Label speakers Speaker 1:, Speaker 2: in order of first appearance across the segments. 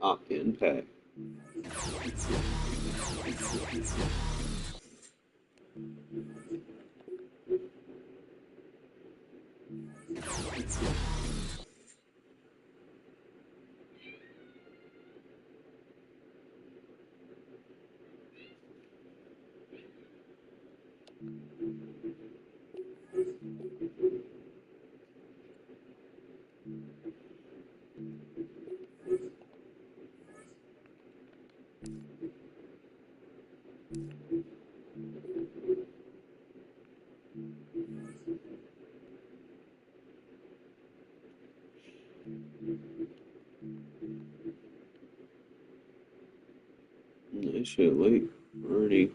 Speaker 1: Opt-in pay. Nice hit late. Already.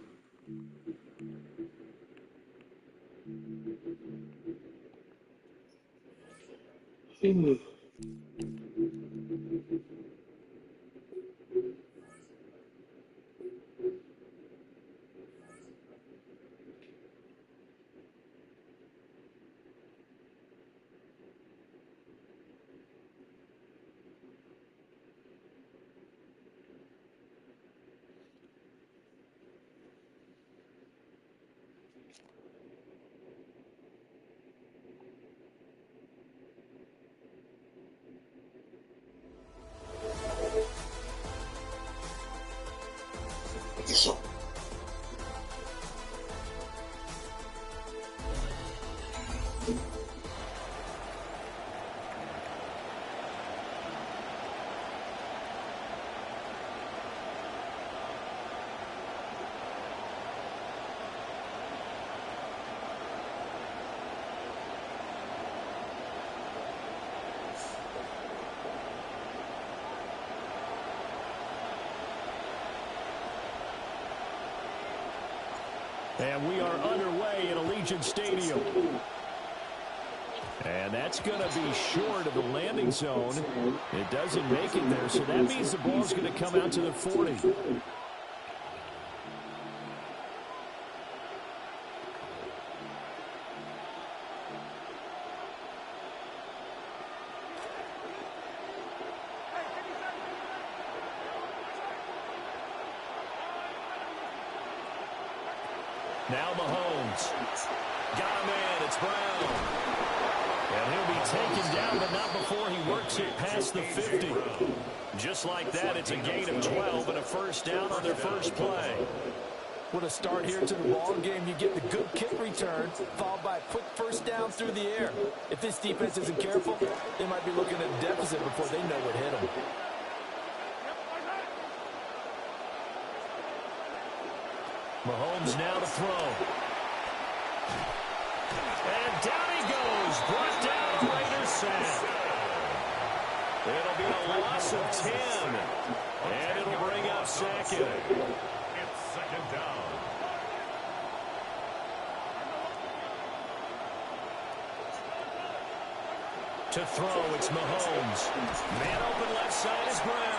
Speaker 2: And we are underway in Allegiant Stadium. And that's going to be short of the landing zone. It doesn't make it there, so that means the ball's going to come out to the 40. Now Mahomes. Got him in. It's Brown. And he'll be taken down, but not before he works it past the 50. Just like that, it's a gain of 12 and a first down on their first play.
Speaker 3: What a start here to the ball game. You get the good kick return, followed by a quick first down through the air. If this defense isn't careful, they might be looking at a deficit before they know what hit them.
Speaker 2: Mahomes now to throw. And down he goes. Brought down Raiders sack. It'll be a loss of 10. And it'll bring up second.
Speaker 4: It's second down.
Speaker 2: To throw, it's Mahomes. Man open left side is Brown.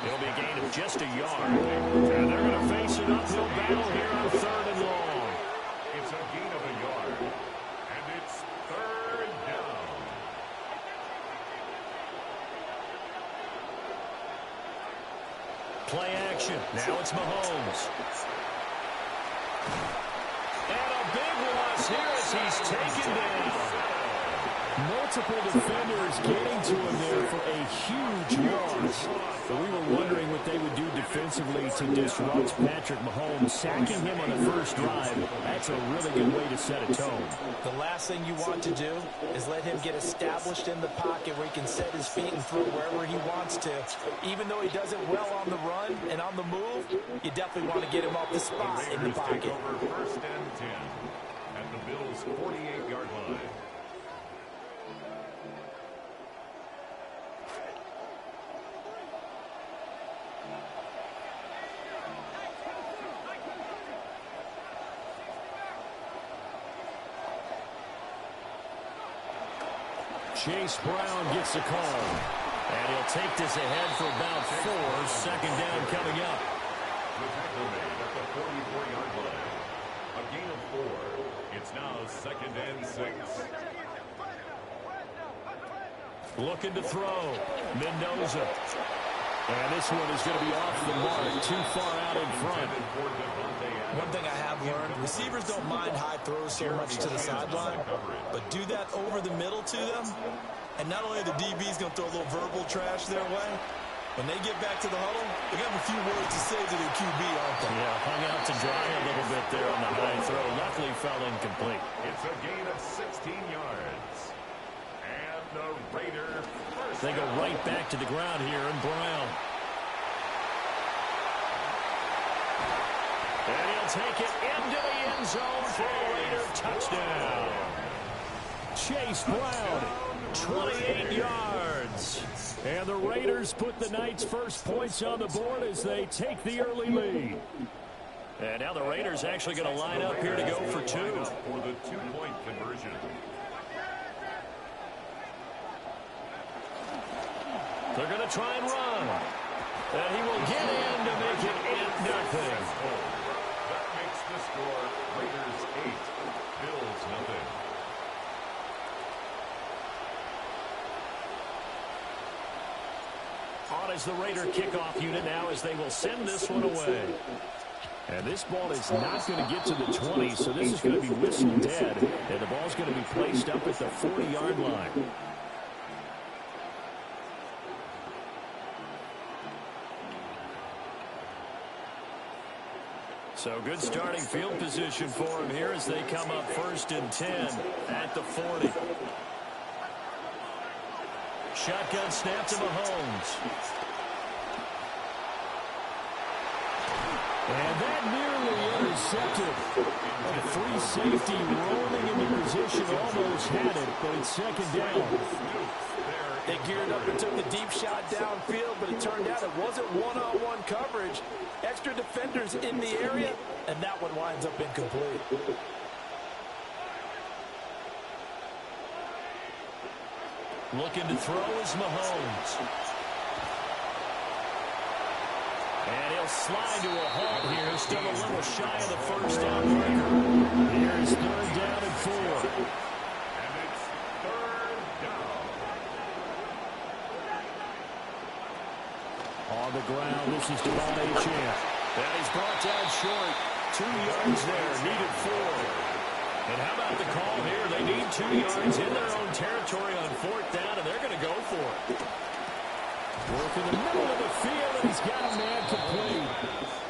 Speaker 2: It'll be a gain of just a yard. And they're going to face an uphill battle here on third and long.
Speaker 4: It's a gain of a yard. And it's third down.
Speaker 2: Play action. Now it's Mahomes. And a big loss here as he's taken down. Multiple defenders getting to him there for a huge loss. But we were wondering what they would do defensively to disrupt Patrick Mahomes. Sacking him on the first drive, that's a really good way to set a tone.
Speaker 3: The last thing you want to do is let him get established in the pocket where he can set his feet and throw wherever he wants to. Even though he does it well on the run and on the move, you definitely want to get him off the spot in the pocket.
Speaker 4: Over first and 10 at the Bills' 48-yard line.
Speaker 2: Chase Brown gets the call. And he'll take this ahead for about 4. Second down coming up.
Speaker 4: The tackle made at the 44-yard line. A gain of 4. It's now second and 6.
Speaker 2: Looking to throw. Mendoza. And this one is going to be off the mark. Too far out in front.
Speaker 3: One thing I have learned, receivers don't mind high throws so much to the sideline, but do that over the middle to them, and not only are the DBs going to throw a little verbal trash their way, when they get back to the huddle, they got a few words to say to their QB, aren't they?
Speaker 2: Yeah, hung out to dry a little bit there on the high throw. Luckily fell incomplete.
Speaker 4: It's a gain of 16 yards. And the Raiders first.
Speaker 2: They go right back to the ground here, and Brown. And he'll take it into the end zone for a Raider touchdown. Chase Brown, 28 yards. And the Raiders put the Knights' first points on the board as they take the early lead. And now the Raiders actually going to line up here to go for two.
Speaker 4: For the two-point conversion.
Speaker 2: They're going to try and run. And he will get in to make it 8-0.
Speaker 4: That makes the score Raiders 8, Bills 0.
Speaker 2: On is the Raider kickoff unit now as they will send this one away. And this ball is not going to get to the 20, so this is going to be whistle dead. And the ball's going to be placed up at the 40-yard line. So good starting field position for him here as they come up 1st and 10 at the 40. Shotgun snap to Mahomes. And that nearly intercepted. A free safety rolling into position, almost had it, but it's 2nd down.
Speaker 3: They geared up and took the deep shot downfield, but it turned out it wasn't one-on-one coverage. Extra defenders in the area, and that one winds up incomplete.
Speaker 2: Looking to throw is Mahomes. And he'll slide to a halt here. Still a little shy of the 1st down marker. Here's 3rd down and 4.
Speaker 4: And it's 3rd down.
Speaker 2: On the ground, this is Devon Achane. And he's brought down short. 2 yards there, needed 4. And how about the call here? They need 2 yards in their own territory on 4th down, and they're going to go for it. Work in the middle of the field, and he's got a man complete.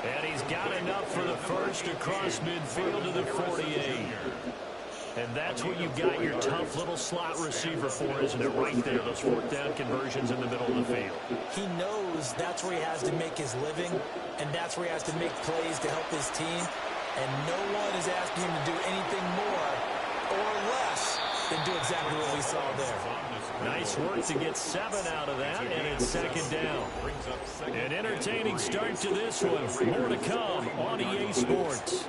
Speaker 2: And he's got enough for the first across midfield to the 48. And that's what you've got your tough little slot receiver for, isn't it? Right there, those 4th down conversions in the middle of the field.
Speaker 3: He knows that's where he has to make his living, and that's where he has to make plays to help his team. And no one is asking him to do anything more or less than do exactly what we saw there.
Speaker 2: Nice work to get 7 out of that, and it's 2nd down. An entertaining start to this one. More to come on EA Sports.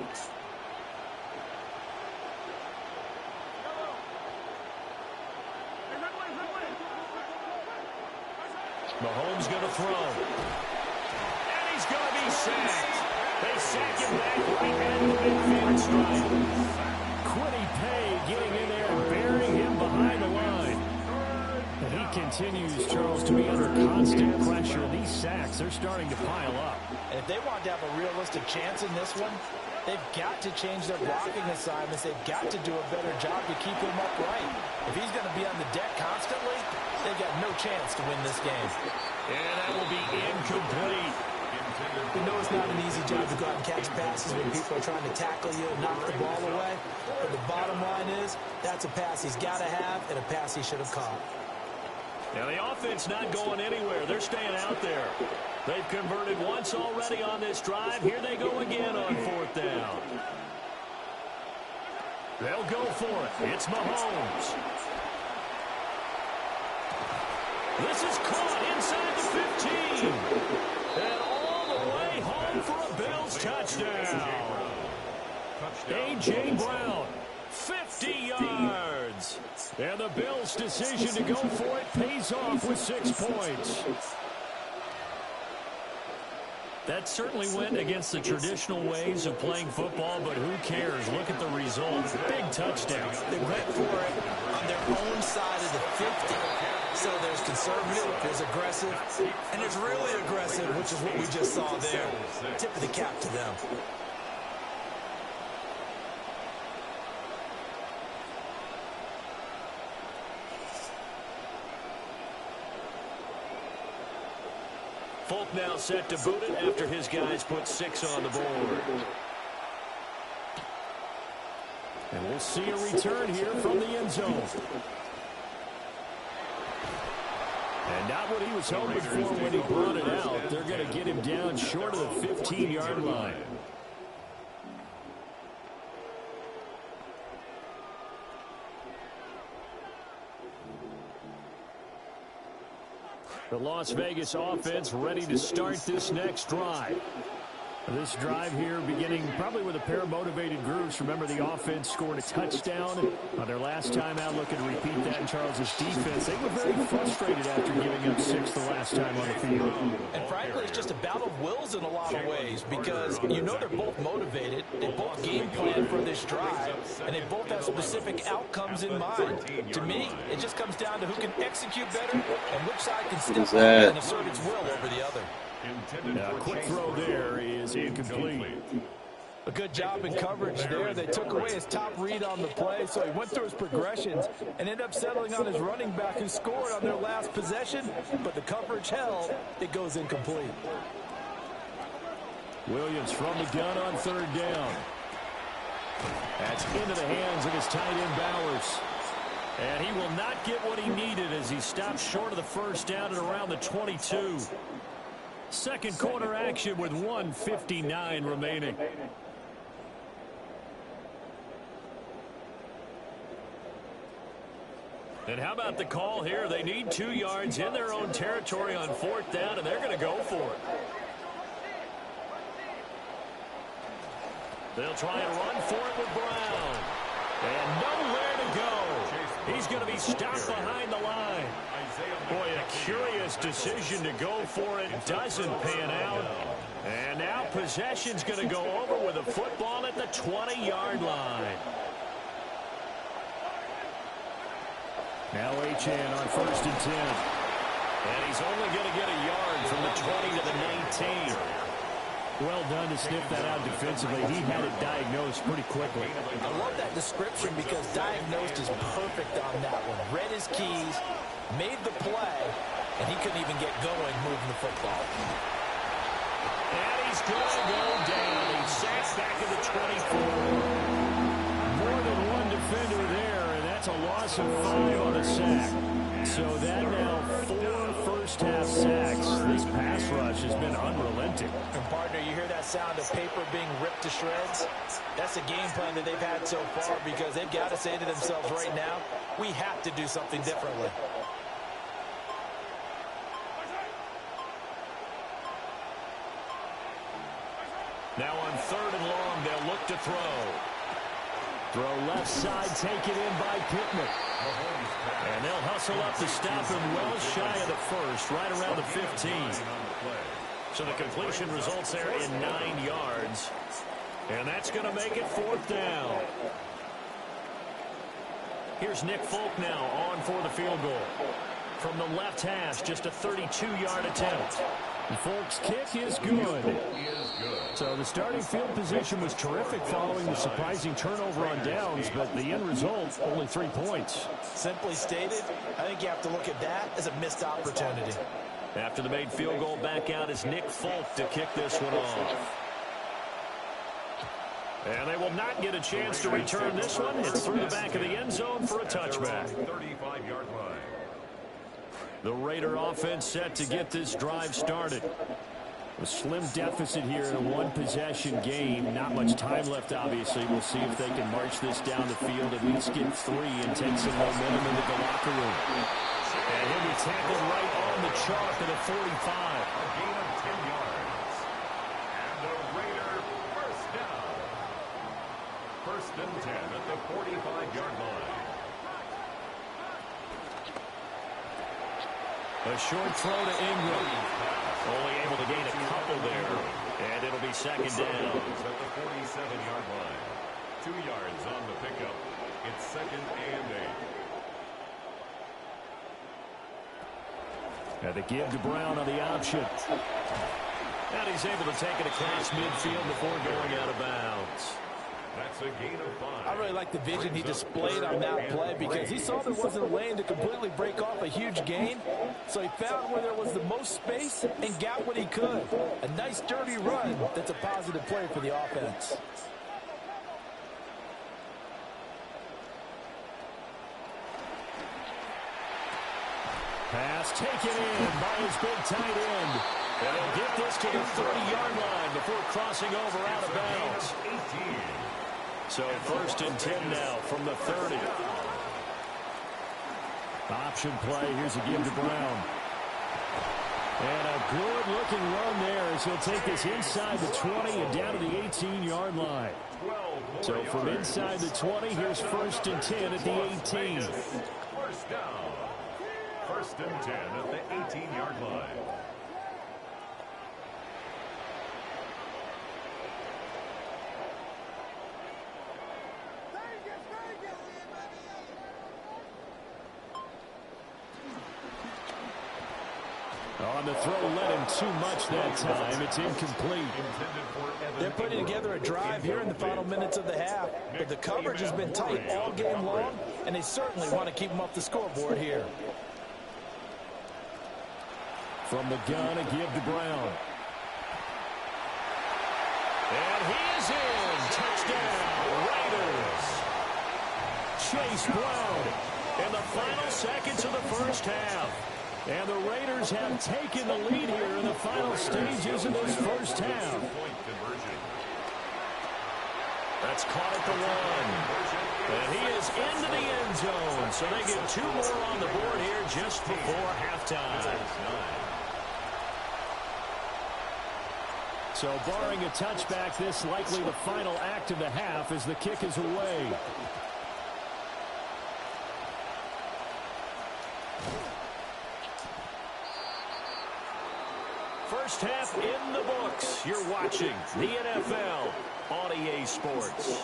Speaker 2: Mahomes going to throw. And he's going to be sacked. They sack him back right at the midfield stripe. Quiddy Pay getting in there and burying him behind the line. And he continues, Charles, to be under constant pressure. These sacks, they're starting to pile up.
Speaker 3: And if they want to have a realistic chance in this one, they've got to change their blocking assignments. They've got to do a better job to keep him upright. If he's going to be on the deck constantly, they've got no chance to win this game.
Speaker 2: And that will be incomplete.
Speaker 3: We know it's not an easy job to go out and catch passes when people are trying to tackle you and knock the ball away. But the bottom line is, that's a pass he's got to have and a pass he should have caught.
Speaker 2: Now the offense not going anywhere. They're staying out there. They've converted once already on this drive. Here they go again on 4th down. They'll go for it. It's Mahomes. This is caught inside the 15. And all the way home for a Bills touchdown. A.J. Brown, 50 yards. And the Bills' decision to go for it pays off with 6 points. That certainly went against the traditional ways of playing football, but who cares? Look at the result. Big touchdown.
Speaker 3: They went for it on their own side of the 50. So there's conservative, there's aggressive, and there's really aggressive, which is what we just saw there. Tip of the cap to them.
Speaker 2: Folk now set to boot it after his guys put 6 on the board. And we'll see a return here from the end zone. And not what he was hoping for when he brought it out. They're going to get him down short of the 15-yard line. The Las Vegas offense ready to start this next drive. This drive here beginning probably with a pair of motivated groups. Remember, the offense scored a touchdown on their last time out, looking to repeat that in Charles' defense. They were very frustrated after giving up 6 the last time on the field.
Speaker 3: And frankly, it's just a battle of wills in a lot of ways because you know they're both motivated. They both game plan for this drive, and they both have specific outcomes in mind. To me, it just comes down to who can execute better and which side can step up and assert its will over the other.
Speaker 2: Quick throw there is incomplete.
Speaker 3: A good job in coverage there. They took away his top read on the play, so he went through his progressions and ended up settling on his running back who scored on their last possession, but the coverage held. It goes incomplete.
Speaker 2: Williams from the gun on 3rd down. That's into the hands of his tight end Bowers. And he will not get what he needed as he stopped short of the 1st down at around the 22. Second quarter action with 1:59 remaining. And how about the call here? They need 2 yards in their own territory on 4th down, and they're going to go for it. They'll try and run for it with Brown. And nowhere to go. He's going to be stopped behind the line. Boy, a curious decision to go for it. Doesn't pan out. And now possession's going to go over with a football at the 20-yard line. Now Achane on 1st and 10. And he's only going to get a yard from the 20 to the 19. Well done to sniff that out defensively. He had it diagnosed pretty quickly.
Speaker 3: I love that description because diagnosed is perfect on that one. Read his keys, made the play, and he couldn't even get going moving the football.
Speaker 2: And he's going to go down. He's sacked back at the 24. More than one defender there, and that's a loss of 5 on the sack. So that now 4 first-half sacks. This pass rush has been unrelenting.
Speaker 3: And partner, you hear that sound of paper being ripped to shreds? That's the game plan that they've had so far because they've got to say to themselves right now, we have to do something differently.
Speaker 2: Now on 3rd and long, they'll look to throw. Throw left side, taken in by Pittman. And they'll hustle up to stop him well shy of the 1st, right around the 15. So the completion results there in 9 yards. And that's going to make it 4th down. Here's Nick Folk now on for the field goal. From the left hash, just a 32-yard attempt. And Folk's kick is good. So the starting field position was terrific following the surprising turnover on downs, but the end result, only 3 points.
Speaker 3: Simply stated, I think you have to look at that as a missed opportunity.
Speaker 2: After the made field goal, back out is Nick Folk to kick this one off. And they will not get a chance to return this one. It's through the back of the end zone for a touchback.
Speaker 4: 35-yard line.
Speaker 2: The Raider offense set to get this drive started. A slim deficit here in a one-possession game. Not much time left, obviously. We'll see if they can march this down the field, at least get 3 and take some momentum into the locker room. And he'll be tackled right on the chalk at a 45.
Speaker 4: A gain of 10 yards. And the Raider first down. 1st and 10 at the 45-yard line.
Speaker 2: A short throw to Ingram. Only able to gain a couple there. And it'll be 2nd down.
Speaker 4: At the 47-yard line. 2 yards on the pickup. It's 2nd and 8.
Speaker 2: And the give to Brown on the option. And he's able to take it across midfield before going out of bounds.
Speaker 4: That's a gain of 5.
Speaker 3: I really like the vision he displayed on that play because he saw there wasn't a lane to completely break off a huge gain. So he found where there was the most space and got what he could. A nice dirty run that's a positive play for the offense.
Speaker 2: Pass taken in by his big tight end. And he'll get this to the 30-yard line before crossing over out of bounds.
Speaker 4: 18.
Speaker 2: So 1st and 10 now from the 30. Option play. Here's a give to Brown. And a good-looking run there as he'll take this inside the 20 and down to the 18-yard line. So from inside the 20, here's 1st and 10 at the 18.
Speaker 4: First down. 1st and 10 at the 18-yard line.
Speaker 2: On the throw, led him too much that time. It's incomplete.
Speaker 3: They're putting together a drive here in the final minutes of the half, but the coverage has been tight all game long, and they certainly want to keep them off the scoreboard here.
Speaker 2: From the gun, a give to Brown. And he is in. Touchdown, Raiders. Chase Brown in the final seconds of the first half. And the Raiders have taken the lead here in the final stages of this first half. That's caught at the 1. And he is into the end zone. So they get 2 more on the board here just before halftime. So barring a touchback, this likely the final act of the half as the kick is away. First half in the books. You're watching the NFL on EA Sports.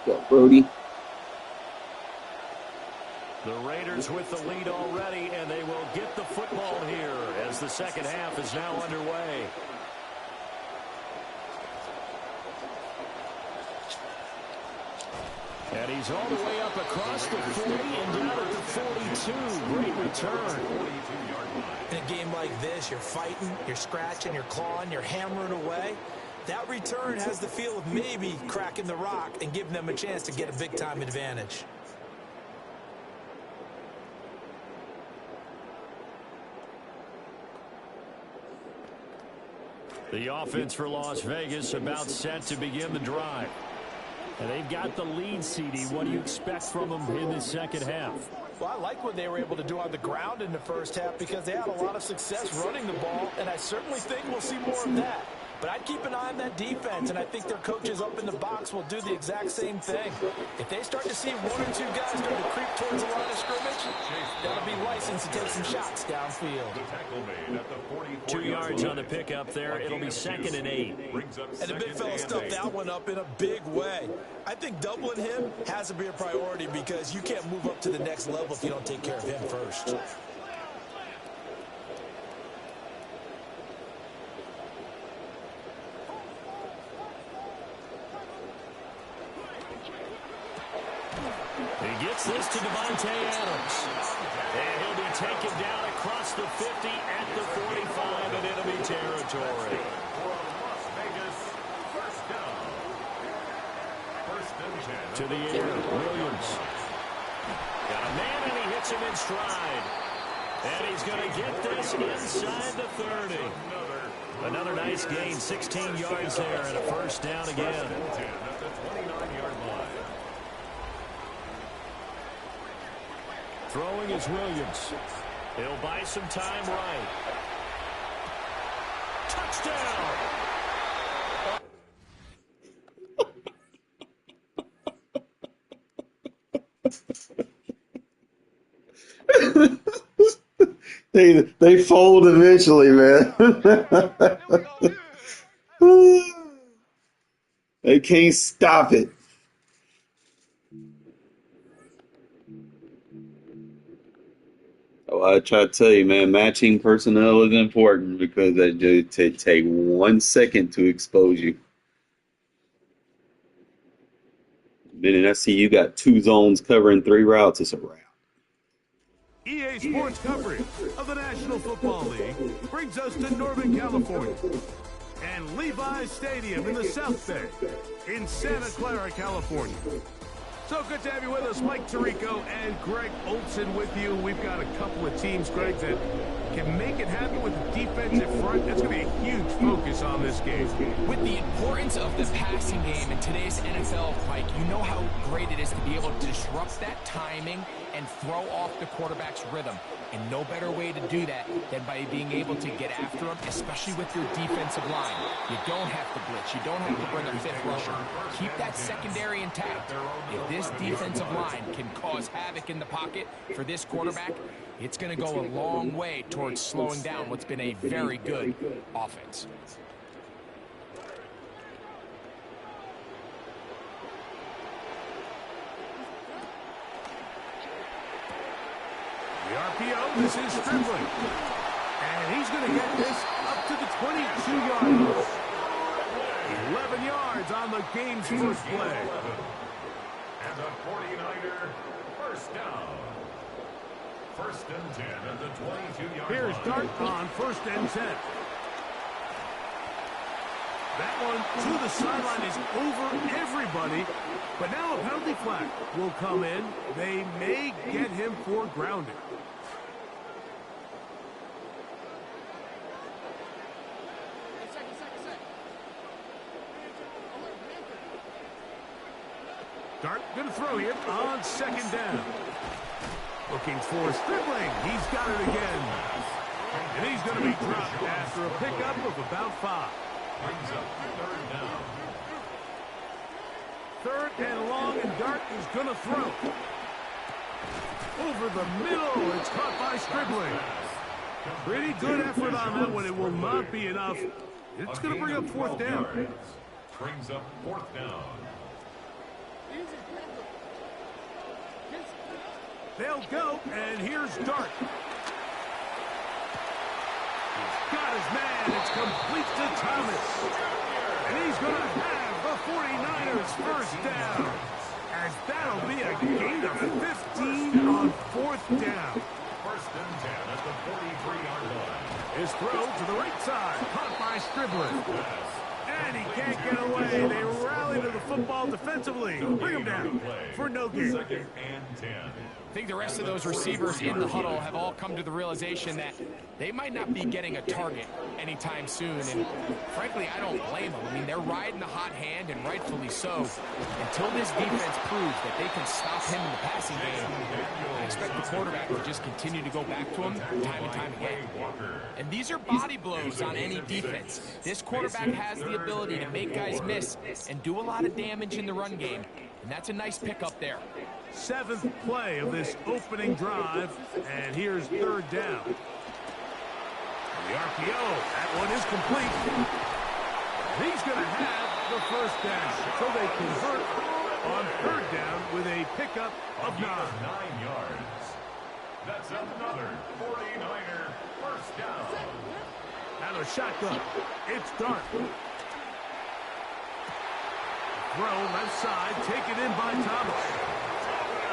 Speaker 1: Go, Brody.
Speaker 2: The Raiders with the lead already, and they will get the football here as the second half is now underway. And he's all the way up across the 40 and down at the 42. Great return.
Speaker 3: In a game like this, you're fighting, you're scratching, you're clawing, you're hammering away. That return has the feel of maybe cracking the rock and giving them a chance to get a big-time advantage.
Speaker 2: The offense for Las Vegas about set to begin the drive. And they've got the lead, CD. What do you expect from them in the second half?
Speaker 3: Well, I like what they were able to do on the ground in the first half because they had a lot of success running the ball, and I certainly think we'll see more of that. But I'd keep an eye on that defense, and I think their coaches up in the box will do the exact same thing. If they start to see 1 or 2 guys start to creep towards the line of scrimmage, that'll be licensed to take some shots downfield.
Speaker 2: 2 yards on the pickup there. It'll be 2nd and 8.
Speaker 3: And the big fella stuffed that one up in a big way. I think doubling him has to be a priority because you can't move up to the next level if you don't take care of him first.
Speaker 2: He gets this to Devontae Adams. And he'll be taken down across the 50 at the 45 and enemy territory. To the air, Williams. Got a man and he hits him in stride. And he's going to get this inside the 30. Another nice gain, 16 yards there and a first down again. Throwing is Williams. He'll buy some time right. Touchdown!
Speaker 1: They fold eventually, man. They can't stop it. Oh, I try to tell you, man, matching personnel is important because they do take 1 second to expose you. The minute I see you got two zones covering three routes, it's a wrap.
Speaker 5: EA Sports coverage of the National Football League brings us to Northern California and Levi's Stadium in the South Bay in Santa Clara, California. So good to have you with us, Mike Tirico and Greg Olson with you. We've got a couple of teams, Greg, that can make it happen with the defensive front. That's going to be a huge focus on this game.
Speaker 3: With the importance of the passing game in today's NFL, Mike, you know how great it is to be able to disrupt that timing and throw off the quarterback's rhythm. And no better way to do that than by being able to get after him, especially with your defensive line. You don't have to blitz. You don't have to bring a fifth rusher. Keep that secondary intact. If this defensive line can cause havoc in the pocket for this quarterback, it's going to go a long way towards slowing down what's been a very good offense.
Speaker 5: The RPO, this is Stribling. And he's going to get this up to the 22-yard line. 11 yards on the game's first play.
Speaker 4: And the 49er first down. First and 10 at the 22-yard line.
Speaker 5: Here's Dart on first and 10. That one to the sideline is over everybody. But now a penalty flag will come in. They may get him for grounding. Dart going to throw here on second down. Looking for Stribling. He's got it again. And he's going to be dropped after a pickup of about 5.
Speaker 4: Brings up third down.
Speaker 5: Third and long, and Dart is going to throw. Over the middle. It's caught by Stribling. Pretty good effort on that one. It will not be enough. It's going to bring up fourth down.
Speaker 4: Brings up fourth down.
Speaker 5: They'll go, and here's Dart. He's got his man. It's complete to Thomas. And he's going to have the 49ers first down. As that'll be a gain of 15 on fourth down.
Speaker 4: First and 10 at the 43-yard line.
Speaker 5: His throw to the right side, caught by Stribling. And he can't get away. They rally to the football defensively. Bring him down for no gain.
Speaker 4: Second and 10.
Speaker 3: I think the rest of those receivers in the huddle have all come to the realization that they might not be getting a target anytime soon. And frankly, I don't blame them. I mean, they're riding the hot hand, and rightfully so. Until this defense proves that they can stop him in the passing game, I expect the quarterback to just continue to go back to him time and time again. And these are body blows on any defense. This quarterback has the ability to make guys miss and do a lot of damage in the run game. And that's a nice pickup there.
Speaker 5: Seventh play of this opening drive, and here's third down. The RPO, that one is complete. He's going to have the first down, so they convert on third down with a pickup of 9.
Speaker 4: 9 yards. That's another 49er first down.
Speaker 5: Out of shotgun, it's Dart. Throw left side, taken in by Thomas.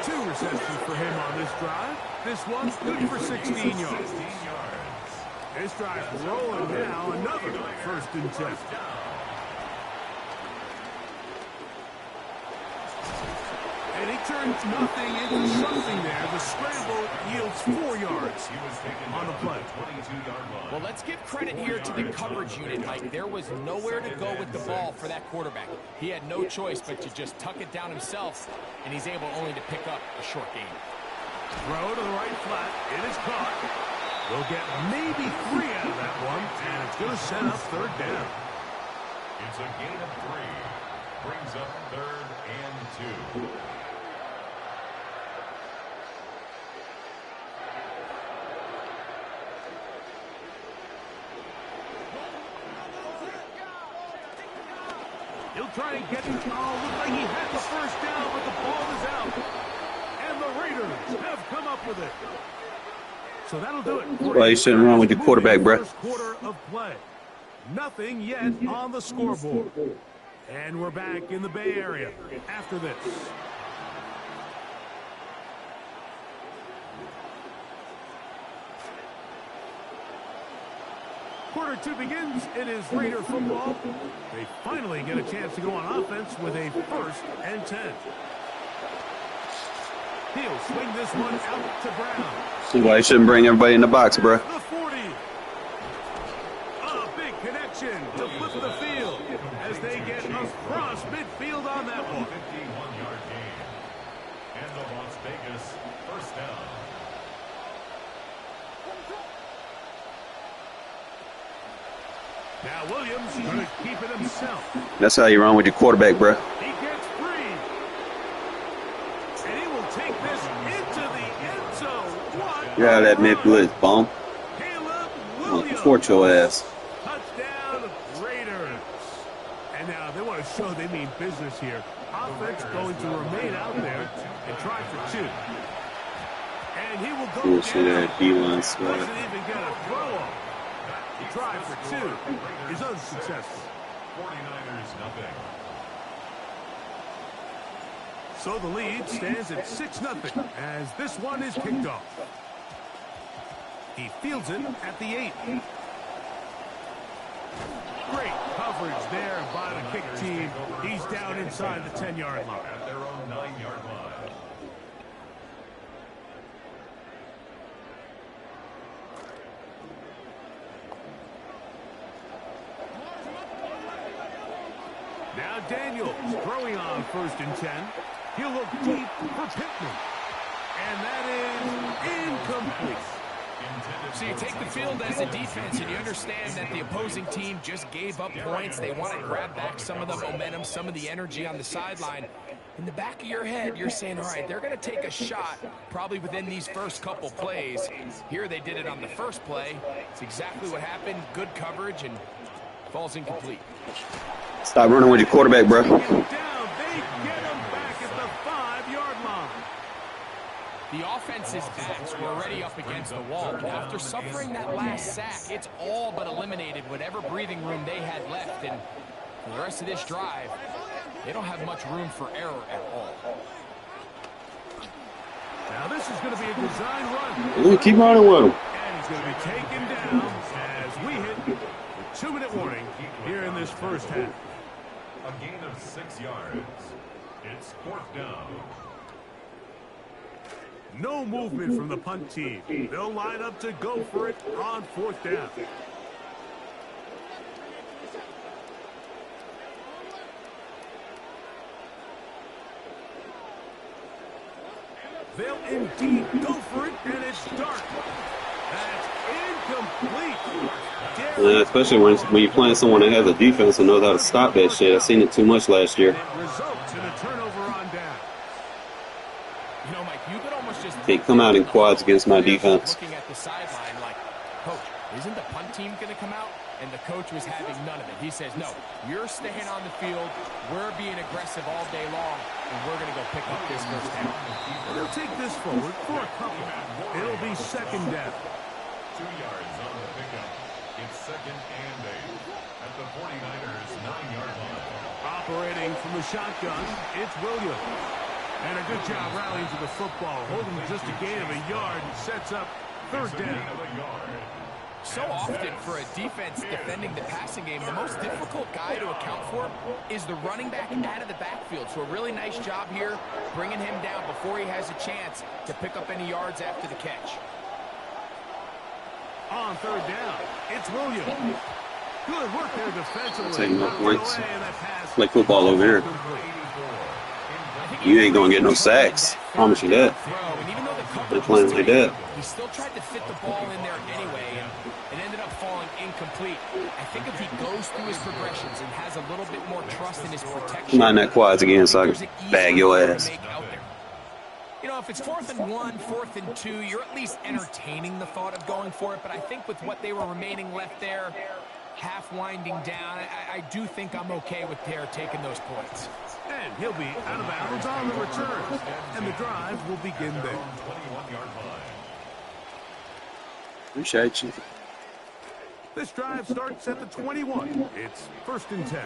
Speaker 5: 2 receptions for him on this drive. This one's good for 16 yards. This drive rolling now, another first and 10. And he turns nothing into something there. The scramble yields 4 yards on the play.
Speaker 3: Well, let's give credit here to the coverage unit, Mike. There was nowhere to go with the ball for that quarterback. He had no choice but to just tuck it down himself, and he's able only to pick up a short gain.
Speaker 5: Throw to the right flat. It is caught. They'll get maybe 3 out of that one, and it's going to set up third down.
Speaker 4: It's a gain of 3. Brings up third and 2.
Speaker 5: He'll try and get it. Oh, looked like he had the first down, but the ball is out. And the Raiders have come up with it. So that'll do it.
Speaker 1: Well, you shouldn't run with your quarterback, bro.
Speaker 5: First quarter of play. Nothing yet on the scoreboard. And we're back in the Bay Area after this. Quarter two begins. It is Raider football. They finally get a chance to go on offense with a 1st and 10. He'll swing this one out to Brown.
Speaker 1: See why you shouldn't bring everybody in the box, bro.
Speaker 5: The 40. A big connection to flip the field as they get across midfield on that one.
Speaker 4: 51-yard gain. And the Las Vegas first down.
Speaker 5: Now Williams going to keep it himself.
Speaker 1: That's how you run with your quarterback, bro.
Speaker 5: He gets free. And he will take this into the end zone. What?
Speaker 1: Get out of that mid blitz, bomb.
Speaker 5: Caleb
Speaker 1: I'll
Speaker 5: Williams.
Speaker 1: torch your ass.
Speaker 5: Touchdown, Raiders. And now they want to show they mean business here. Offense going to remain out there and try for 2. And he will go
Speaker 1: Bullshit
Speaker 5: down.
Speaker 1: at D-line
Speaker 5: Doesn't
Speaker 1: swag.
Speaker 5: even get a throw off. The try for 2 is unsuccessful.
Speaker 4: 49ers nothing.
Speaker 5: So the lead stands at 6-0 as this one is kicked off. He fields it at the 8. Great coverage there by the kick team. He's down inside the 10-yard line.
Speaker 4: At their own 9-yard line.
Speaker 5: Now Daniels throwing on 1st and 10. He'll look deep for Pittman. And that is incomplete.
Speaker 6: So you take the field as a defense and you understand that the opposing team just gave up points. They want to grab back some of the momentum, some of the energy on the sideline. In the back of your head, you're saying, all right, they're going to take a shot probably within these first couple plays. Here they did it on the first play. It's exactly what happened. Good coverage and falls incomplete.
Speaker 1: Stop running with your quarterback, bro.
Speaker 5: Down. They get him back at the 5-yard line.
Speaker 6: The offense's backs were already up against the wall. But after suffering that last sack, it's all but eliminated whatever breathing room they had left. And for the rest of this drive, they don't have much room for error at all.
Speaker 5: Now this is going to be a design run.
Speaker 1: Ooh, keep running with him.
Speaker 5: And he's going to be taken down as we hit the 2-minute warning here in this first half.
Speaker 4: A gain of 6 yards. It's 4th down.
Speaker 5: No movement from the punt team. They'll line up to go for it on 4th down. They'll indeed go for it, and it's dark. That's incomplete.
Speaker 1: Yeah, especially when you're playing someone that has a defense and knows how to stop that shit. I've seen it too much last year.
Speaker 5: It results in a turnover on down.
Speaker 6: You know, Mike, you could almost just
Speaker 1: Can't come out in quads against my defense.
Speaker 6: looking at the sideline like, Coach, isn't the punt team going to come out? And the coach was having none of it. He says, no, you're staying on the field. We're being aggressive all day long, and we're going to go pick up this first down.
Speaker 5: They'll take this forward for a couple. It'll be 2nd down.
Speaker 4: 2 yards on the pickup. It's 2nd and 8 at the 49ers 9-yard line.
Speaker 5: Operating from the shotgun, it's Williams. And a good job rallying to the football, holding just a gain of a yard and sets up 3rd
Speaker 4: It's a gain
Speaker 5: down.
Speaker 4: of a yard.
Speaker 6: So often for a defense defending the passing game, the most difficult guy to account for is the running back out of the backfield. So a really nice job here, bringing him down before he has a chance to pick up any yards after the catch.
Speaker 5: On 3rd down, it's Williams. Good work there defensively.
Speaker 1: Taking no points.
Speaker 5: Away, and that pass
Speaker 1: Play football over here. You ain't gonna get no sacks. Promise you that.
Speaker 6: And even though the
Speaker 1: They're
Speaker 6: coverage
Speaker 1: playing
Speaker 6: was
Speaker 1: like
Speaker 6: tight,
Speaker 1: that.
Speaker 6: he still tried to fit the ball in there anyway, and it ended up falling incomplete. I think if he goes through his progressions and has a little bit more trust in his protection,
Speaker 1: Come on, that quads again, so I
Speaker 6: there's
Speaker 1: can
Speaker 6: an
Speaker 1: bag
Speaker 6: easier
Speaker 1: your
Speaker 6: play to
Speaker 1: ass.
Speaker 6: make out there. You know, if it's 4th and 1, 4th and 2, you're at least entertaining the thought of going for it. But I think with what they were remaining left there, half winding down, I do think I'm okay with their taking those points.
Speaker 5: And he'll be out of bounds on the return. And the drive will begin there.
Speaker 4: 21-yard line.
Speaker 1: Appreciate you.
Speaker 5: This drive starts at the 21. It's 1st and 10.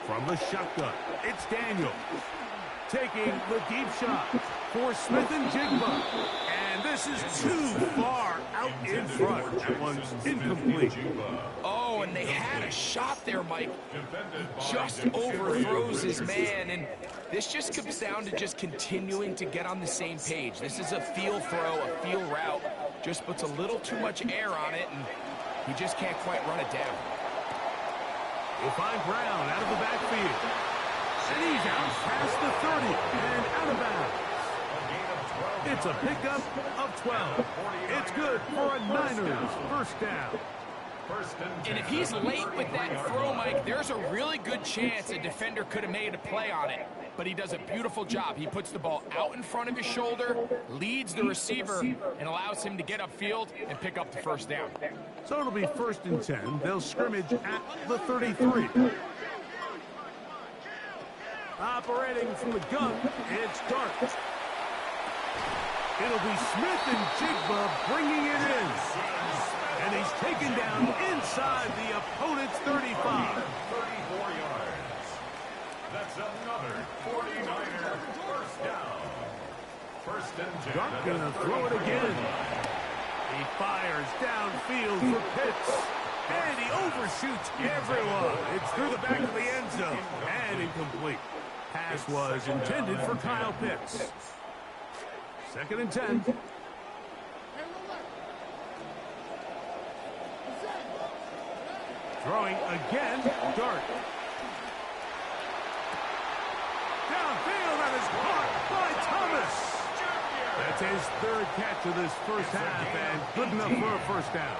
Speaker 5: From the shotgun, it's Daniel. Taking the deep shot for Smith and Jigba. And this is too far out in front. That one's incomplete.
Speaker 6: Oh, and they had a shot there, Mike. He just overthrows his man, and this just comes down to just continuing to get on the same page. This is a feel throw, a feel route. Just puts a little too much air on it, and he just can't quite run it down.
Speaker 5: We'll find Brown out of the backfield. And he's out past the 30 and out of bounds. It's a pickup of 12. It's good for a Niners first down.
Speaker 6: And if he's late with that throw, Mike, there's a really good chance a defender could have made a play on it. But he does a beautiful job. He puts the ball out in front of his shoulder, leads the receiver, and allows him to get upfield and pick up the first down.
Speaker 5: So it'll be 1st and 10. They'll scrimmage at the 33. Operating from the gun, it's Dart. It'll be Smith and Jigba bringing it in. And he's taken down inside the opponent's 35.
Speaker 4: 34 yards. That's another 49er first down. 1st and 10.
Speaker 5: Dart gonna throw it again. He fires downfield for Pitts. And he overshoots everyone. It's through the back of the end zone. And incomplete. Pass was intended for Kyle Pitts. 2nd and 10. Throwing again, Dart. Downfield, that is caught by Thomas. That's his 3rd catch of this first half, and good enough for a first down.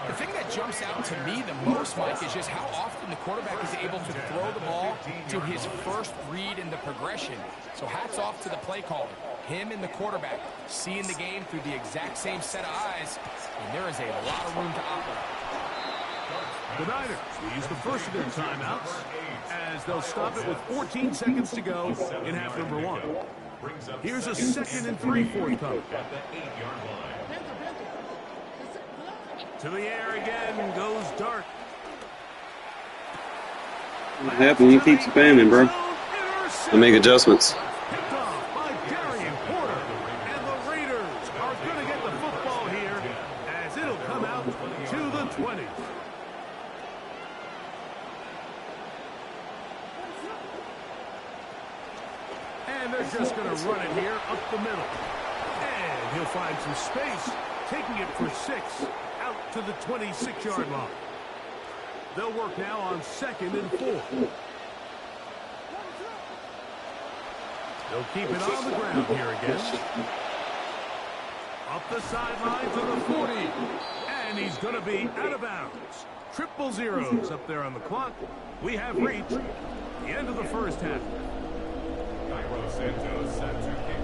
Speaker 6: The thing that jumps out to me the most, Mike, is just how often the quarterback is able to throw the ball to his first read in the progression. So hats off to the play caller. Him and the quarterback seeing the game through the exact same set of eyes, and there is a lot of room to operate.
Speaker 5: The Niners will use the first of their timeouts as they'll stop it with 14 seconds to go in half number 1. Here's a 2nd and 3 forthcoming. To the air again goes Dart.
Speaker 1: What happened? You keep spamming, bro. I make adjustments.
Speaker 5: Picked off by Darian Porter. And the Raiders are going to get the football here as it'll come out to the 20. And they're just going to run it here up the middle. And he'll find some space, taking it for 6 out to the 26-yard line. They'll work now on 2nd and 4. They'll keep it on the ground here again. Up the sideline to the 40. And he's going to be out of bounds. Triple zeros up there on the clock. We have reached the end of the first half.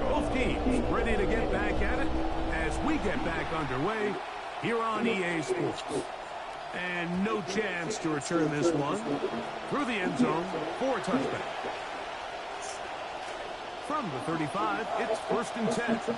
Speaker 5: Both teams ready to get back at it as we get back underway here on EA Sports. And no chance to return this one through the end zone for a touchback. From the 35, it's 1st and 10.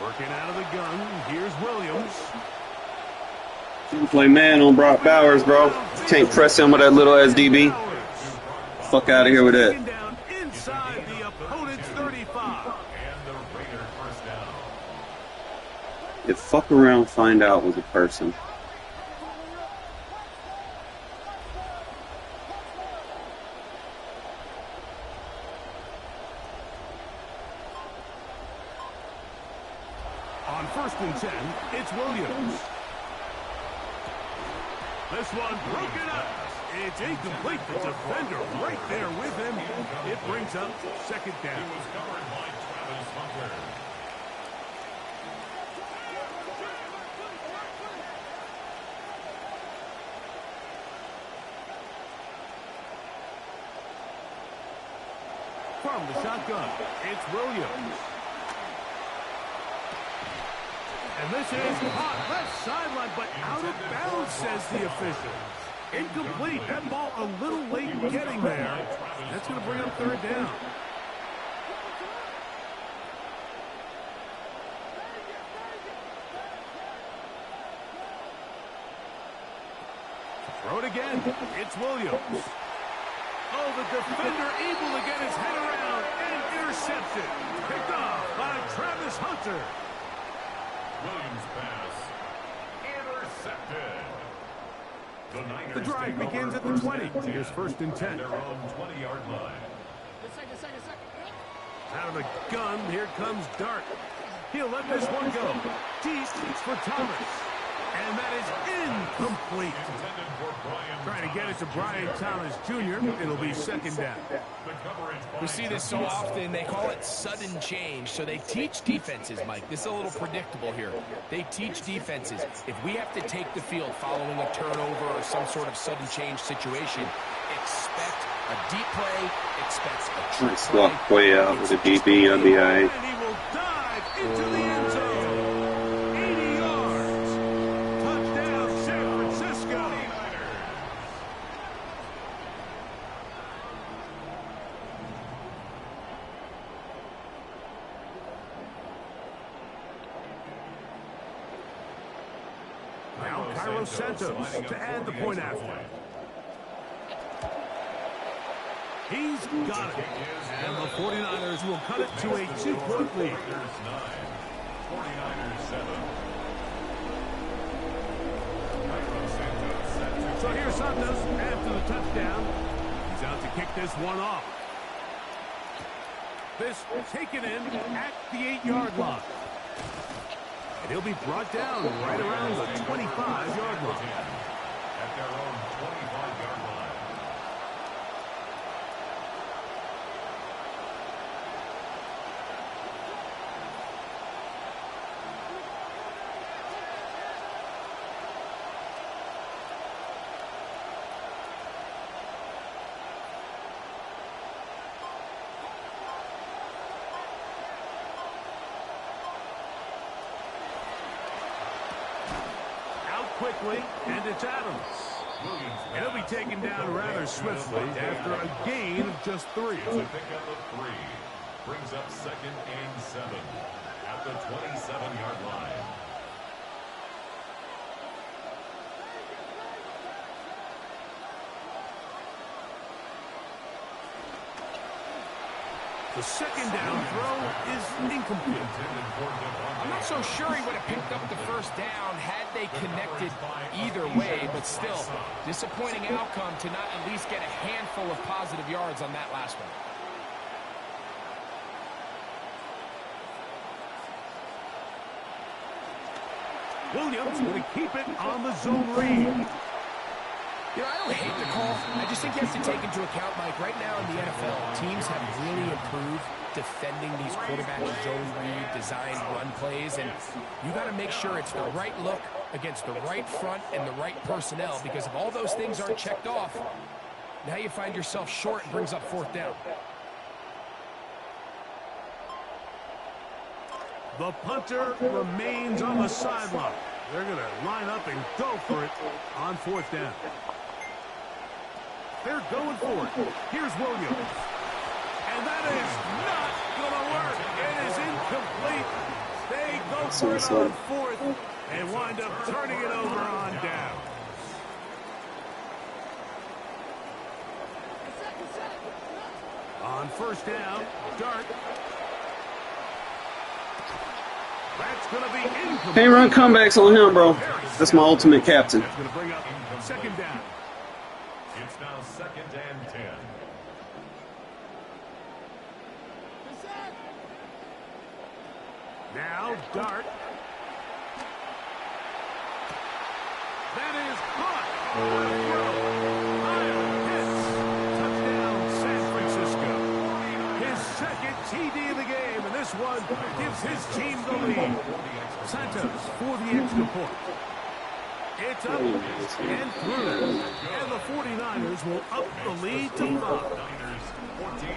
Speaker 5: Working out of the gun, here's Williams.
Speaker 1: You can play man on Brock Bowers, bro. Can't press him with that little ass DB. Fuck out of here with that.
Speaker 5: Down inside the opponent's 35.
Speaker 1: If fuck around, find out was a person.
Speaker 5: On 1st and 10, it's Williams. This one broken up. It's incomplete. The defender right there with him. It brings up 2nd down. from the shotgun. It's Williams. And this is hot left sideline, but out of bounds, says the official. Incomplete. That ball a little late getting there. That's going to bring up third down. Throw it again. It's Williams. Oh, the defender able to get his head around and intercepted. Picked off by Travis Hunter.
Speaker 4: Williams pass intercepted.
Speaker 5: The drive begins at the 20. Here's 1st and 10.
Speaker 4: Their own 20-yard line.
Speaker 5: Out of the gun, here comes Dart. He'll let this one go. Deep for Thomas. And that is incomplete. Trying to get it to Brian Thomas Jr. It'll be 2nd down.
Speaker 6: We see this so often, they call it sudden change. So they teach defenses, Mike. This is a little predictable here. They teach defenses. If we have to take the field following a turnover or some sort of sudden change situation, expect a deep play, expect a trick
Speaker 1: Nice
Speaker 6: play.
Speaker 1: walk way out with a DB on the eye.
Speaker 5: And he will dive into the end zone. 80 yards. Touchdown, San Francisco. Now Cairo Santos to add the point after. He's got it. And the 49ers will cut it to a 2-point lead.
Speaker 4: 49ers 7.
Speaker 5: So here's Santos after the touchdown. He's out to kick this one off. This taken in at the 8-yard line. And he'll be brought down right around the 25-yard line.
Speaker 4: At their own 25-yard line.
Speaker 5: Quickly, and it's Adams. And he'll be taken down rather swiftly after a gain of just 3.
Speaker 4: It's a pickup of 3. Brings up 2nd and 7 at the 27-yard line.
Speaker 5: The 2nd down throw is incomplete.
Speaker 6: I'm not so sure he would have picked up the 1st down had they connected either way, but still, disappointing outcome to not at least get a handful of positive yards on that last one.
Speaker 5: Williams going to keep it on the zone read.
Speaker 6: You know, I don't hate the call. I just think you have to take into account, Mike, right now in the NFL, teams have really improved defending these quarterback zone read, design run plays, and you got to make sure it's the right look against the right front and the right personnel, because if all those things aren't checked off, now you find yourself short and brings up 4th down.
Speaker 5: The punter remains on the sideline. They're going to line up and go for it on 4th down. They're going for it. Here's Williams. And that is not going to work. It is incomplete. They go for it on 4th and wind up turning it over on down. On 1st down, Dart. That's going to be incomplete.
Speaker 1: Can't run comebacks on him, bro. That's my ultimate captain.
Speaker 5: That's going to bring up 2nd down.
Speaker 4: It's now 2nd and 10.
Speaker 5: Now Dart. That is caught. Touchdown, San Francisco. His 2nd TD of the game, and this one gives his team the lead. Santos for the extra point. It's up and through. And the 49ers will up the lead to 5.
Speaker 4: Niners 14.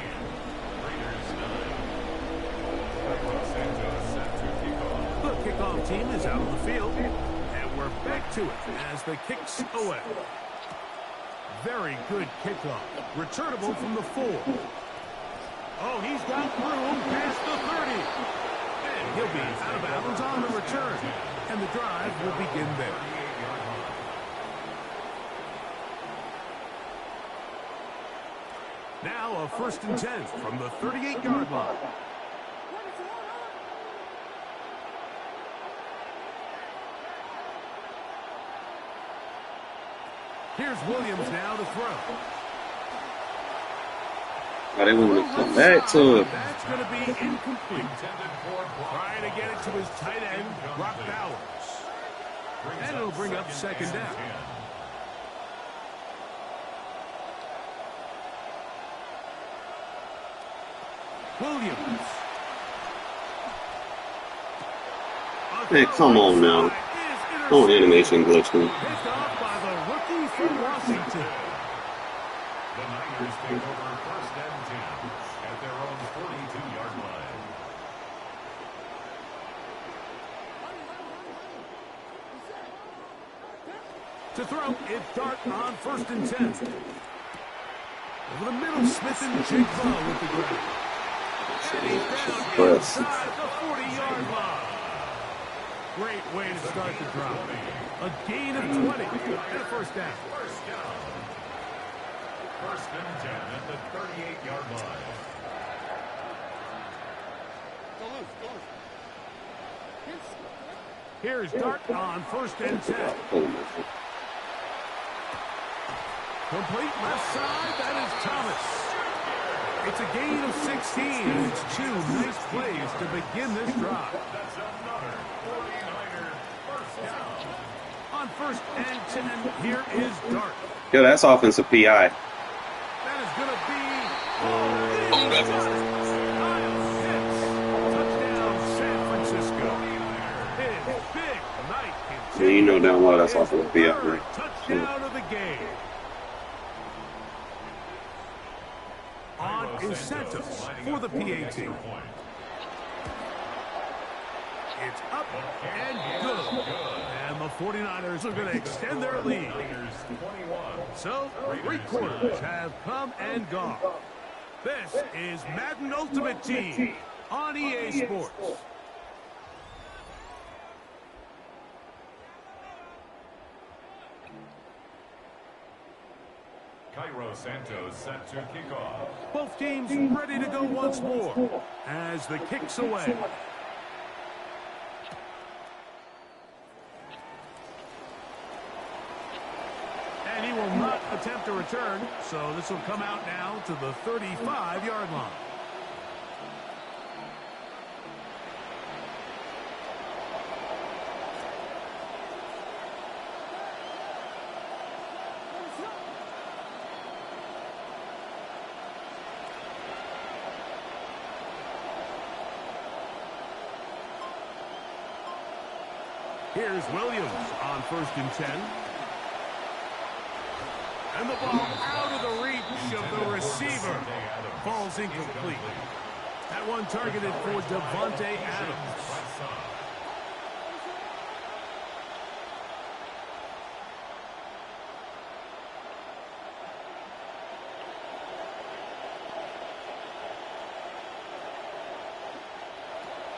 Speaker 5: team is out on the field. And we're back to it as the kick's away. Very good kickoff. Returnable from the 4. Oh, he's got room past the 30. And he'll be out of bounds on the return. And the drive will begin there. Now a 1st and 10 from the 38-yard line. Here's Williams now to throw.
Speaker 1: They want to come back to it.
Speaker 5: That's going to be incomplete. Trying to get it to his tight end, Brock Bowers. And it'll bring up 2nd down. Williams.
Speaker 1: Hey, come on now. Don't animation glitch me.
Speaker 5: Picked off by the rookie from Washington.
Speaker 4: The Niners take over 1st and 10 at their own 42-yard line.
Speaker 5: To throw, it's Dart on 1st and 10. Over the middle, Smith and Jigba with the grab. And he's down inside the 40-yard line. Great way to start the drive. A gain of 20 and a 1st down.
Speaker 4: 1st and 10 at the 38-yard line.
Speaker 5: Here's Dart on 1st and 10. Complete left side, that is Thomas. It's a gain of 16. It's 2 nice plays to begin this drive.
Speaker 4: That's another 49er 1st down.
Speaker 5: On 1st and 10, here is Dart.
Speaker 1: Yo, that's offensive PI.
Speaker 5: That is going to be... Touchdown, San Francisco. His big night continues.
Speaker 1: Yeah, you know damn well that's offensive PI, right?
Speaker 5: Touchdown of the game. On incentives for the PAT. It's up and good. And the 49ers are going to extend their lead. So, 3 quarters have come and gone. This is Madden Ultimate Team on EA Sports.
Speaker 4: Cairo Santos set to kick off.
Speaker 5: Both teams ready to go once more as the kick's away. And he will not attempt a return, so this will come out now to the 35-yard line. Here's Williams on 1st and 10. And the ball out of the reach of the receiver. Falls incomplete. That one targeted for Devontae Adams.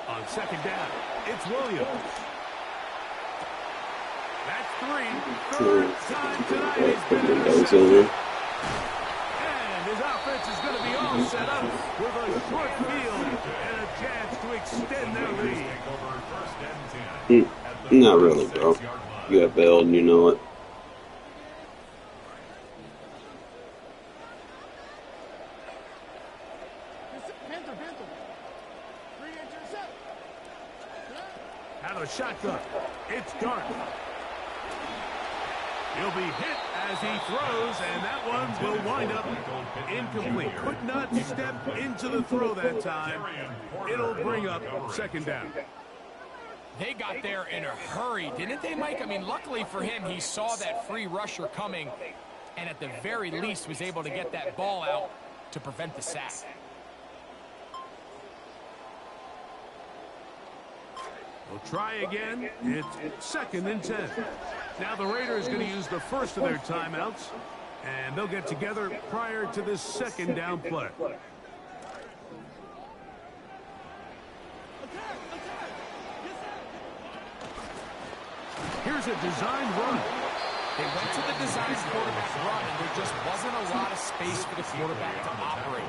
Speaker 5: On 2nd down, it's Williams. That's 3. 3rd time tonight he's been intercepted. And his offense is going to be all set up with a short field and a chance to extend their lead.
Speaker 1: Not really, bro. You got bailed and you know it.
Speaker 5: Out of the shotgun, it's Dart. He'll be hit as he throws, and that one will wind up incomplete. Could not step into the throw that time. It'll bring up 2nd down.
Speaker 6: They got there in a hurry, didn't they, Mike? I mean, luckily for him, he saw that free rusher coming, and at the very least was able to get that ball out to prevent the sack.
Speaker 5: They'll try again. It's 2nd and 10. Now the Raiders going to use the first of their timeouts, and they'll get together prior to this 2nd down play. Here's a designed run.
Speaker 6: They went to the designed quarterback run, and there just wasn't a lot of space for the quarterback to operate.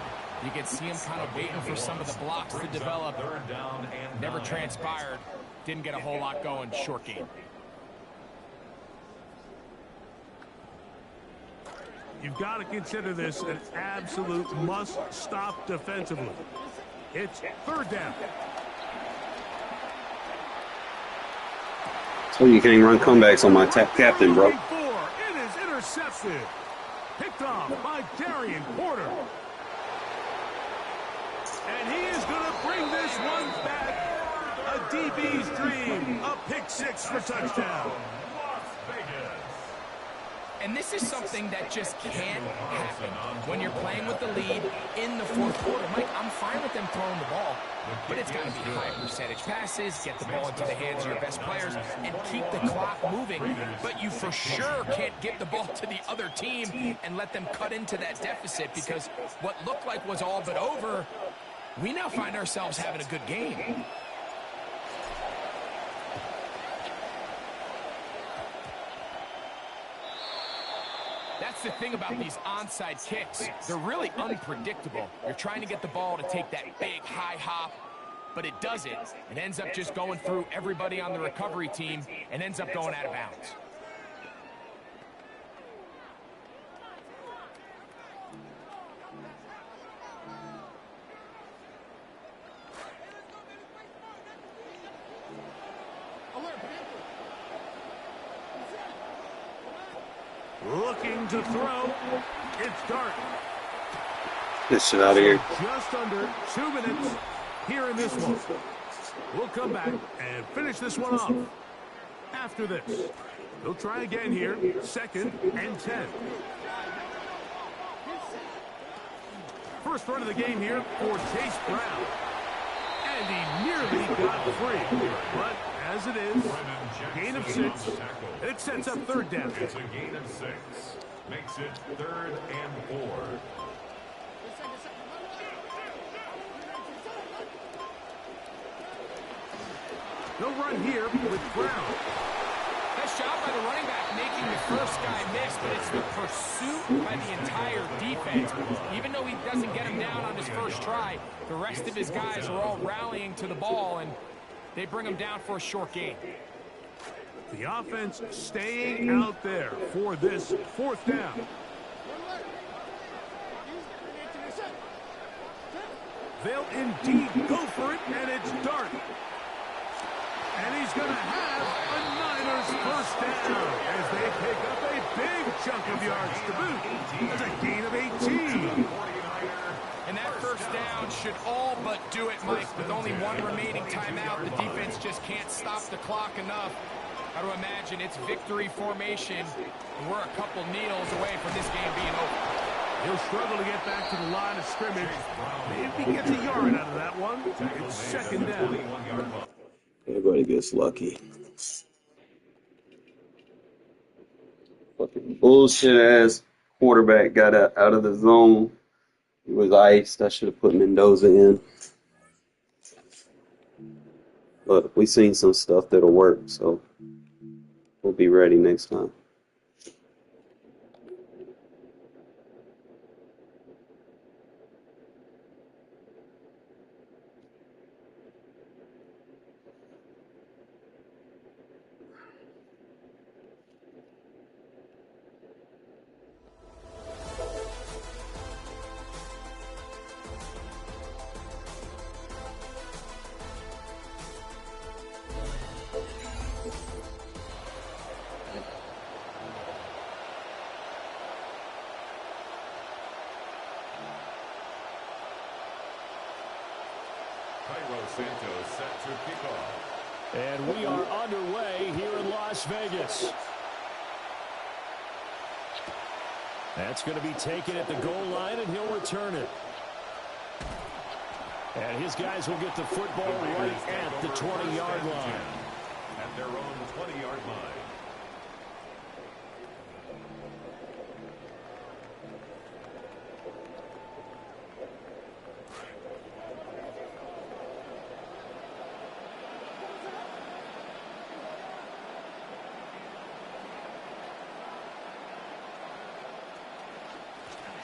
Speaker 6: You can see him kind of waiting for some of the blocks to develop. Never transpired. Didn't get a whole lot going. Short game.
Speaker 5: You've got to consider this an absolute must-stop defensively. It's 3rd down.
Speaker 1: So you can't run comebacks on my captain, bro.
Speaker 5: It is intercepted. Picked off by Darian Porter. And he is going to bring this one back. A DB's dream. A pick 6 for touchdown.
Speaker 6: And this is something that just can't happen when you're playing with the lead in the 4th quarter. Mike, I'm fine with them throwing the ball, but it's got to be high percentage passes, get the ball into the hands of your best players, and keep the clock moving. But you for sure can't get the ball to the other team and let them cut into that deficit, because what looked like was all but over, we now find ourselves having a good game. That's the thing about these onside kicks. They're really unpredictable. You're trying to get the ball to take that big high hop, but it doesn't. It ends up just going through everybody on the recovery team and ends up going out of bounds.
Speaker 5: Looking to throw. It's Dart.
Speaker 1: Get this shit out of here.
Speaker 5: Just under 2 minutes here in this one. We'll come back and finish this one off after this. They'll try again here. 2nd and 10. First run of the game here for Chase Brown. And he nearly got free. But as it is, gain of 6. It sets up 3rd down.
Speaker 4: It's a gain of 6. Makes it 3rd and 4.
Speaker 5: No run here with Brown.
Speaker 6: Nice job by the running back making the first guy miss, but it's the pursuit by the entire defense. Even though he doesn't get him down on his first try, the rest of his guys are all rallying to the ball, and they bring him down for a short gain.
Speaker 5: The offense staying out there for this 4th down. They'll indeed go for it, and it's Dart. And he's going to have a Niners first down as they pick up a big chunk of yards to boot. That's a gain of 18.
Speaker 6: And that first down should all but do it, Mike. With only one remaining timeout, the defense just can't stop the clock enough. Got to imagine it's victory formation, and we're a couple kneels away from this game being over.
Speaker 5: He'll struggle to get back to the line of scrimmage. If he gets a yard out of that one, it's 2nd down.
Speaker 1: Everybody gets lucky. Fucking bullshit-ass quarterback got out of the zone. He was iced. I should have put Mendoza in. But we've seen some stuff that'll work, so we'll be ready next time.
Speaker 4: Cairo Santos set to kick off.
Speaker 2: And we are underway here in Las Vegas. That's going to be taken at the goal line, and he'll return it. And his guys will get the football right at the 20-yard line.
Speaker 4: At their own 20-yard line.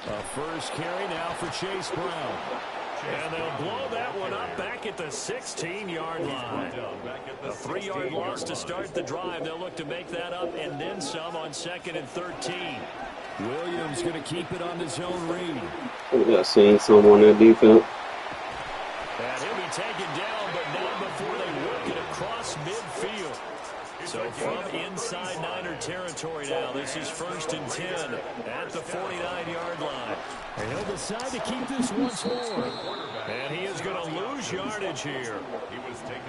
Speaker 2: A first carry now for Chase Brown. And they'll blow that one up back at the 16-yard line. A 3-yard loss to start the drive. They'll look to make that up and then some on 2nd and 13. Williams going to keep it on the zone read.
Speaker 1: We got seeing someone on that defense.
Speaker 2: And he'll be taken down, but not before they work it across midfield. So from inside Niner territory now, this is 1st and 10 at the 49-yard line. And he'll decide to keep this once more. And he is going to lose yardage here.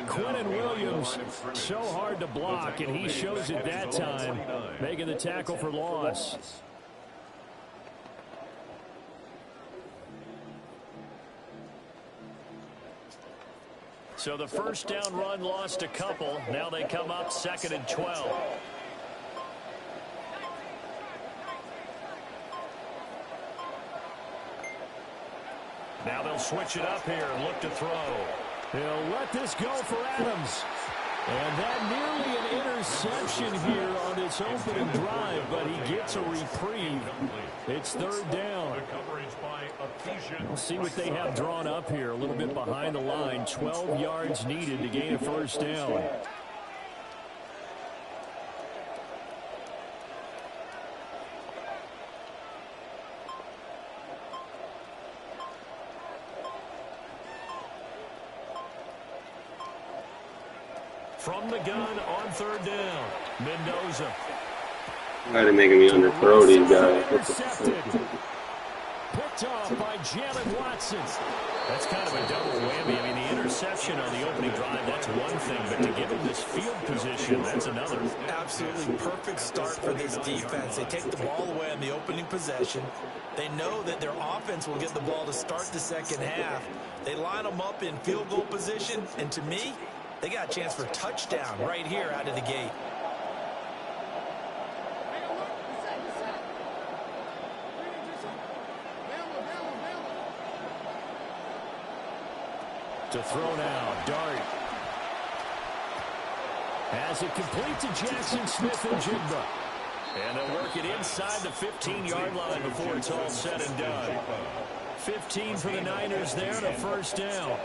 Speaker 2: Quinnen Williams, so hard to block, and he shows it that time, making the tackle for loss. So the first down run lost a couple. Now they come up 2nd and 12. Now they'll switch it up here and look to throw. They'll let this go for Adams. And that nearly an interception here on its opening drive, but he gets a reprieve. It's 3rd down. We'll see what they have drawn up here. A little bit behind the line. 12 yards needed to gain a first down. From the gun on 3rd down, Mendoza.
Speaker 1: Why are they making me underthrow these guys?
Speaker 2: Picked off by Jalen Watson. That's kind of a double whammy. I mean, the interception on the opening drive, that's one thing, but to give him this field position, that's another.
Speaker 3: Absolutely perfect start for this defense. They take the ball away on the opening possession. They know that their offense will get the ball to start the second half. They line them up in field goal position, and to me, they got a chance for touchdown right here out of the gate.
Speaker 2: To throw now, Dart. As it complete to Jackson Smith-Njigba. And they'll work it inside the 15-yard line before it's all said and done. 15 for the Niners there and a first down.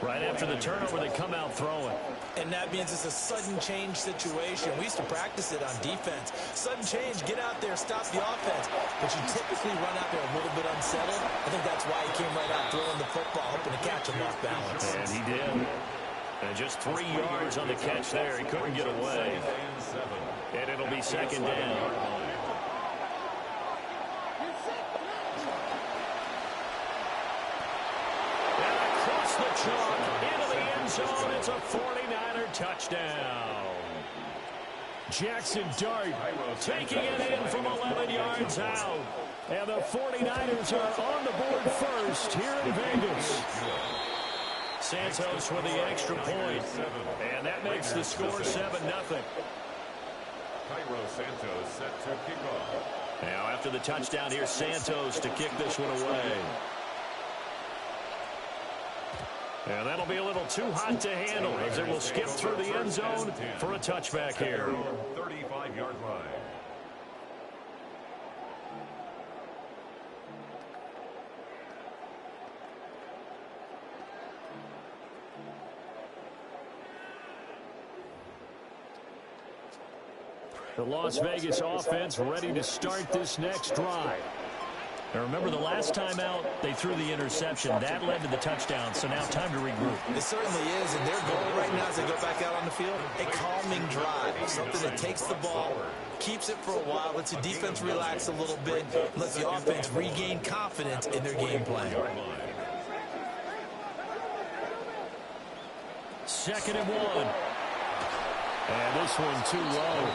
Speaker 2: Right after the turnover, they come out throwing.
Speaker 3: And that means it's a sudden change situation. We used to practice it on defense. Sudden change, get out there, stop the offense. But you typically run out there a little bit unsettled. I think that's why he came right out throwing the football, hoping to catch him off balance.
Speaker 2: And he did. And just 3 yards on the catch there. He couldn't get away. And it'll be 2nd down. The chalk into the end zone. It's a 49er touchdown. Jackson Dart taking it in from 11 yards out. And the 49ers are on the board first here in Vegas. Santos with the extra point. And that makes the score 7-0.
Speaker 4: Cairo Santos set to kick off.
Speaker 2: Now after the touchdown, here's Santos to kick this one away. And that'll be a little too hot to handle as it will skip through the end zone for a touchback here.
Speaker 4: 35-yard line.
Speaker 2: The Las Vegas offense ready to start this next drive. Now remember, the last time out, they threw the interception. That led to the touchdown, so now time to regroup.
Speaker 3: It certainly is, and their goal right now as they go back out on the field, a calming drive, something that takes the ball, keeps it for a while, lets the defense relax a little bit, lets the offense regain confidence in their game plan.
Speaker 2: 2nd and 1. And this one too low.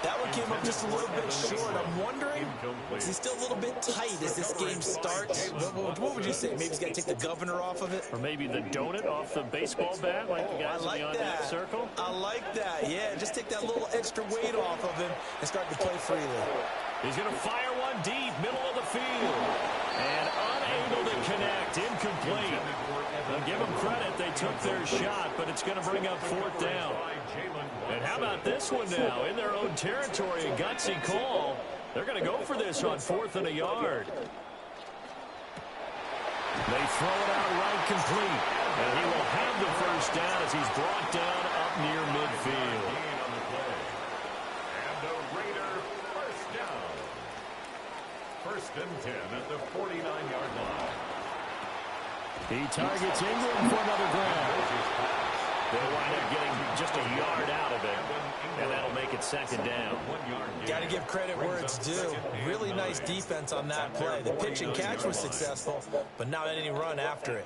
Speaker 3: That one came up just a little bit short. I'm wondering, is he still a little bit tight as this game starts? What would you say? Maybe he's got to take the governor off of it?
Speaker 2: Or maybe the donut off the baseball bat like the guys in the on-deck circle?
Speaker 3: I like that. Yeah, just take that little extra weight off of him and start to play freely.
Speaker 2: He's going to fire one deep, middle of the field. And unable to connect, incomplete. I'll give them credit, they took their shot, but it's going to bring up 4th down. And how about this one now? In their own territory, a gutsy call. They're going to go for this on 4th and a yard. They throw it out right complete. And he will have the first down as he's brought down up near midfield.
Speaker 4: And the Raider first down. 1st and 10 at the 49-yard line.
Speaker 2: He targets Ingram for another grab. They'll wind up getting just a yard out of it, and that'll make it 2nd down.
Speaker 3: Got to give credit where it's due. Really nice defense on that play. The pitch and catch was successful, but not any run after it.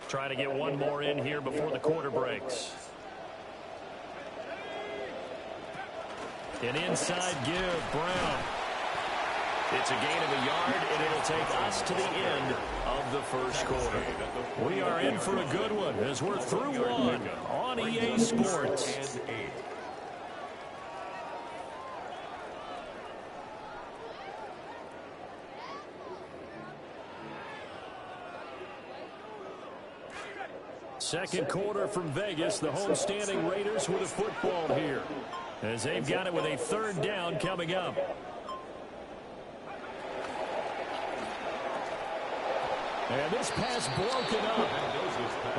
Speaker 2: Trying to get one more in here before the quarter breaks. An inside give, Brown. It's a gain of a yard, and it'll take us to the end of the first quarter. We are in for a good one as we're through one on EA Sports. Second quarter from Vegas, the homestanding Raiders with a football here, as they've got it with a 3rd down coming up. And this pass broken up.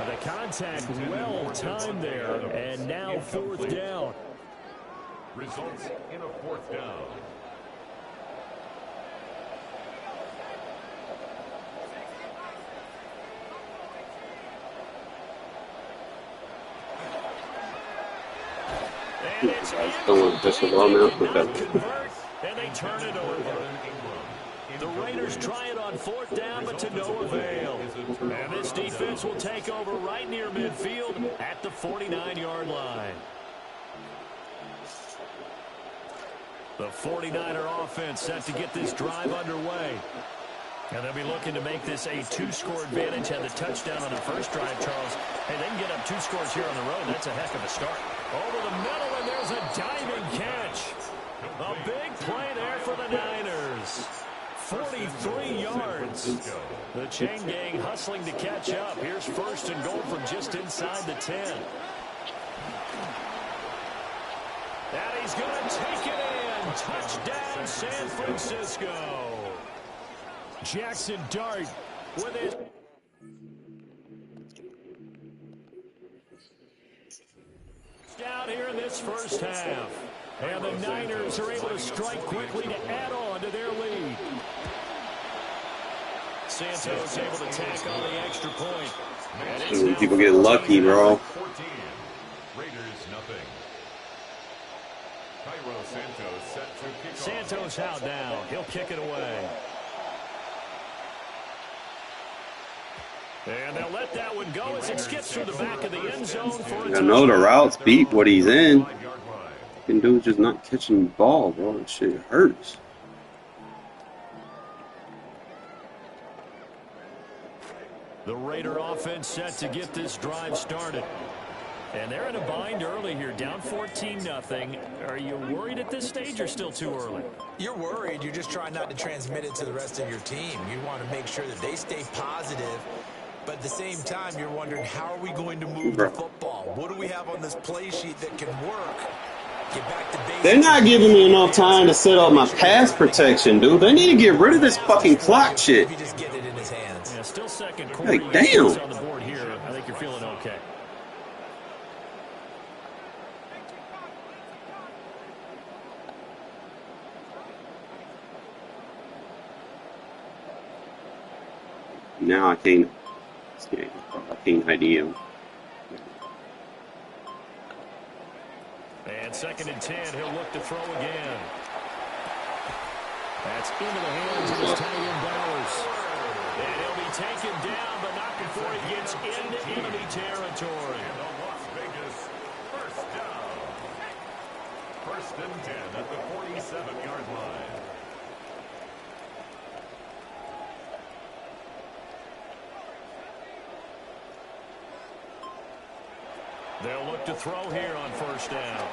Speaker 2: The contact well timed there, and now 4th down.
Speaker 4: Results in a 4th down.
Speaker 2: And it's and they turn it over. The Raiders try it on 4th down, but to no avail. And this defense will take over right near midfield at the 49-yard line. The 49er offense set to get this drive underway. And they'll be looking to make this a 2-score advantage. Had the touchdown on the first drive, Charles. Hey, they can get up 2 scores here on the road. That's a heck of a start. Over the middle, and there's a diving catch. A big play there for the Niners. 43 yards. The chain gang hustling to catch up. Here's 1st and goal from just inside the 10. And he's going to take it in. Touchdown, San Francisco. Jackson Dart with it. Down here in this first half. And the Niners are able to strike quickly to add on to their lead. Santos able to tack on the extra point. And
Speaker 1: people get lucky, bro.
Speaker 4: 14. Raiders nothing. Cairo Santos set to kick off.
Speaker 2: Santos out now. He'll kick it away. And they'll let that one go as it skips through the back of the end zone for a
Speaker 1: I know the routes beat what he's in. Fucking dude just not catching the ball, bro. That shit hurts.
Speaker 2: The Raider offense set to get this drive started. And they're in a bind early here, down 14-0. Are you worried at this stage or still too early?
Speaker 3: You're worried. You're just trying not to transmit it to the rest of your team. You want to make sure that they stay positive. But at the same time, you're wondering, how are we going to move the football? What do we have on this play sheet that can work? Get back to basics.
Speaker 1: They're not giving me enough time to set up my pass protection, dude. They need to get rid of this fucking clock shit.
Speaker 3: If you just get it in his hands.
Speaker 2: Yeah, still second quarter.
Speaker 1: Like, damn.
Speaker 2: On the board here. I think you're feeling okay.
Speaker 1: Now I can't ID him.
Speaker 2: And 2nd and 10, he'll look to throw again. That's into the hands of his tight end Bowers. And he'll be taken down, but not before he gets into enemy territory.
Speaker 4: Las Vegas first down. First and 10 at the 47-yard line.
Speaker 2: They'll look to throw here on first down.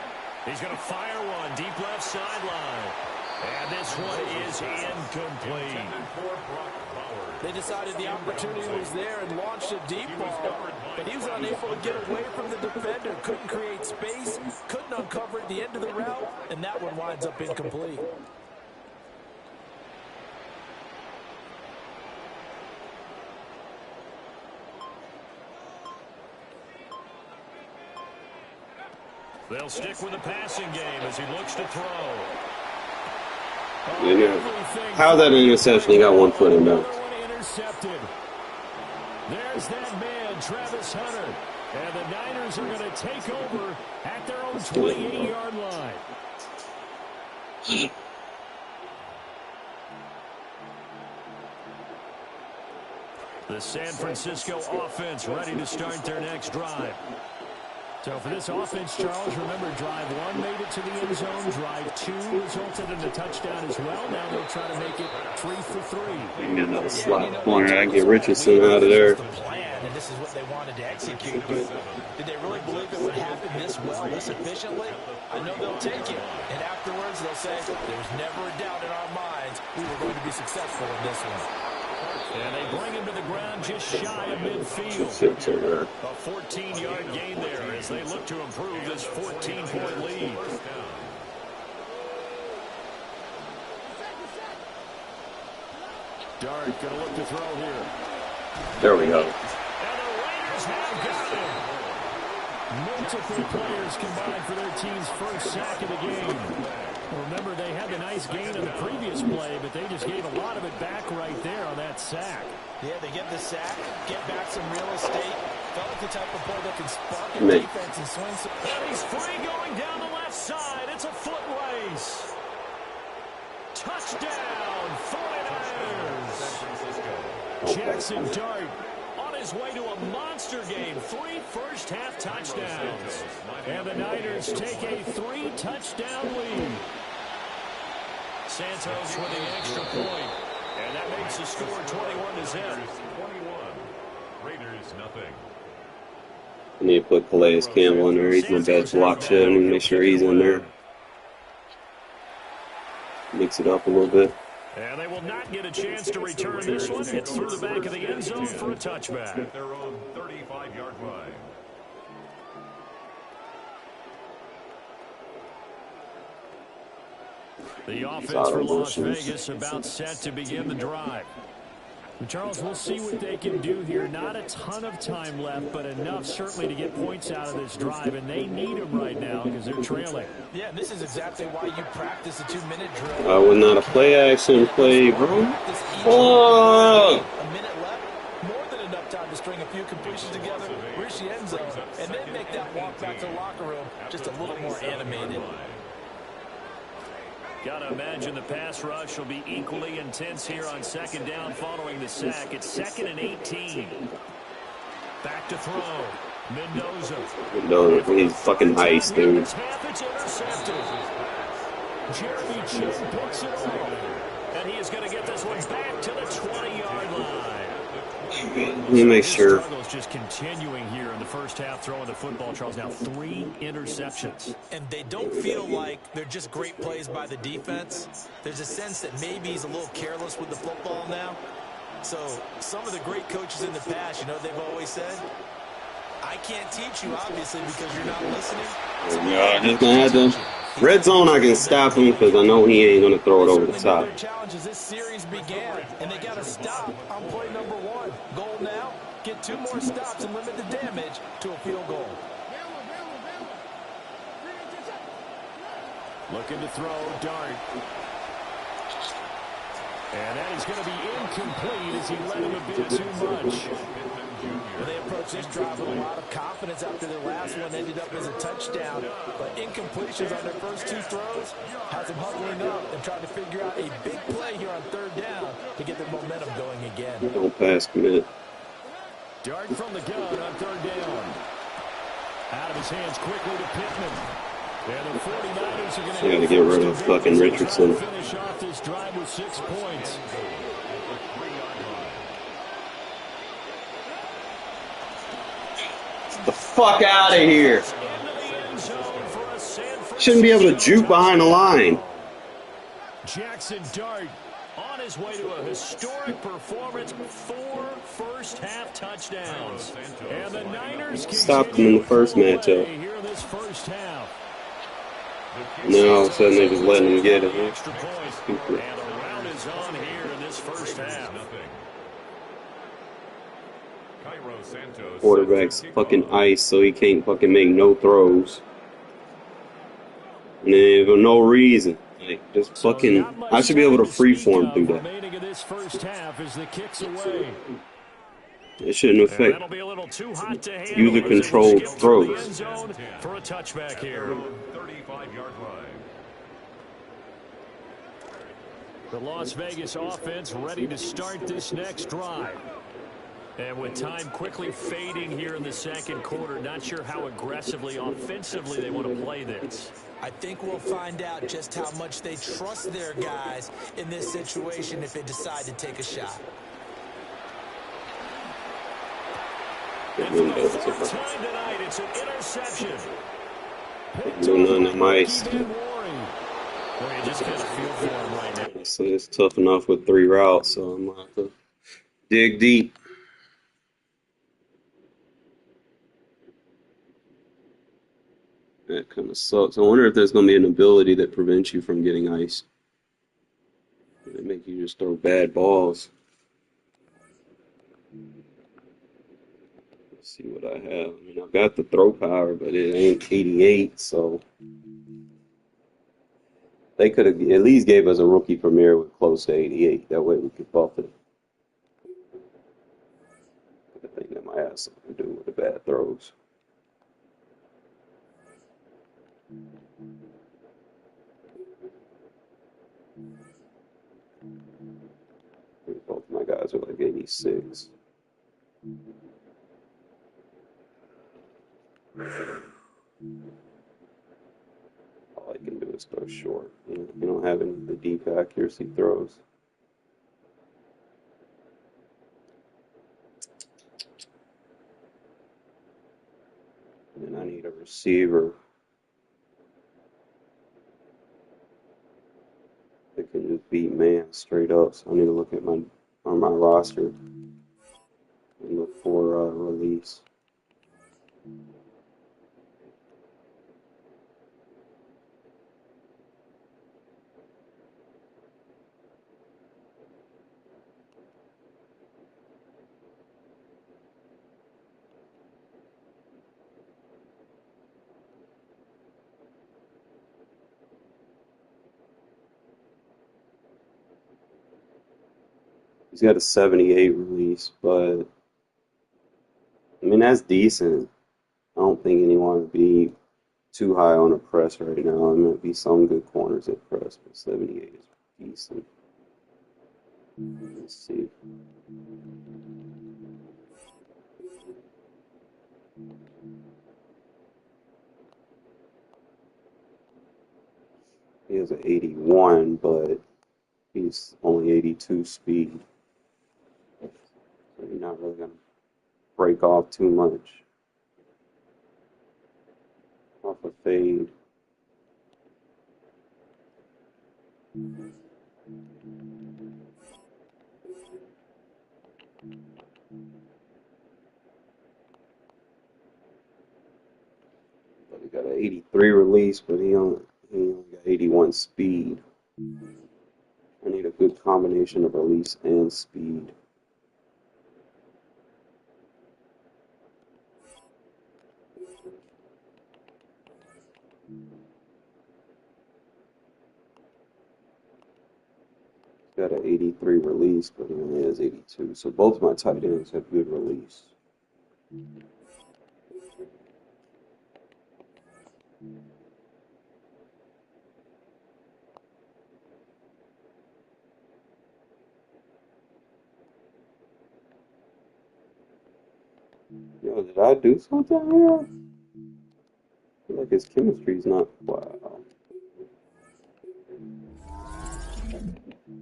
Speaker 2: He's going to fire one deep left sideline. And this one is incomplete.
Speaker 3: They decided the opportunity was there and launched a deep ball, but he was unable to get away from the defender. Couldn't create space, couldn't uncover at the end of the route, and that one winds up incomplete.
Speaker 2: They'll stick with the passing game as he looks to throw.
Speaker 1: How's that an interception? He got 1 foot in bounds.
Speaker 2: Intercepted. There's that man, Travis Hunter. And the Niners are going to take over at their own 28-yard line. The San Francisco offense ready to start their next drive. So for this offense, Charles, remember, drive 1 made it to the end zone. Drive 2 resulted in a touchdown as well. Now they'll try to make it 3 for 3.
Speaker 1: Get another slot corner. I get Richardson out of there.
Speaker 3: And this is what they wanted to execute. But did they really believe it would happen this well, this efficiently? I know they'll take it. And afterwards, they'll say, there's never a doubt in our minds we were going to be successful in this one.
Speaker 2: And they bring him to the ground just shy of midfield. A 14-yard gain there as they look to improve this 14-point lead. Dart going to look to throw here.
Speaker 1: There we go.
Speaker 2: And the Raiders have got him. Multiple players combined for their team's first sack of the game. Remember, they had the nice gain on the previous play, but they just gave a lot of it back right there on that sack.
Speaker 3: Yeah, they get the sack, get back some real estate. Felt like the type of play that can spark a defense and swing some.
Speaker 2: And he's free going down the left side. It's a foot race. Touchdown, 49ers. Jackson Dart on his way to a monster game. 3 first-half touchdowns. And the Niners take a 3-touchdown lead. Santos with the extra point. And that makes the score 21-0.
Speaker 4: 21. Raiders nothing.
Speaker 1: I need to put Calais Campbell in there. He's my best block shot. I need to make sure he's in there. Mix it up a little bit.
Speaker 2: And they will not get a chance to return this one. It's through the back of the end zone for a touchback.
Speaker 4: At their own 35-yard line.
Speaker 2: The offense for Las Vegas about set to begin the drive. Charles, we'll see what they can do here. Not a ton of time left, but enough certainly to get points out of this drive, and they need them right now because they're trailing.
Speaker 3: Yeah, this is exactly why you practice a 2-minute drill.
Speaker 1: I would not a play action play, bro.
Speaker 3: Oh! A minute left, more than enough time to string a few completions together, reach the end zone, and then make that walk back to the locker room just a little more animated.
Speaker 2: Got to imagine the pass rush will be equally intense here on second down following the sack. It's 2nd and 18. Back to throw.
Speaker 1: Mendoza, he's fucking ice, dude.
Speaker 2: It's intercepted. Jeremy Chinn picks it up. And he is going to get this one back to the 20-yard line.
Speaker 1: Let me make sure.
Speaker 2: Struggles just continuing here in the first half, throwing the football. Charles, now 3 interceptions.
Speaker 3: And they don't feel like they're just great plays by the defense. There's a sense that maybe he's a little careless with the football now. So some of the great coaches in the past, you know what they've always said? I can't teach you, obviously, because you're not listening.
Speaker 1: Yeah, just gonna have to. Red zone, I can stop him because I know he ain't gonna throw it over the top.
Speaker 3: Their challenge as this series began, and they got to stop on play number 1. Goal now: get 2 more stops and limit the damage to a field goal.
Speaker 2: Looking to throw, Dart. And that is going to be incomplete as he let him a bit too much.
Speaker 3: Well, they approached this drive with a lot of confidence after their last one ended up as a touchdown. But incompletions on their first 2 throws has them huddling up and trying to figure out a big play here on 3rd down to get their momentum going again.
Speaker 1: Don't pass commit.
Speaker 2: Dart from the gun on 3rd down. Out of his hands quickly to Pittman. And the 49ers are going
Speaker 1: I gotta get rid of fucking Richardson.
Speaker 2: finish off this drive with 6 points.
Speaker 1: The fuck out of here. Shouldn't be able to juke behind the line.
Speaker 2: Jackson Dart on his way to a historic performance, 4 first-half touchdowns. And the Niners
Speaker 1: stopped them in the first matchup.
Speaker 2: here in this first half.
Speaker 1: Now all of a sudden they just letting them get it.
Speaker 2: Extra point. And a round is on here in this first half.
Speaker 1: Quarterback's fucking ice, so he can't fucking make no throws. And then for no reason. Like, just fucking, I should be able to freeform through that.
Speaker 2: Remaining in this first half as the kicks away.
Speaker 1: It shouldn't affect
Speaker 2: That'll be a little too hot to handle.
Speaker 1: user-controlled throws.
Speaker 2: For a touchback here.
Speaker 4: 35-yard line.
Speaker 2: The Las Vegas offense ready to start this next drive. And with time quickly fading here in the second quarter, not sure how aggressively, offensively they want to play this.
Speaker 3: I think we'll find out just how much they trust their guys in this situation if they decide to take a shot.
Speaker 2: And for the fourth time tonight, it's an interception.
Speaker 1: Do nothing to mice.
Speaker 2: Well, you just kind of feel for him right now.
Speaker 1: So it's tough enough with 3 routes, so I'm gonna have to dig deep. That kind of sucks. I wonder if there's going to be an ability that prevents you from getting ice. They make you just throw bad balls. Let's see what I have. I mean, I've got the throw power, but it ain't 88, so they could have at least gave us a rookie premier with close to 88. That way we could buff it. I think that might have something to do with the bad throws. Both my guys are like 86. All I can do is throw short. You don't have any of the deep accuracy throws. And I need a receiver that can just beat man straight up. So I need to look at my roster and look for release. He's got a 78 release, but I mean that's decent. I don't think anyone would be too high on a press right now. There might be some good corners at press, but 78 is decent. Let's see. He has an 81, but he's only 82 speed. So you're not really going to break off too much. Off a fade. But he got an 83 release, but he only got 81 speed. I need a good combination of release and speed. Got an 83 release, but he only has 82. So both my tight ends have good release. Yo, did I do something here? feel like his chemistry's not, wow.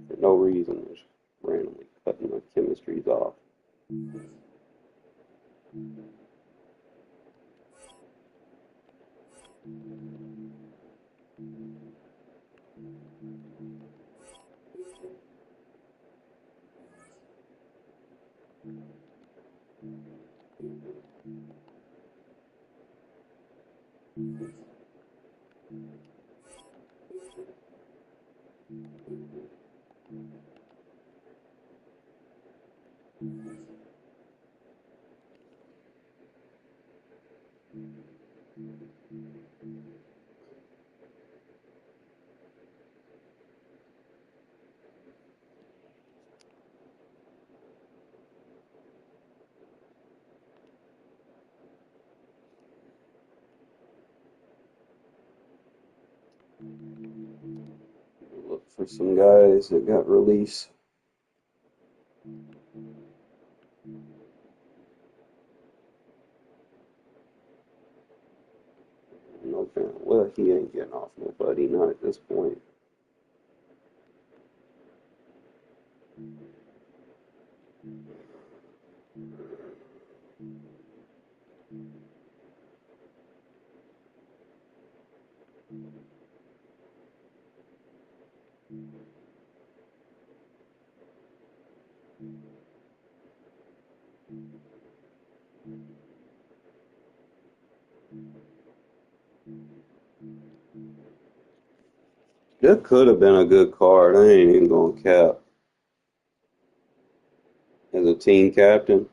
Speaker 1: For no reason, just randomly cutting my chemistries off. Look for some guys that got released. No fan. Well, he ain't getting off nobody, not at this point. That could have been a good card. I ain't even gonna cap. As a team captain,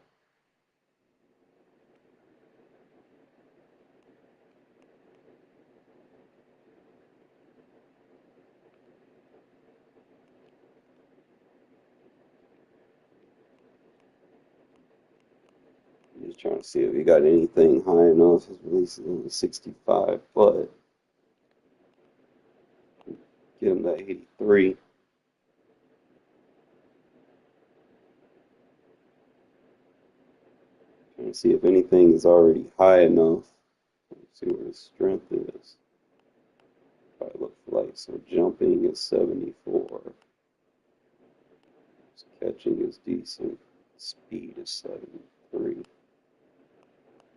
Speaker 1: just trying to see if he got anything high enough. His release is only 65, but give him that 83. Trying to see if anything is already high enough. Let's see where his strength is. Probably look like so. Jumping is 74. His catching is decent. Speed is 73.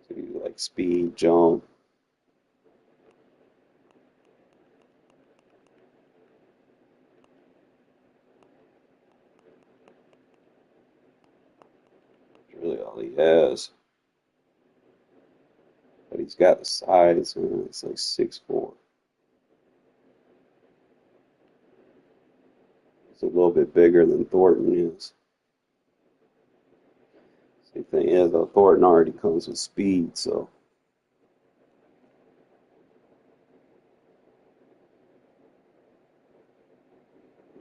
Speaker 1: So you like speed, jump. That's really all he has. But he's got the size, man. It's like 6'4". It's a little bit bigger than Thornton is. Same thing is, though, Thornton already comes with speed, so.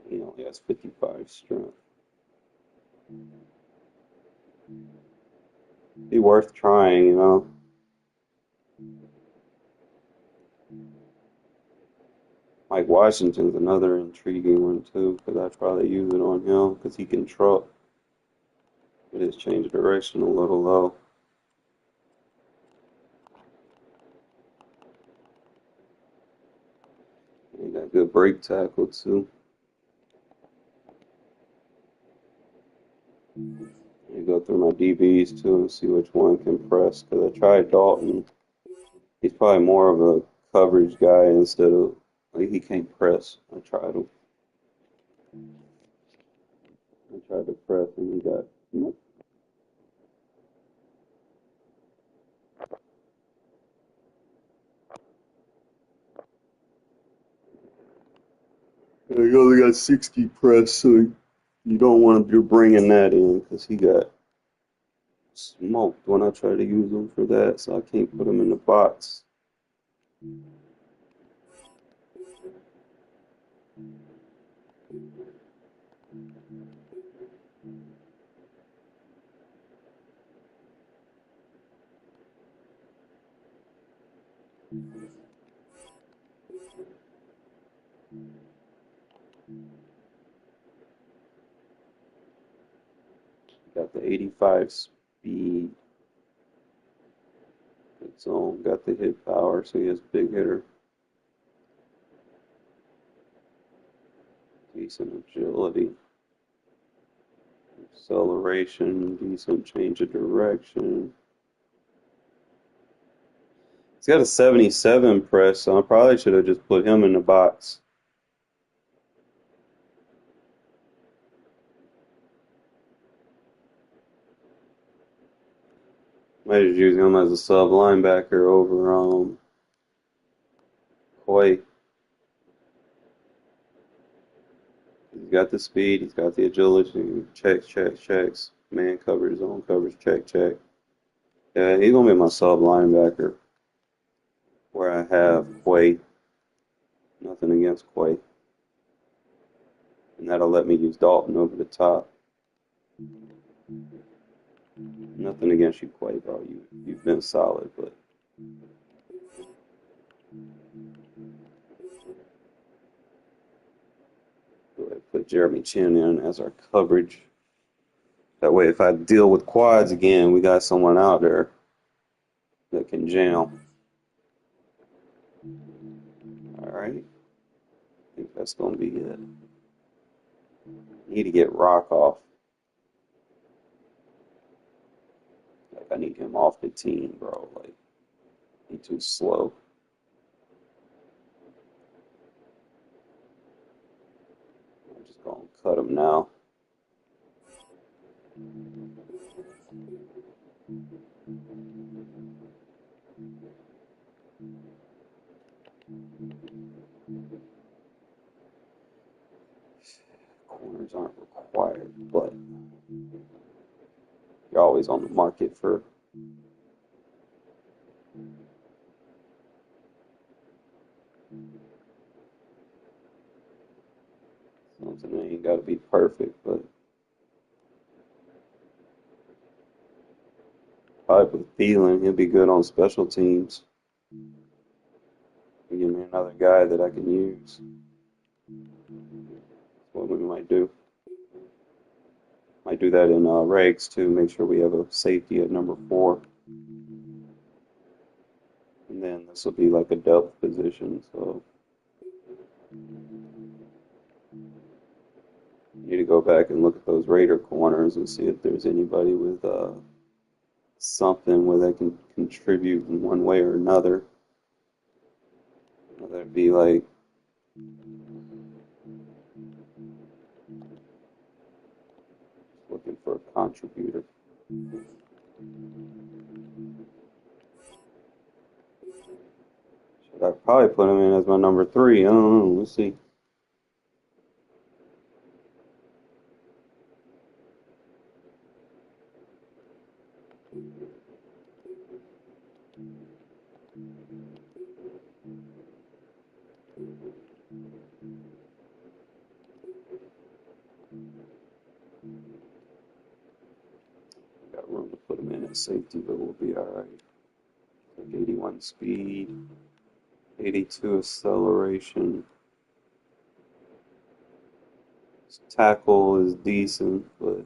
Speaker 1: He only has 55 strength. Be worth trying, you know. Mike Washington's another intriguing one too, because I'd probably use it on him because he can truck. It is change direction a little low. He got good break tackle too. You go through my DBs too and see which one can press. Because I tried Dalton. He's probably more of a coverage guy instead of like he can't press. I tried him. I tried to press and he got nope. He only got 60 press, so you don't want to be bringing that in because he got smoked when I try to use him for that, so I can't put him in the box. Got the 85 speed. Good zone. Got the hit power, so he is big hitter. Decent agility. Acceleration, decent change of direction. He's got a 77 press, so I probably should have just put him in the box. Might just use him as a sub linebacker over Quay. He's got the speed, he's got the agility. Checks. Man coverage, zone coverage, check. Yeah, he's gonna be my sub linebacker. Where I have Quay. Nothing against Quay. And that'll let me use Dalton over the top. Nothing against you, Quay, bro. You've been solid, but go ahead and put Jeremy Chin in as our coverage. That way, if I deal with quads again, we got someone out there that can jam. All right. I think that's going to be it. Need to get Rock off. Like, I need him off the team, bro. Like, he's too slow. I'm just going to cut him now. Corners aren't required, but you're always on the market for something that ain't got to be perfect, but probably with Thielen, he'll be good on special teams. Give me another guy that I can use. That's what we might do. Might do that in regs too. Make sure we have a safety at number 4. And then this will be like a depth position. So need to go back and look at those Raider corners and see if there's anybody with something where they can contribute in one way or another. Whether it be like looking for a contributor. Should I probably put him in as my number 3? I don't know. Let's see. Got room to put him in at safety, but we'll be all right. Like 81 speed, 82 acceleration. His tackle is decent, but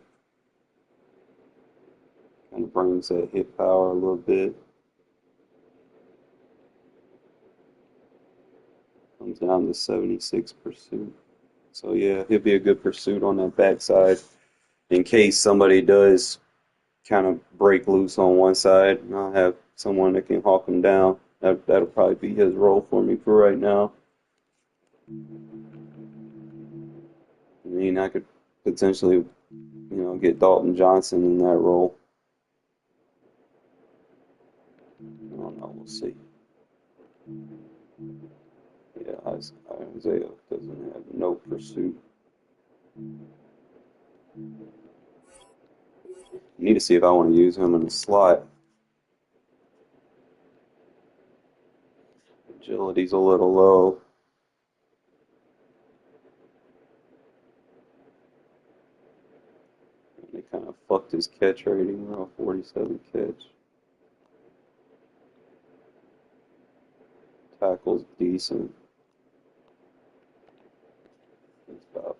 Speaker 1: kind of brings that hit power a little bit. Comes down to 76 pursuit. So yeah, he'll be a good pursuit on that backside in case somebody does kind of break loose on one side. And I'll have someone that can hawk him down. That'll probably be his role for me for right now. I mean, I could potentially, get Dalton Johnson in that role. I don't know. We'll see. Yeah, Isaiah doesn't have no pursuit. Need to see if I want to use him in the slot. Agility's a little low. And they kind of fucked his catch rating, 47 catch. Tackle's decent. It's about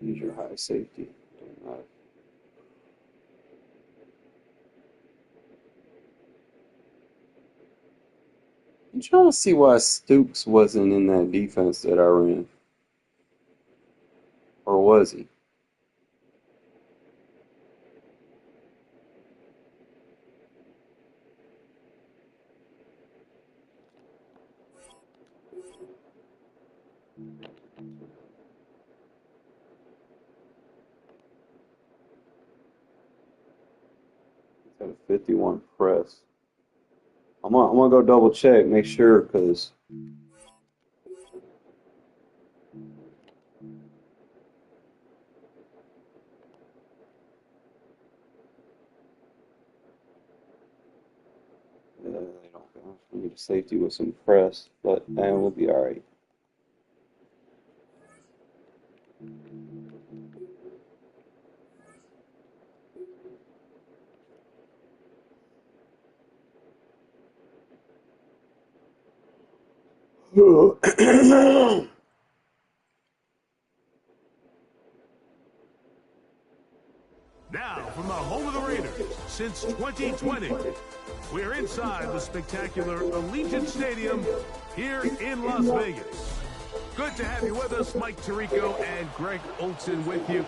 Speaker 1: use your high safety. Doesn't matter. I'm trying to see why Stoops wasn't in that defense that I ran. Or was he? He's got a 51 press. I'm gonna go double check, make sure, because they don't go. We need a safety with some press, but we'll be all right.
Speaker 5: Now, from the home of the Raiders, since 2020, we're inside the spectacular Allegiant Stadium here in Las Vegas. Good to have you with us, Mike Tirico and Greg Olson with you.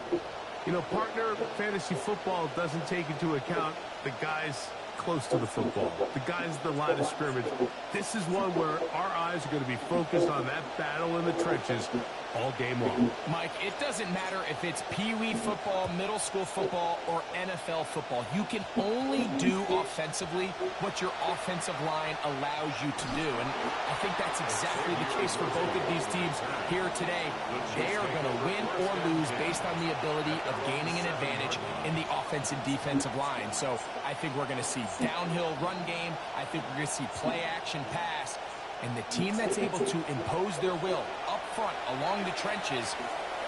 Speaker 5: You know, partner, fantasy football doesn't take into account the guys close to the football, the guys at the line of scrimmage. This is one where our eyes are going to be focused on that battle in the trenches all game long.
Speaker 6: Mike, it doesn't matter if it's Pee-wee football, middle school football, or NFL football. You can only do offensively what your offensive line allows you to do. And I think that's exactly the case for both of these teams here today. They are going to win or lose based on the ability of gaining an advantage in the offensive defensive line. So I think we're going to see downhill run game. I think we're going to see play action pass. And the team that's able to impose their will up front along the trenches,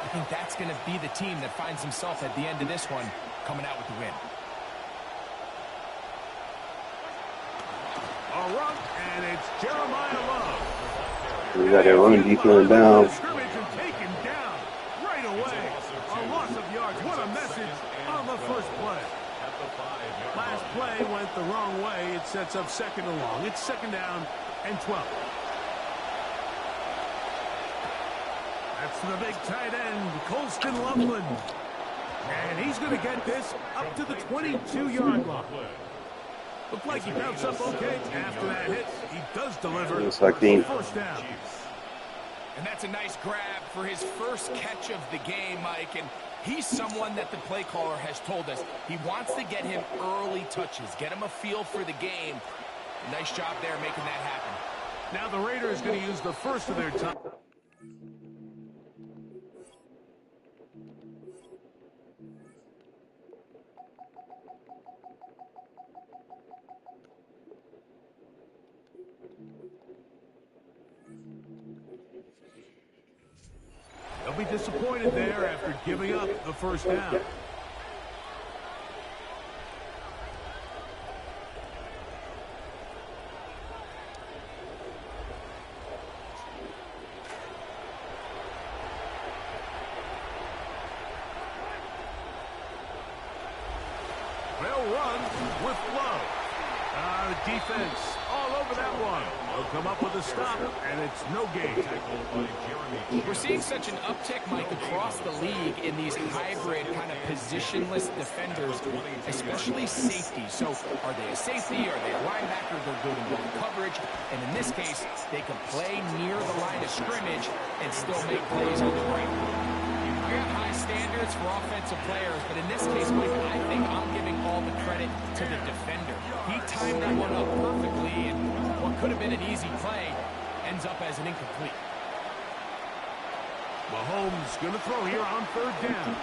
Speaker 6: I think that's going to be the team that finds himself at the end of this one coming out with the win.
Speaker 5: A run, and it's Jeremiah Love.
Speaker 1: We got that running defense down.
Speaker 5: Scrimmage and taken down right away. A loss of yards. What a message on the first play. Last play went the wrong way. It sets up second and long. It's second down and 12. That's the big tight end, Colston Loveland. And he's going to get this up to the 22-yard line. Looked like he bounced up okay after that hit. He does deliver
Speaker 1: Looks like the
Speaker 5: first down.
Speaker 6: And that's a nice grab for his first catch of the game, Mike. And he's someone that the play caller has told us he wants to get him early touches, get him a feel for the game. Nice job there making that happen.
Speaker 5: Now the Raiders going to use the first of their time. They'll be disappointed there after giving up the first down. They'll run with Love. The defense all over that one. They'll come up with a stop, and it's no gain.
Speaker 6: We're seeing such an uptick, Mike, across the league in these hybrid kind of positionless defenders, especially safety. So are they a safety? Are they a linebacker? They're good in both coverage. And in this case, they can play near the line of scrimmage and still make plays on the break. I have high standards for offensive players, but in this case, Mike, I think I'm giving all the credit to the defender. He timed that one up perfectly, and what could have been an easy play ends up as an incomplete.
Speaker 5: Mahomes going to throw here on third down.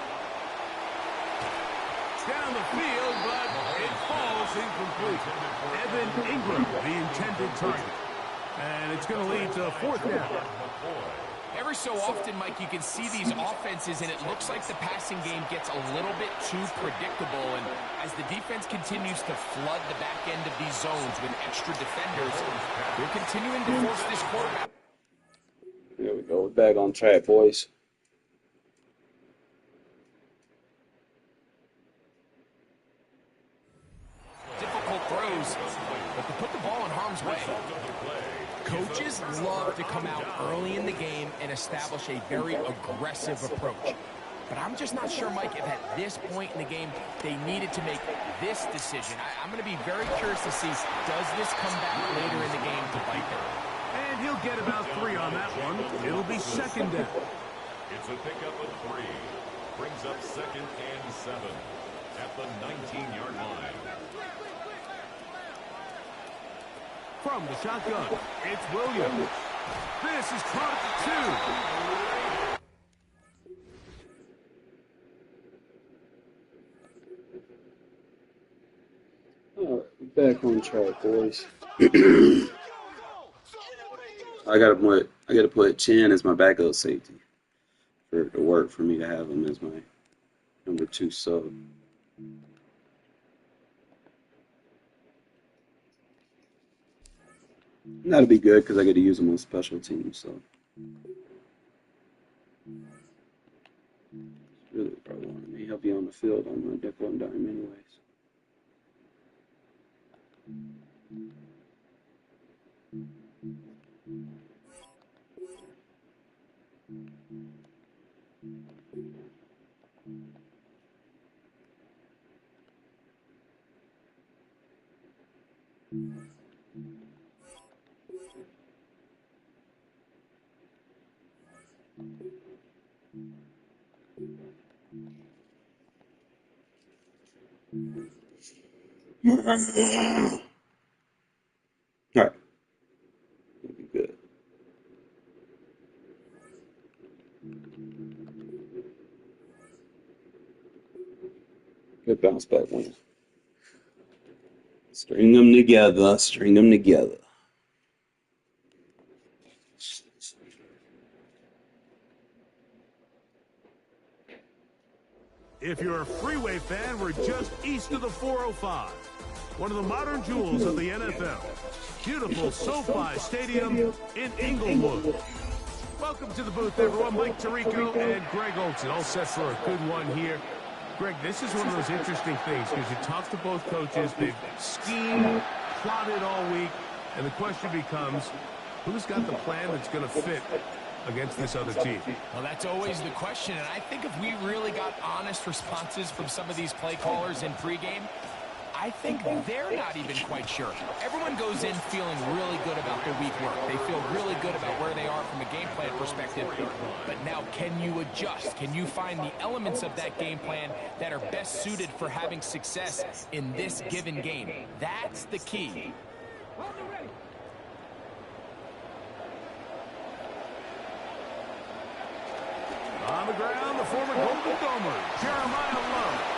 Speaker 5: Down the field, but it falls incomplete. Evan Ingram, the intended target. And it's going to lead to fourth down.
Speaker 6: Every so often, Mike, you can see these offenses, and it looks like the passing game gets a little bit too predictable. And as the defense continues to flood the back end of these zones with extra defenders, they're continuing to force this quarterback.
Speaker 1: There we go. We're back on track, boys.
Speaker 6: Difficult throws moves, but to put the ball in harm's way. Coaches love to come out early in the game and establish a very aggressive approach. But I'm just not sure, Mike, if at this point in the game they needed to make this decision. I'm going to be very curious to see, does this come back later in the game to bite them?
Speaker 5: And he'll get about 3 on that one. It'll be second down.
Speaker 4: It's a pickup of 3. Brings up 2nd and 7 at the 19-yard line.
Speaker 5: From the shotgun, it's Williams. This is caught at the 2.
Speaker 1: All right, back on track, boys. I gotta put Chan as my backup safety for it to work for me to have him as my number 2 sub. That'll be good because I get to use him on special teams. So really probably wanted me. He'll be on the field on my nickel and dime anyways. All right. That'll be good. Good bounce back win. String them together. String them together.
Speaker 5: If you're a Freeway fan, we're just east of the 405. One of the modern jewels of the NFL. Beautiful SoFi Stadium in Inglewood. Welcome to the booth, everyone. Mike Tirico and Greg Olsen, all set for a good one here. Greg, this is one of those interesting things because you talk to both coaches. They've schemed, plotted all week, and the question becomes, who's got the plan that's going to fit against this other team?
Speaker 6: Well, that's always the question, and I think if we really got honest responses from some of these play callers in pregame, I think they're not even quite sure. Everyone goes in feeling really good about their week work. They feel really good about where they are from a game plan perspective. But now, can you adjust? Can you find the elements of that game plan that are best suited for having success in this given game? That's the key.
Speaker 5: On the ground, the former Golden Domer, Jeremiah Love.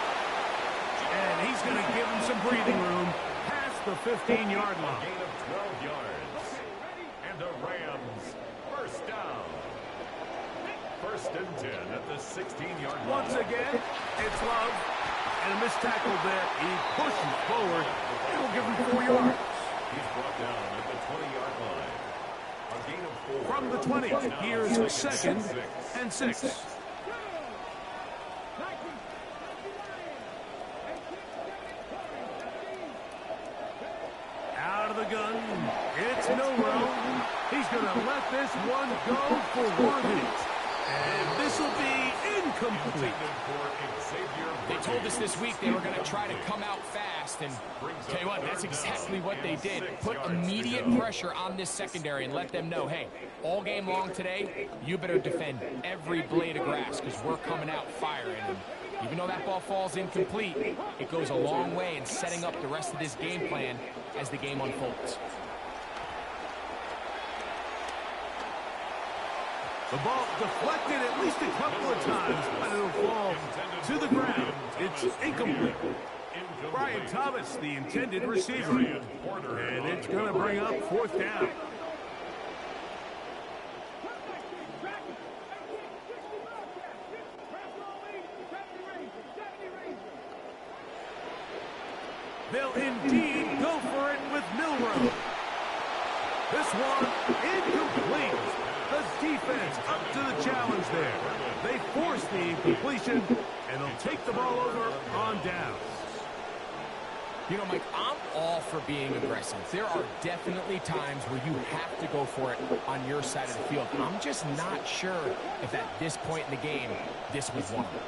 Speaker 5: And he's going to give him some breathing room past the 15-yard line.
Speaker 4: Gain of 12 yards. And the Rams first down. 1st and 10 at the 16-yard line.
Speaker 5: Once again, it's Love. And a missed tackle there. He pushes forward. It will give him 4 yards.
Speaker 4: He's brought down at the 20-yard line. A gain of 4.
Speaker 5: From the 20, here's 2nd and 6. Out of the gun, it's Milroe. He's going to let this one go for Worthy. And this will be incomplete.
Speaker 6: They told us this week they were going to try to come out fast, and tell you what, that's exactly what they did. Put immediate pressure on this secondary and let them know, hey, all game long today, you better defend every blade of grass because we're coming out firing. And even though that ball falls incomplete, it goes a long way in setting up the rest of this game plan as the game unfolds.
Speaker 5: The ball deflected at least a couple of times, but it'll fall to the ground. It's incomplete. Brian Thomas, the intended receiver. And it's going to bring up 4th down. They'll indeed go for it with Milroe. This one incomplete. The defense up to the challenge there. They force the incompletion, and they'll take the ball over on downs.
Speaker 6: You know, Mike, I'm all for being aggressive. There are definitely times where you have to go for it on your side of the field. I'm just not sure if at this point in the game, this was one of them.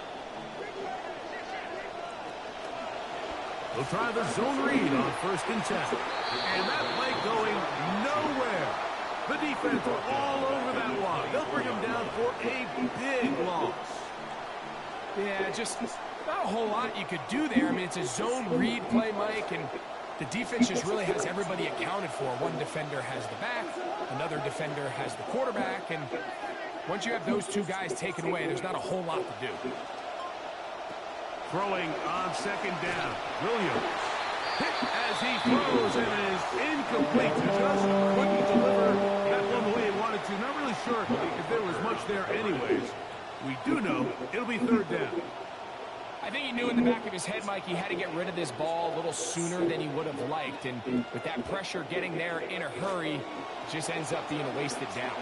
Speaker 5: They'll try the zone read on 1st and 10. And that play going nowhere. The defense are all over that one. They'll bring him down for a big loss.
Speaker 6: Yeah, just not a whole lot you could do there. I mean, it's a zone read play, Mike, and the defense just really has everybody accounted for. One defender has the back, another defender has the quarterback, and once you have those two guys taken away, there's not a whole lot to do.
Speaker 5: Throwing on 2nd down. Williams hit as he throws and is incomplete. Just couldn't deliver that one the way he wanted to. Not really sure if there was much there anyways. We do know it'll be 3rd down.
Speaker 6: I think he knew in the back of his head, Mike, he had to get rid of this ball a little sooner than he would have liked. And with that pressure getting there in a hurry, it just ends up being a wasted down.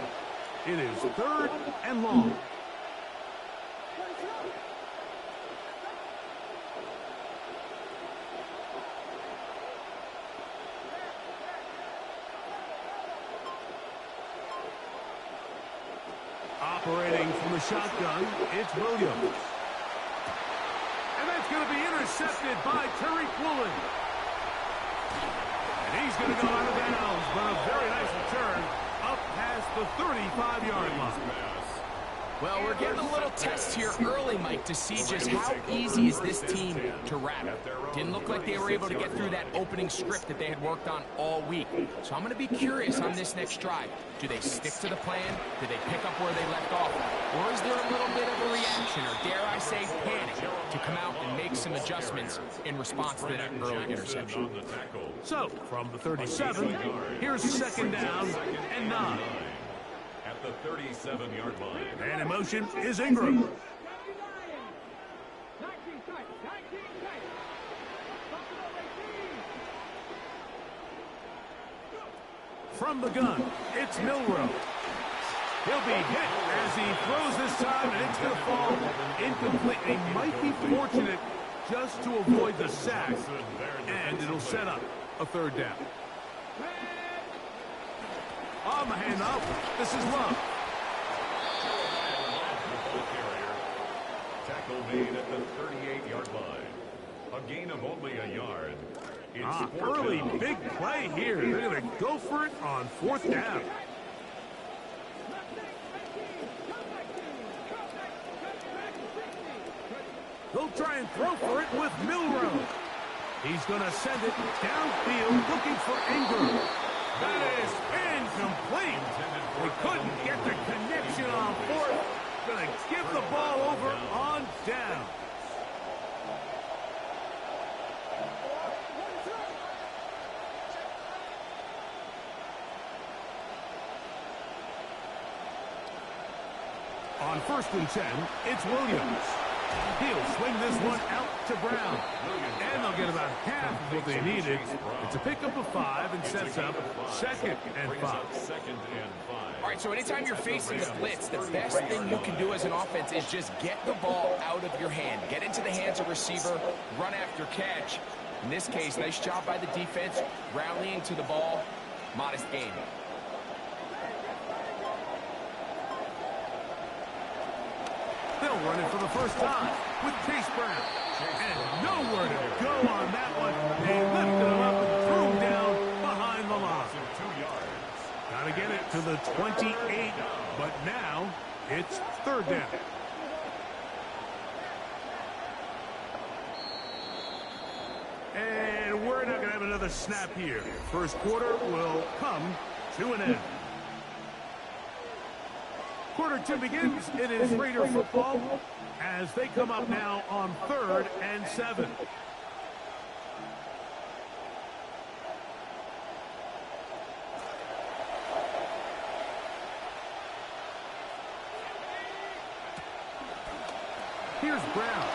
Speaker 5: It is 3rd and long. Operating from the shotgun, it's Williams. And that's going to be intercepted by Tariq Woolen. And he's going to go out of bounds, but a very nice return up past the 35-yard line.
Speaker 6: Well, we're getting a little test here early, Mike, to see just how easy is this team to rattle. Didn't look like they were able to get through that opening script that they had worked on all week. So I'm going to be curious on this next drive. Do they stick to the plan? Do they pick up where they left off? Or is there a little bit of a reaction, or dare I say panic, to come out and make some adjustments in response to that early interception?
Speaker 5: So, from the 37, here's 2nd down and 9.
Speaker 4: At the 37-yard line.
Speaker 5: And in motion is Ingram. From the gun, it's Milroe. He'll be hit as he throws this time, and it's going to fall incomplete. He might be fortunate just to avoid the sack, and it'll set up a 3rd down. On the handoff, this is Love.
Speaker 4: Tackle made at the 38-yard line. A gain of only a yard.
Speaker 5: Early big play here. They're going to go for it on 4th down. They'll try and throw for it with Milroe. He's going to send it downfield looking for Ingram. That is incomplete. They couldn't get the connection on 4th. Going to give the ball over on down. On 1st and 10, it's Williams. He'll swing this one out to Brown. And they'll get about half of what they needed. It's a pickup of 5 and sets up 2nd and 5.
Speaker 6: All right, so anytime you're facing the blitz, the best thing you can do as an offense is just get the ball out of your hand. Get into the hands of receiver, run after catch. In this case, nice job by the defense, rallying to the ball. Modest gain.
Speaker 5: They'll run it for the first time with Chase Brown. And nowhere to go on that one. They lifted him up and threw him down behind the line. Got to get it to the 28, but now it's 3rd down. And we're not going to have another snap here. First quarter will come to an end. Quarter 2 begins. It is Raider football as they come up now on 3rd and 7. Here's Brown.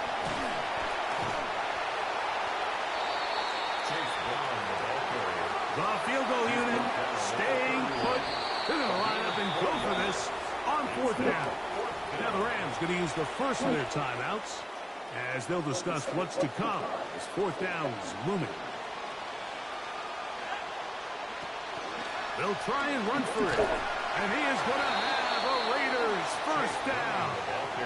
Speaker 5: The field goal unit staying put. They're going to line up and go for this on 4th down. Now the Rams going to use the first of their timeouts as they'll discuss what's to come as 4th down is looming. They'll try and run for it. And he is going to have a Raiders first down.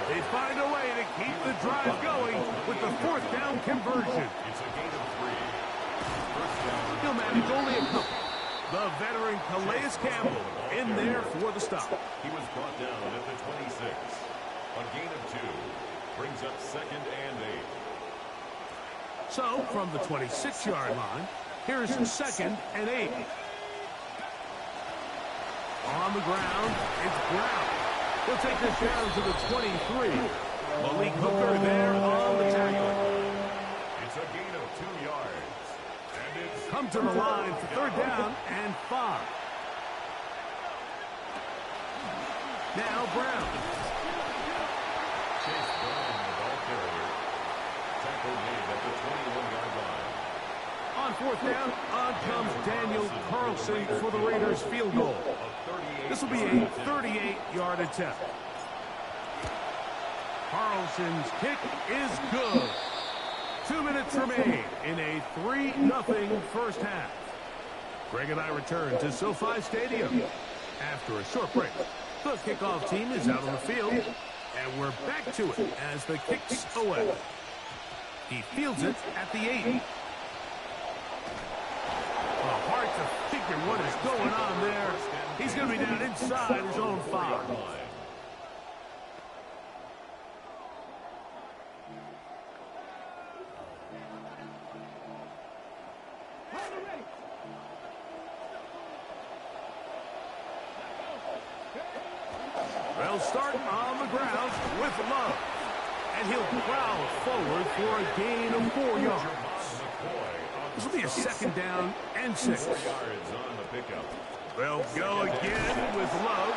Speaker 5: They find a way to keep the drive going with the fourth down conversion.
Speaker 4: It's a gain of 3. First down.
Speaker 5: He'll manage only a couple. The veteran Calais Campbell in there for the stop.
Speaker 4: He was brought down at the 26. A gain of 2. Brings up 2nd and 8.
Speaker 5: So, from the 26-yard line, here's 2nd and 8. On the ground, it's Brown. He'll take this down to the 23. Malik Hooker there on the tackle.
Speaker 4: It's a gain of 2 yards. And it's
Speaker 5: Come to the line for third down and 5. Now Brown.
Speaker 4: Chase Brown, the ball carrier. Tackle made at the 21-yard line.
Speaker 5: On fourth down, on comes Daniel Carlson for the Raiders field goal. This will be a 38-yard attempt. Carlson's kick is good. 2 minutes remain in a 3-0 first half. Greg and I return to SoFi Stadium after a short break. The kickoff team is out on the field, and we're back to it as the kick's away. He fields it at the 8. Hard to figure what is going on there. He's going to be down inside his own 5. They'll start on the ground with Love. And he'll prowl forward for a gain of 4 yards. This will be a 2nd down and 6.
Speaker 4: 4 yards on the pickup.
Speaker 5: They'll go again with Love.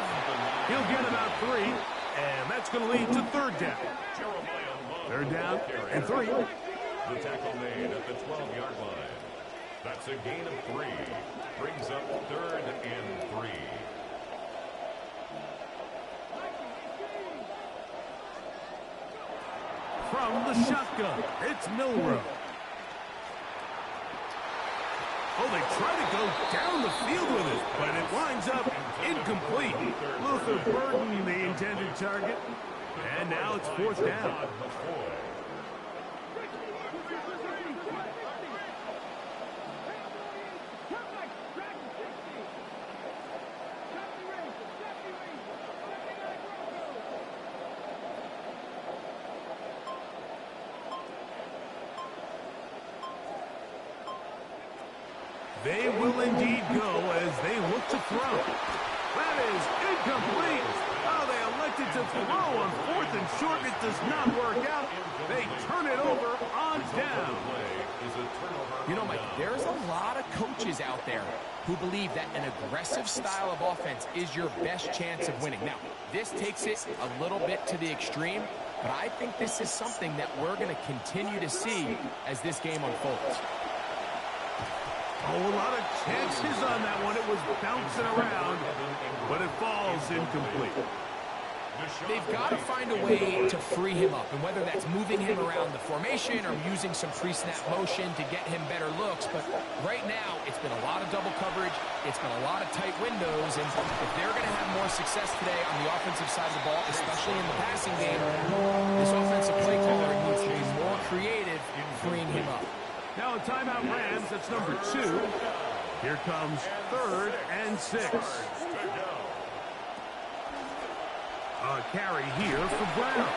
Speaker 5: He'll get about 3, and that's going to lead to third down.
Speaker 4: Jeremiah Love.
Speaker 5: Third down and 3.
Speaker 4: The tackle made at the 12-yard line. That's a gain of 3. Brings up 3rd and 3.
Speaker 5: From the shotgun, it's Milrow. Oh, they try to go down the field with it, but it winds up incomplete. Luther Burden, the intended target. And now it's fourth down. They will indeed go as they look to throw. That is incomplete. Oh, they elected to throw on 4th and short. It does not work out. They turn it over on down.
Speaker 6: You know, Mike, there's a lot of coaches out there who believe that an aggressive style of offense is your best chance of winning. Now, this takes it a little bit to the extreme, but I think this is something that we're going to continue to see as this game unfolds.
Speaker 5: Oh, a lot of chances on that one. It was bouncing around, but it falls incomplete.
Speaker 6: They've got to find a way to free him up, and whether that's moving him around the formation or using some pre-snap motion to get him better looks. But right now, it's been a lot of double coverage. It's been a lot of tight windows, and if they're going to have more success today on the offensive side of the ball, especially in the passing game, this offensive play caller needs to be more creative in freeing him up.
Speaker 5: Now a timeout Rams, that's number 2. Here comes 3rd and 6. A carry here for Brown.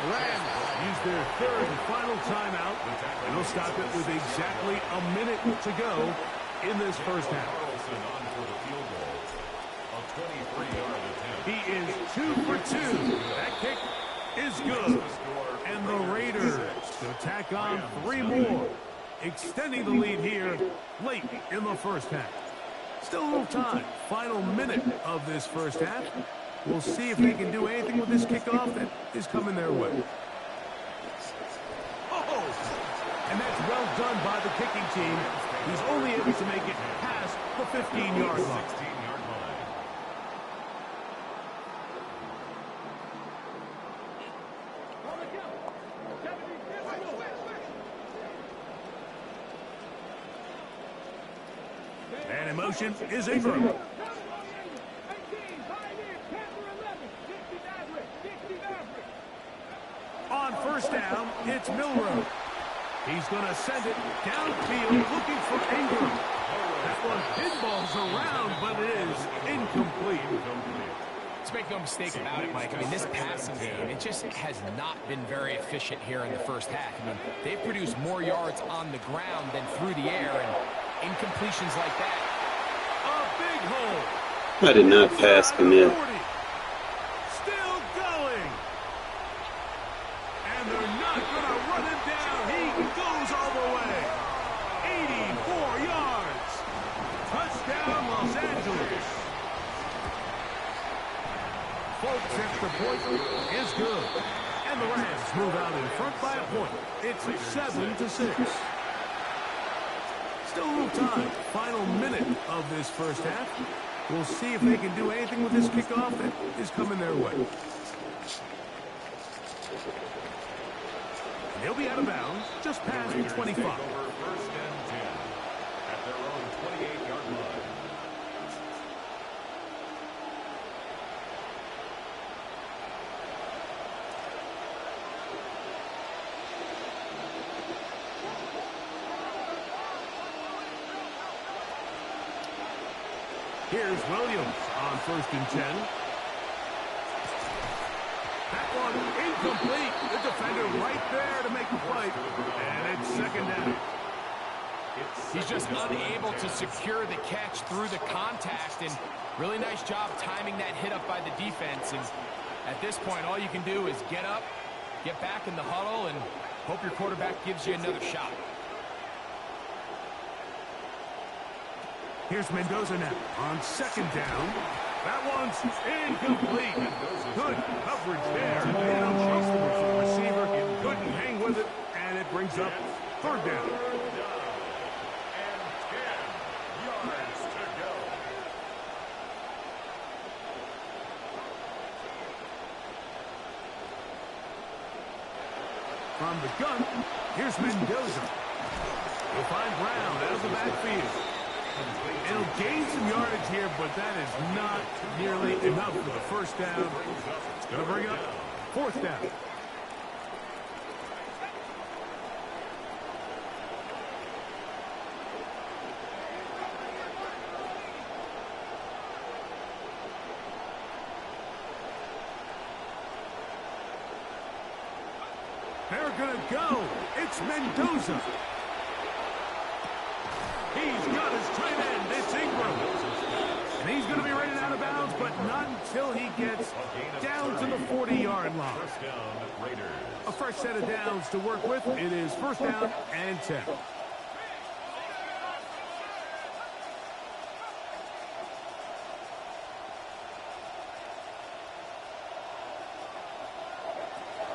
Speaker 5: Rams use their 3rd and final timeout, and they'll stop it with exactly a minute to go in this first half. He is 2 for 2. That kick is good. And the Raiders will tack on 3 more, extending the lead here late in the first half. Still a little time. Final minute of this first half. We'll see if they can do anything with this kickoff that is coming their way. Oh! And that's well done by the kicking team. He's only able to make it past the 15-yard line. And in motion is Ingram. On first down, it's Milroe. He's going to send it downfield looking for Ingram. That one pinballs around, but it is incomplete.
Speaker 6: Let's make no mistake about it, Mike. I mean, this passing game, it just has not been very efficient here in the first half. I mean, they've produced more yards on the ground than through the air, and incompletions like that.
Speaker 5: A big hole.
Speaker 1: I did not pass commit.
Speaker 5: Still going. And they're not going to run him down. He goes all the way. 84 yards. Touchdown, Los Angeles. Folks, extra point is good. And the Rams move out in front by a point. It's 7-6. Still a little time. Final minute of this first half. We'll see if they can do anything with this kickoff that is coming their way. They'll be out of bounds just past the 25.
Speaker 4: First and 10 at their own 28-yard line.
Speaker 5: Here's Williams on first and 10. That one incomplete. The defender right there to make the play. And it's second down.
Speaker 6: He's just unable to secure the catch through the contact, and really nice job timing that hit up by the defense. And at this point, all you can do is get up, get back in the huddle, and hope your quarterback gives you another shot.
Speaker 5: Here's Mendoza now on second down. That one's incomplete. Good coverage there. They don't chase the receiver. Couldn't hang with it, and it brings up third down.
Speaker 4: And 10 yards to go.
Speaker 5: From the gun, here's Mendoza. He'll find Brown out of the backfield. It'll gain some yardage here, but that is not nearly enough for the first down. It's going to bring up fourth down. They're going to go. It's Mendoza. He's got his tight end. It's Ingram. And he's going to be rated out of bounds, but not until he gets down to the 40-yard line.
Speaker 4: First down, Raiders.
Speaker 5: A fresh set of downs to work with. It is first down and 10.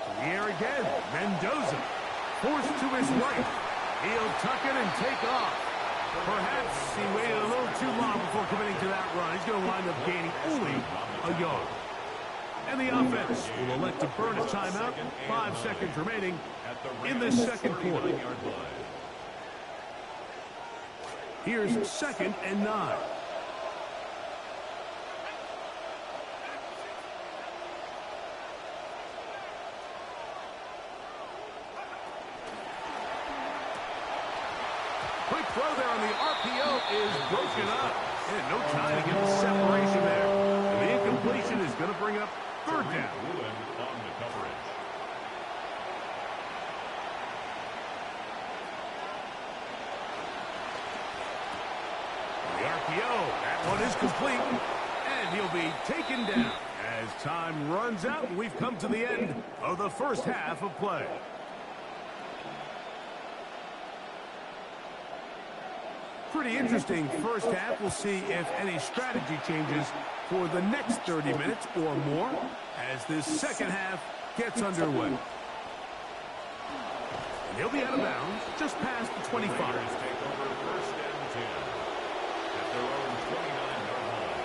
Speaker 5: In the air again. Mendoza forced to his right. He'll tuck it and take off. Perhaps he waited a little too long before committing to that run. He's going to wind up gaining only a yard. And the offense will elect to burn a timeout. 5 seconds remaining in this second quarter. Here's second and 9. Quick throw there on the RPO is broken up. And no time to get the separation there. And the incompletion is going to bring up third down.
Speaker 4: On the coverage.
Speaker 5: The RPO, that one is complete. And he'll be taken down. As time runs out, we've come to the end of the first half of play. Pretty interesting first half. We'll see if any strategy changes for the next 30 minutes or more as this second half gets underway. And he'll be out of bounds just past the 25.
Speaker 4: Raiders take over first and 10 at their own 29-yard line.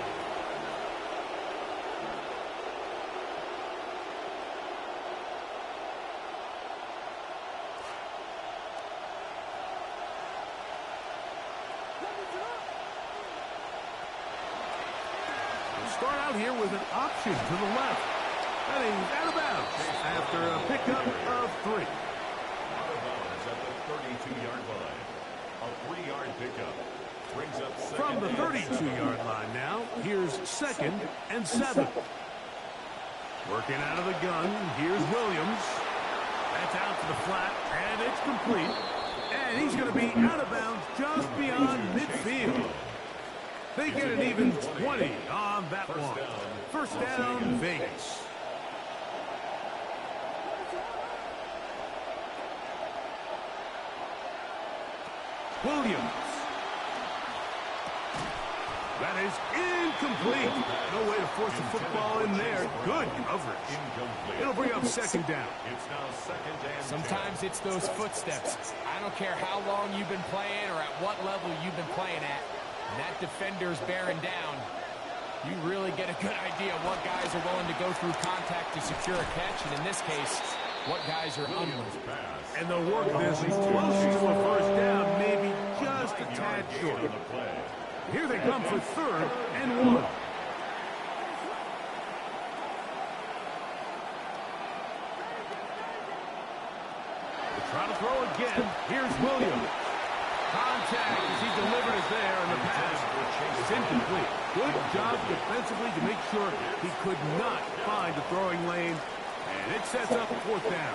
Speaker 5: start out here with an option to the left. And he's out of bounds after a pickup of 3.
Speaker 4: Out of bounds at the 32-yard line. A 3-yard pickup. Brings up
Speaker 5: From the 32-yard line now, here's 2nd and 7. Working out of the gun, here's Williams. That's out to the flat, and it's complete. And he's going to be out of bounds just beyond midfield. They get an even 20 on that one. First down, Vegas. Williams. That is incomplete. No way to force the football in there. Good coverage. It'll bring up 2nd down.
Speaker 4: It's now 2nd and 10.
Speaker 6: Sometimes it's those footsteps. I don't care how long you've been playing or at what level you've been playing at. And that defender's bearing down. You really get a good idea of what guys are willing to go through contact to secure a catch. And in this case, what guys are unwilling.
Speaker 5: And they'll work this close to a first down, maybe just a tad short. Here they come for 3rd and 1. They try to throw again. Here's Williams. Contact as he delivered it there, and the pass is incomplete. Good job defensively to make sure he could not find the throwing lane, and it sets up 4th down.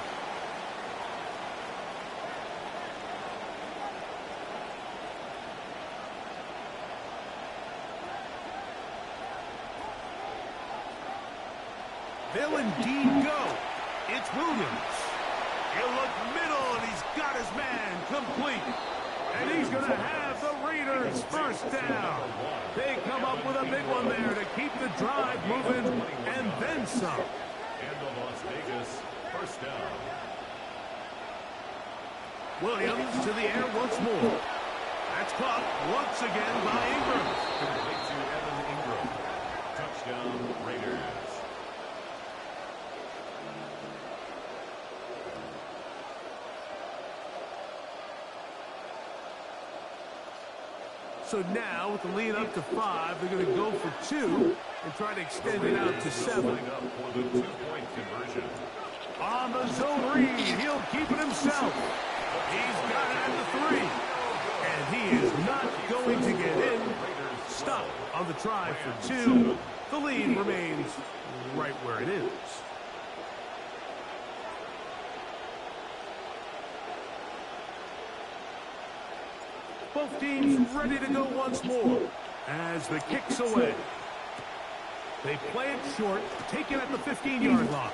Speaker 5: They'll indeed go. It's Williams. He'll look middle, and he's got his man complete. And he's going to have the Raiders first down. They come up with a big one there to keep the drive moving, and then some.
Speaker 4: And the Las Vegas first down.
Speaker 5: Williams to the air once more. That's caught once again by Ingram.
Speaker 4: Complete to Evan Ingram. Touchdown, Raiders.
Speaker 5: So now, with the lead up to 5, they're going to go for 2 and try to extend it out to 7.
Speaker 4: Up for the 2-point conversion.
Speaker 5: On the zone read, he'll keep it himself. He's got it at the 3. And he is not going to get in. Stop on the try for 2. The lead remains right where it is. Both teams ready to go once more as the kick's away. They play it short, take it at the 15-yard line.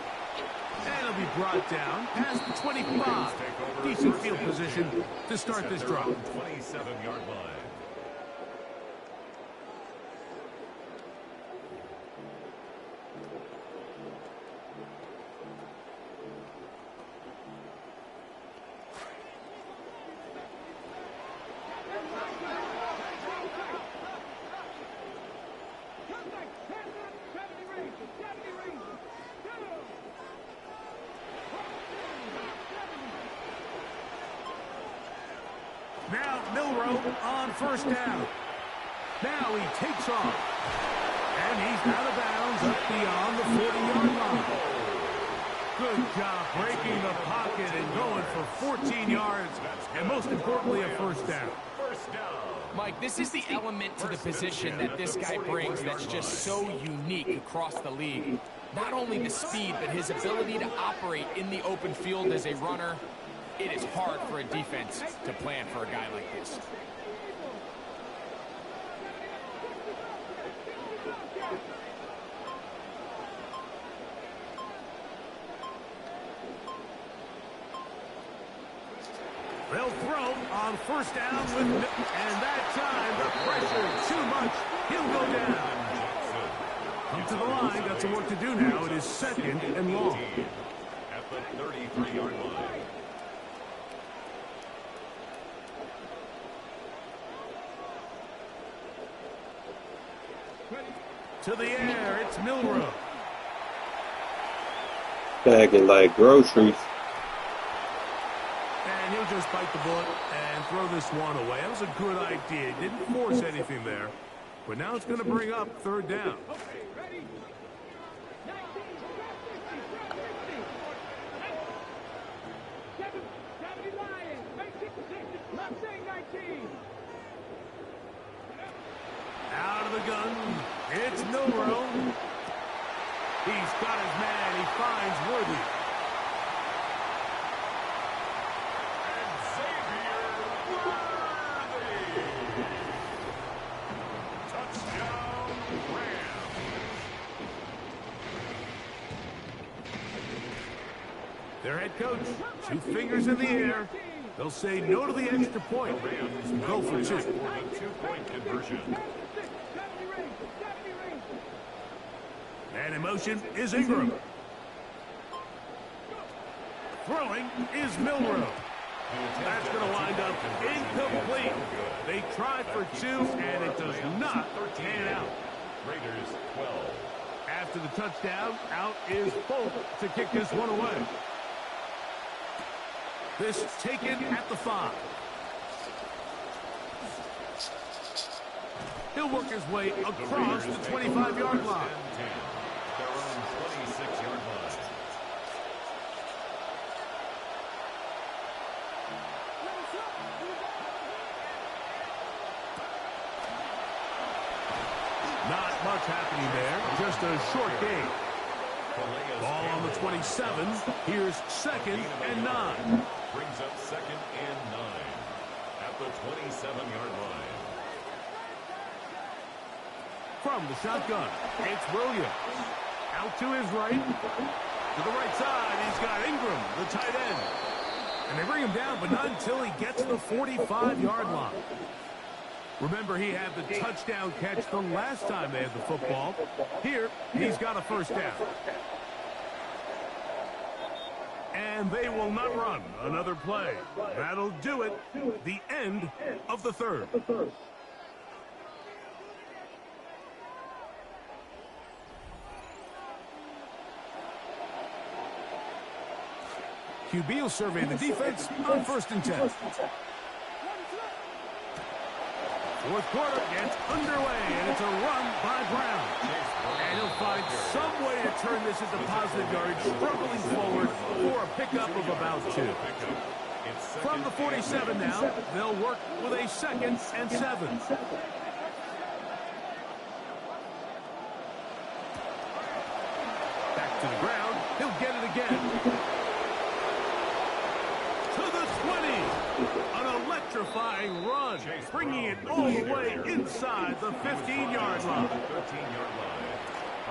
Speaker 5: And it'll be brought down past the 25. Decent field position to start this drive.
Speaker 4: 27-yard line.
Speaker 5: Now Milroe on first down. Now he takes off. And he's out of bounds up beyond the 40-yard line. Good job breaking the pocket and going for 14 yards. And most importantly, a first down.
Speaker 6: Mike, this is the element to the position that this guy brings that's just so unique across the league. Not only the speed, but his ability to operate in the open field as a runner. It is hard for a defense to plan for a guy like this.
Speaker 5: They'll throw on first down with, and that time the pressure too much. He'll go down. Come to the line, got some work to do now. It is 2nd and long.
Speaker 4: At the 33-yard line.
Speaker 5: To the air, it's Milroe.
Speaker 1: Bagging like groceries.
Speaker 5: And he'll just bite the bullet and throw this one away. That was a good idea. Didn't force anything there. But now it's going to bring up third down. Out of the gun, it's Milroe. He's got his man, he finds Worthy.
Speaker 4: And Xavier Worthy. Touchdown, Rams.
Speaker 5: Their head coach, 2 fingers in the air. They'll say no to the extra point. Go for 2.
Speaker 4: For the 2-point conversion.
Speaker 5: And in motion is Ingram. Throwing is Milroe. That's going to wind up incomplete. They tried for 2, and it does not pan out.
Speaker 4: Raiders 12.
Speaker 5: After the touchdown, out is Folk to kick this one away. This taken at the 5. He'll work his way across the 25-yard line.
Speaker 4: Their own 26-yard line.
Speaker 5: Not much happening there. Just a short gain. Ball on the 27. Here's 2nd and 9.
Speaker 4: Brings up 2nd and 9 at the 27-yard line.
Speaker 5: From the shotgun, it's Williams. Out to his right. To the right side, he's got Ingram, the tight end. And they bring him down, but not until he gets the 45-yard line. Remember, he had the touchdown catch the last time they had the football. Here, he's got a first down. And they will not run another play. That'll do it. The end of the 3rd. QB will survey the defense on 1st and 10. 4th quarter gets underway, and it's a run by Brown. And he'll find some way to turn this into positive yardage, struggling forward for a pickup of about 2. From the 47 now, they'll work with a 2nd and 7. Back to the ground. He'll get it again. To the 20. An electrifying run, bringing it all the way inside the 15-yard line.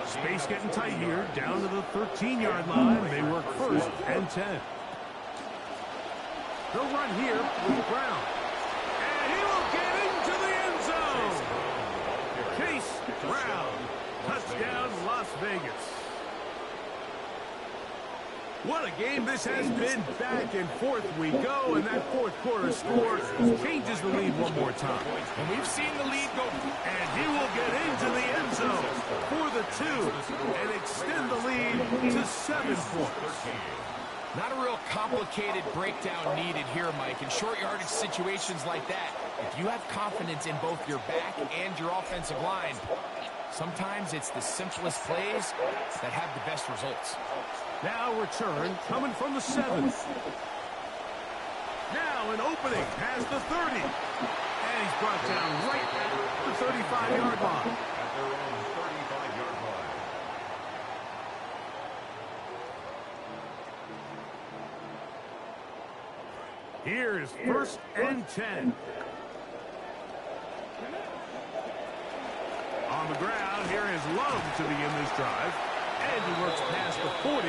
Speaker 5: Space getting tight here, down to the 13-yard line. They work 1st and 10. They'll run here with Brown. And he will get into the end zone. Chase Brown. Touchdown, Las Vegas. What a game this has been. Back and forth we go, and that 4th quarter score changes the lead one more time.
Speaker 6: And we've seen the lead go.
Speaker 5: And he will get into the end zone for the 2 and extend the lead to 7 points.
Speaker 6: Not a real complicated breakdown needed here, Mike. In short yardage situations like that, if you have confidence in both your back and your offensive line, sometimes it's the simplest plays that have the best results.
Speaker 5: Now return coming from the 7th. Now an opening past the 30. And he's brought down right at the 35-yard line.
Speaker 4: At their own 35-yard line.
Speaker 5: Here's 1st and 10. On the ground, here is Love to begin this drive. And he works past the 40,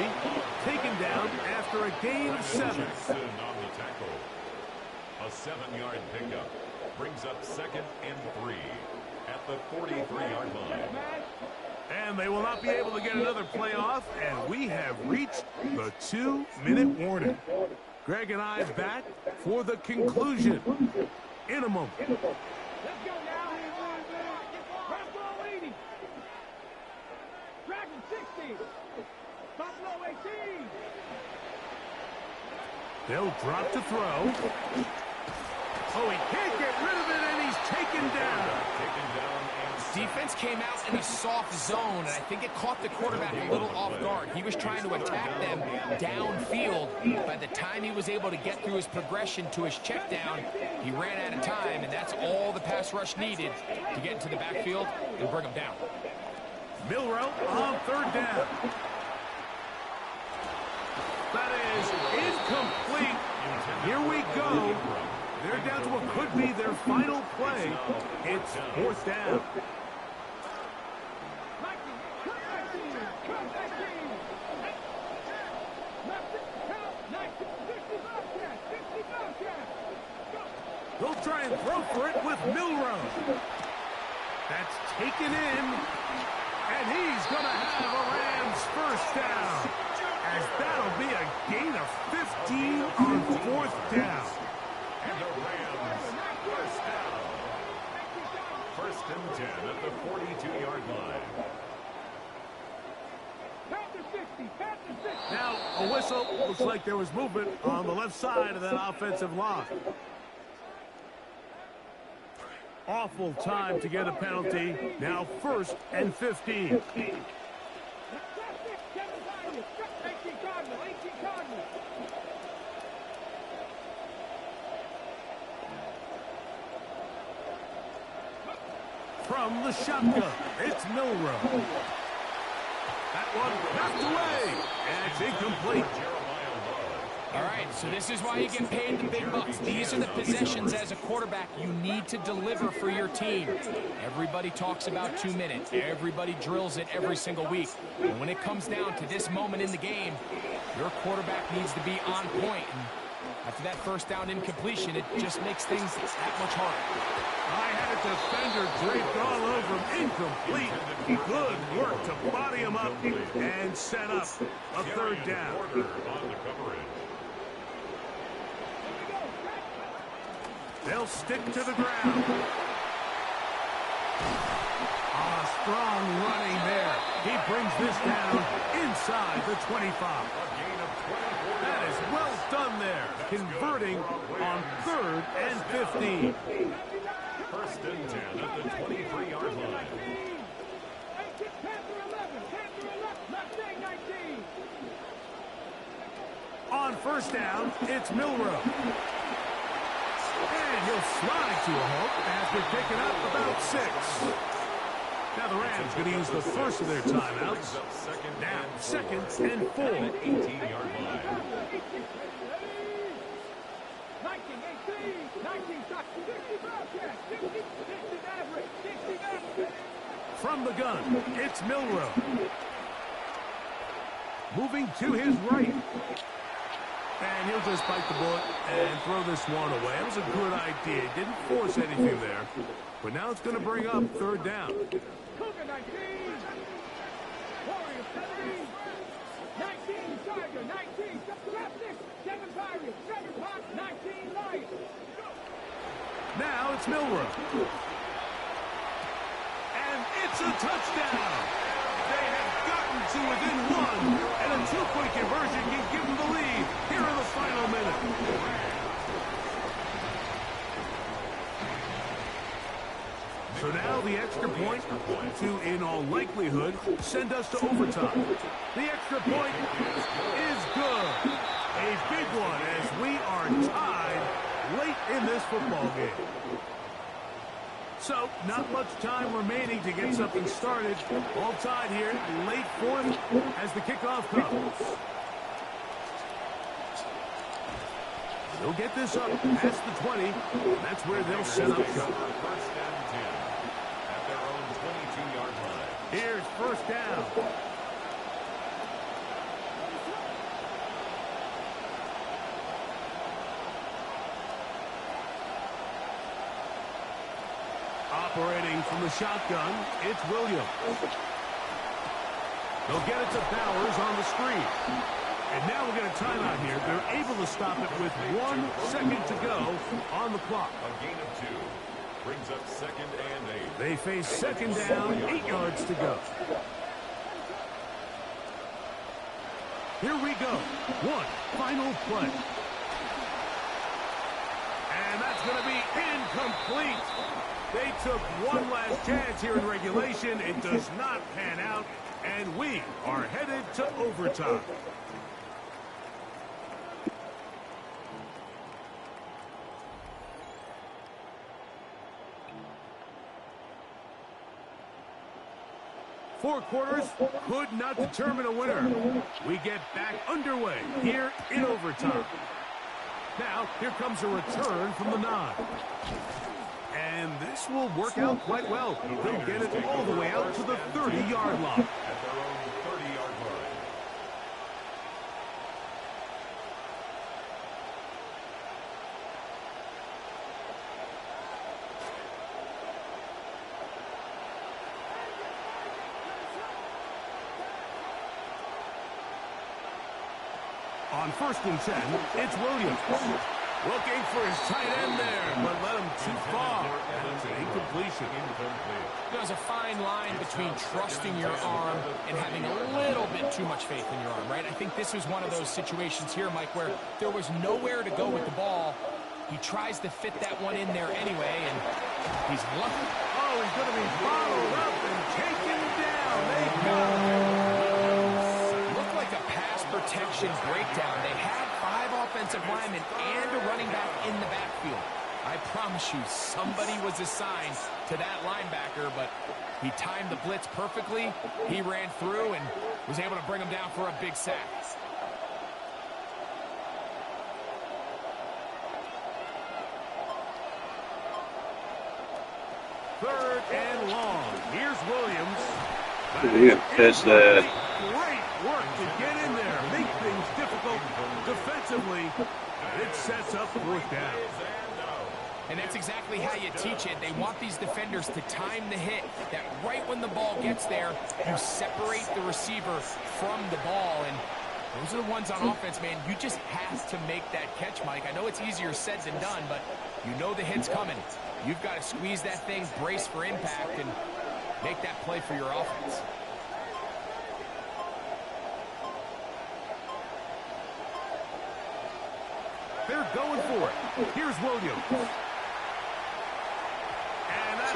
Speaker 5: taken down after a gain of 7.
Speaker 4: Jackson on the tackle. A 7-yard pickup. Brings up 2nd and 3 at the 43-yard line.
Speaker 5: And they will not be able to get another play off, and we have reached the 2-minute warning. Greg and I back for the conclusion in a moment.
Speaker 7: Let's go now. Buffalo 80. Dragon 60. Buffalo 18.
Speaker 5: They'll drop to throw. Oh, he can't get rid of it, and he's taken down.
Speaker 4: Taken down and
Speaker 6: Defense came out in a soft zone, and I think it caught the quarterback a little off guard. He was trying to attack them downfield. By the time he was able to get through his progression to his check down, he ran out of time, and that's all the pass rush needed to get into the backfield and bring him down.
Speaker 5: Milroe on third down. That is incomplete. Here we go. They're down to what could be their final play. It's fourth down. They'll try and throw for it with Milroe. That's taken in. And he's going to have a Rams first down. As that'll be a gain of 15 on fourth down.
Speaker 4: And the Rams first down. First and 10 at the 42-yard line.
Speaker 5: Now, a whistle. Looks like there was movement on the left side of that offensive line. Awful time to get a penalty. Now first and 15. From the shotgun, it's Milroe. That one knocked away, and it's incomplete.
Speaker 6: All right, so this is why you get paid the big bucks. These are the possessions as a quarterback you need to deliver for your team. Everybody talks about 2 minutes. Everybody drills it every single week. And when it comes down to this moment in the game, your quarterback needs to be on point. And after that first down incompletion, it just makes things that much harder.
Speaker 5: I had a defender draped all over him. Incomplete. Good work to body him up and set up a third down.
Speaker 4: On the coverage.
Speaker 5: They'll stick to the ground. Strong running there. He brings this down inside the 25. That is well done there. Converting on third and 15.
Speaker 4: First and 10 at the 23-yard line.
Speaker 5: On first down, it's Milroe. And he'll slide to a halt after picking up about 6. Now the Rams going to use the first of their timeouts. Now second and 4.
Speaker 4: 18-yard line.
Speaker 5: From the gun, it's Milroe. Moving to his right. And he'll just bite the bullet and throw this one away. It was a good idea. He didn't force anything there. But now it's going to bring up third down. Now it's Milroe. And it's a touchdown. They have gotten to within one. And a two-point conversion can give them the lead here in the final minute. So now the extra point to, in all likelihood, send us to overtime. The extra point is good. A big one as we are tied late in this football game. So, not much time remaining to get something started. All tied here, late fourth as the kickoff comes. They'll get this up past the 20. That's where they'll set up shop.
Speaker 4: First and 10 at their own 22-yard line.
Speaker 5: Here's first down. Operating from the shotgun, it's Williams. They'll get it to Bowers on the screen. And now we'll get a timeout here. They're able to stop it with 1 second to go on the clock.
Speaker 4: A gain of 2 brings up second and 8.
Speaker 5: They face second down, 8 yards to go. Here we go. One final play. And that's It's going to be incomplete. They took one last chance here in regulation. It does not pan out, and we are headed to overtime. Four quarters could not determine a winner. We get back underway here in overtime. Now, here comes a return from the 9. And this will work out quite well. They'll get it all the way out to the 30-yard line.
Speaker 4: At their own 30-yard line.
Speaker 5: On 1st and 10, it's Williams. Looking for his tight end there, but led him too far. That's an incompletion.
Speaker 6: There's a fine line between trusting your arm and having a little bit too much faith in your arm, right? I think this was one of those situations here, Mike, where there was nowhere to go with the ball. He tries to fit that one in there anyway, and he's lucky.
Speaker 5: Oh, he's going to be followed up and taken down. They got him.
Speaker 6: Looked like a pass protection breakdown. They had 5 offensive linemen and a running back in the backfield. I promise you, somebody was assigned to that linebacker, but he timed the blitz perfectly. He ran through and was able to bring him down for a big sack.
Speaker 5: Third and long. Here's Williams.
Speaker 1: You can catch that.
Speaker 5: Great work to get in there. Make things difficult defensively. It sets up 4th down.
Speaker 6: And that's exactly how you teach it. They want these defenders to time the hit, that right when the ball gets there, you separate the receiver from the ball. And those are the ones on offense, man. You just have to make that catch, Mike. I know it's easier said than done, but you know the hit's coming. You've got to squeeze that thing, brace for impact, and make that play for your offense.
Speaker 5: They're going for it. Here's Williams.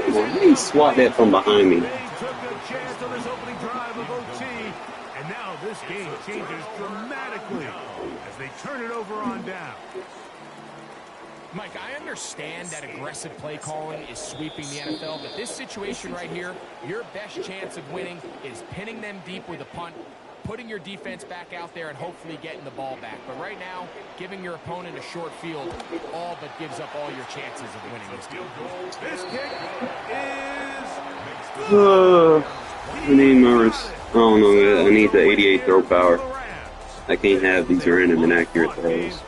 Speaker 1: Well, he didn't swat that from behind me.
Speaker 5: They took a chance on this opening drive of OT, and now this game changes dramatically as they turn it over on down.
Speaker 6: Mike, I understand that aggressive play calling is sweeping the NFL, but this situation right here, your best chance of winning is pinning them deep with a punt, putting your defense back out there, and hopefully getting the ball back. But right now, giving your opponent a short field all but gives up all your chances of winning this game.
Speaker 5: This kick is...
Speaker 1: I need Morris. I don't know. I need the 88 throw power. I can't have these random inaccurate throws.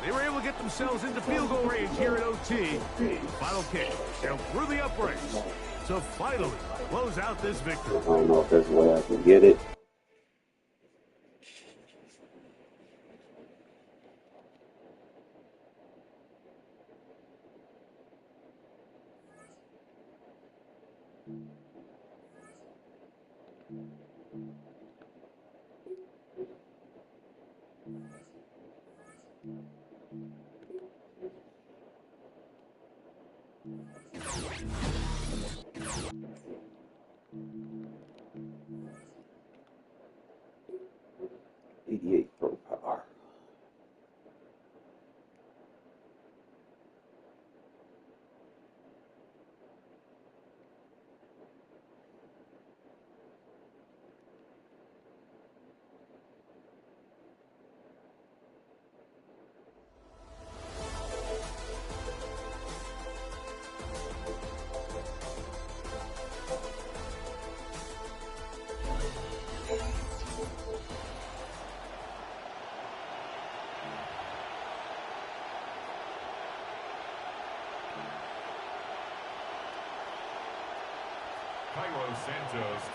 Speaker 5: They were able to get themselves into field goal range here at OT. Final kick. They're through the uprights to finally close out this victory.
Speaker 1: I don't know if there's a way I can get it. Throw power.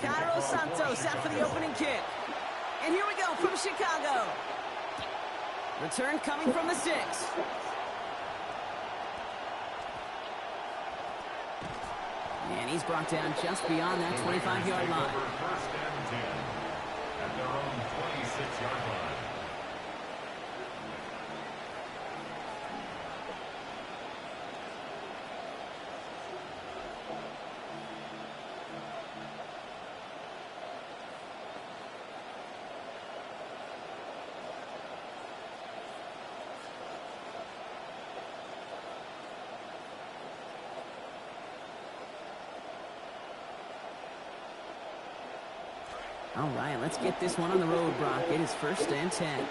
Speaker 8: Cairo Santos out for the opening kick. And here we go from Chicago. Return coming from the 6. And he's brought down just beyond that 25-yard line.
Speaker 4: First and 10 at their own 26-yard line.
Speaker 8: All right, let's get this one on the road, Brock. It is 1st and 10.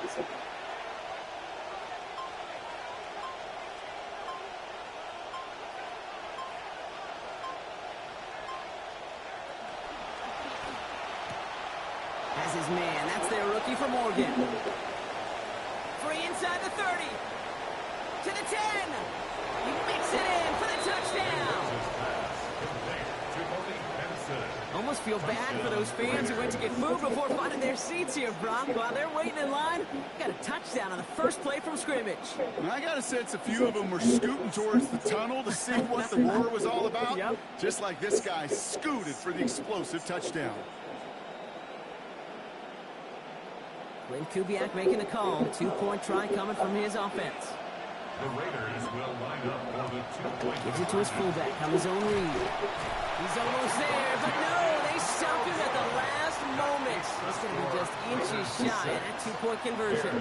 Speaker 8: Has his man. That's their rookie for Morgan. Free inside the 30. To the 10. He makes it in for the touchdown. Almost feel bad for those fans who went to get food before finding their seats here, Brock. While they're waiting in line, got a touchdown on the first play from scrimmage.
Speaker 9: I got a sense a few of them were scooting towards the tunnel to see what the roar was all about.
Speaker 8: Yep.
Speaker 9: Just like this guy scooted for the explosive touchdown.
Speaker 8: Clint Kubiak making the call. 2-point try coming from his offense.
Speaker 4: The Raiders will line up for the 2-point.
Speaker 8: Gives it to his fullback on his own read. He's almost there, but no, they stopped him at the last moment. It's going to be just inches shy of that 2-point conversion.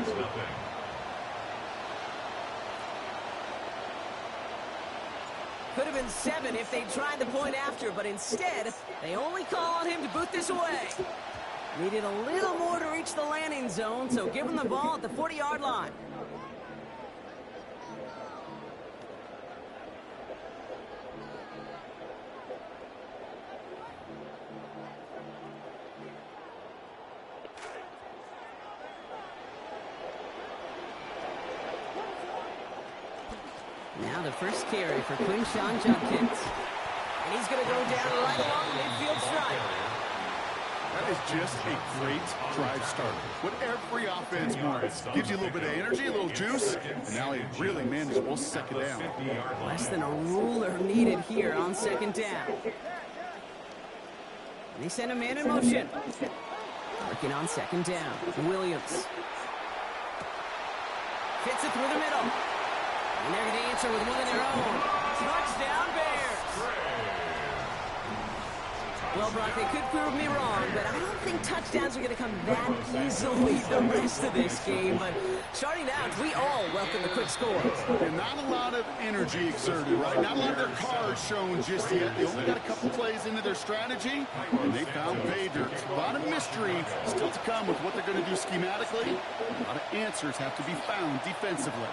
Speaker 8: Could have been 7 if they tried the point after, but instead, they only call on him to boot this away. Needed a little more to reach the landing zone, so give him the ball at the 40-yard line. Now the first carry for Quinshon Judkins. And he's going to go down right along the midfield stripe.
Speaker 9: That is just a great drive starter. What every offense wants. Gives you a little bit of energy, a little juice, and now a really manageable second down.
Speaker 8: Less than a ruler needed here on second down. And they send a man in motion. Working on second down. Williams. Fits it through the middle. And they're going to answer with one of their own. Touchdown, Bears. Well, Brock, they could prove me wrong, but I don't think touchdowns are going to come that easily the rest of this game. But starting out, we all welcome the quick score.
Speaker 9: And not a lot of energy exerted, right? Not a lot of their cards shown just yet. They only got a couple plays into their strategy, and they found pay dirt. A lot of mystery still to come with what they're going to do schematically. A lot of answers have to be found defensively.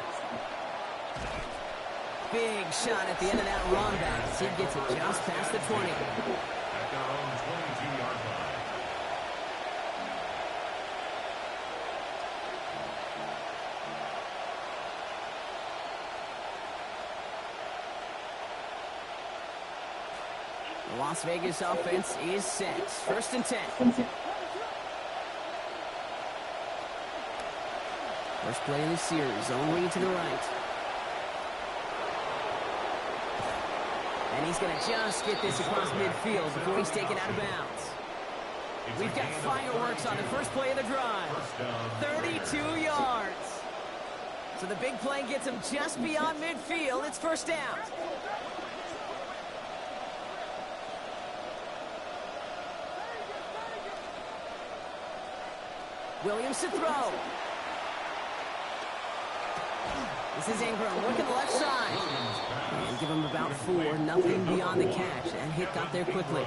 Speaker 8: Big shot at the end of that run back. He gets it just past the 20.
Speaker 4: At their own 22-yard line.
Speaker 8: The Las Vegas offense is set. 1st and 10. First play in the series. Zone read to the right. And he's going to just get this across midfield before he's taken out of bounds. We've got fireworks on the first play of the drive. 32 yards. So the big play gets him just beyond midfield. It's first down. Williams to throw. This is Ingram working the left side. And give him about 4, nothing beyond the catch. That hit got there quickly.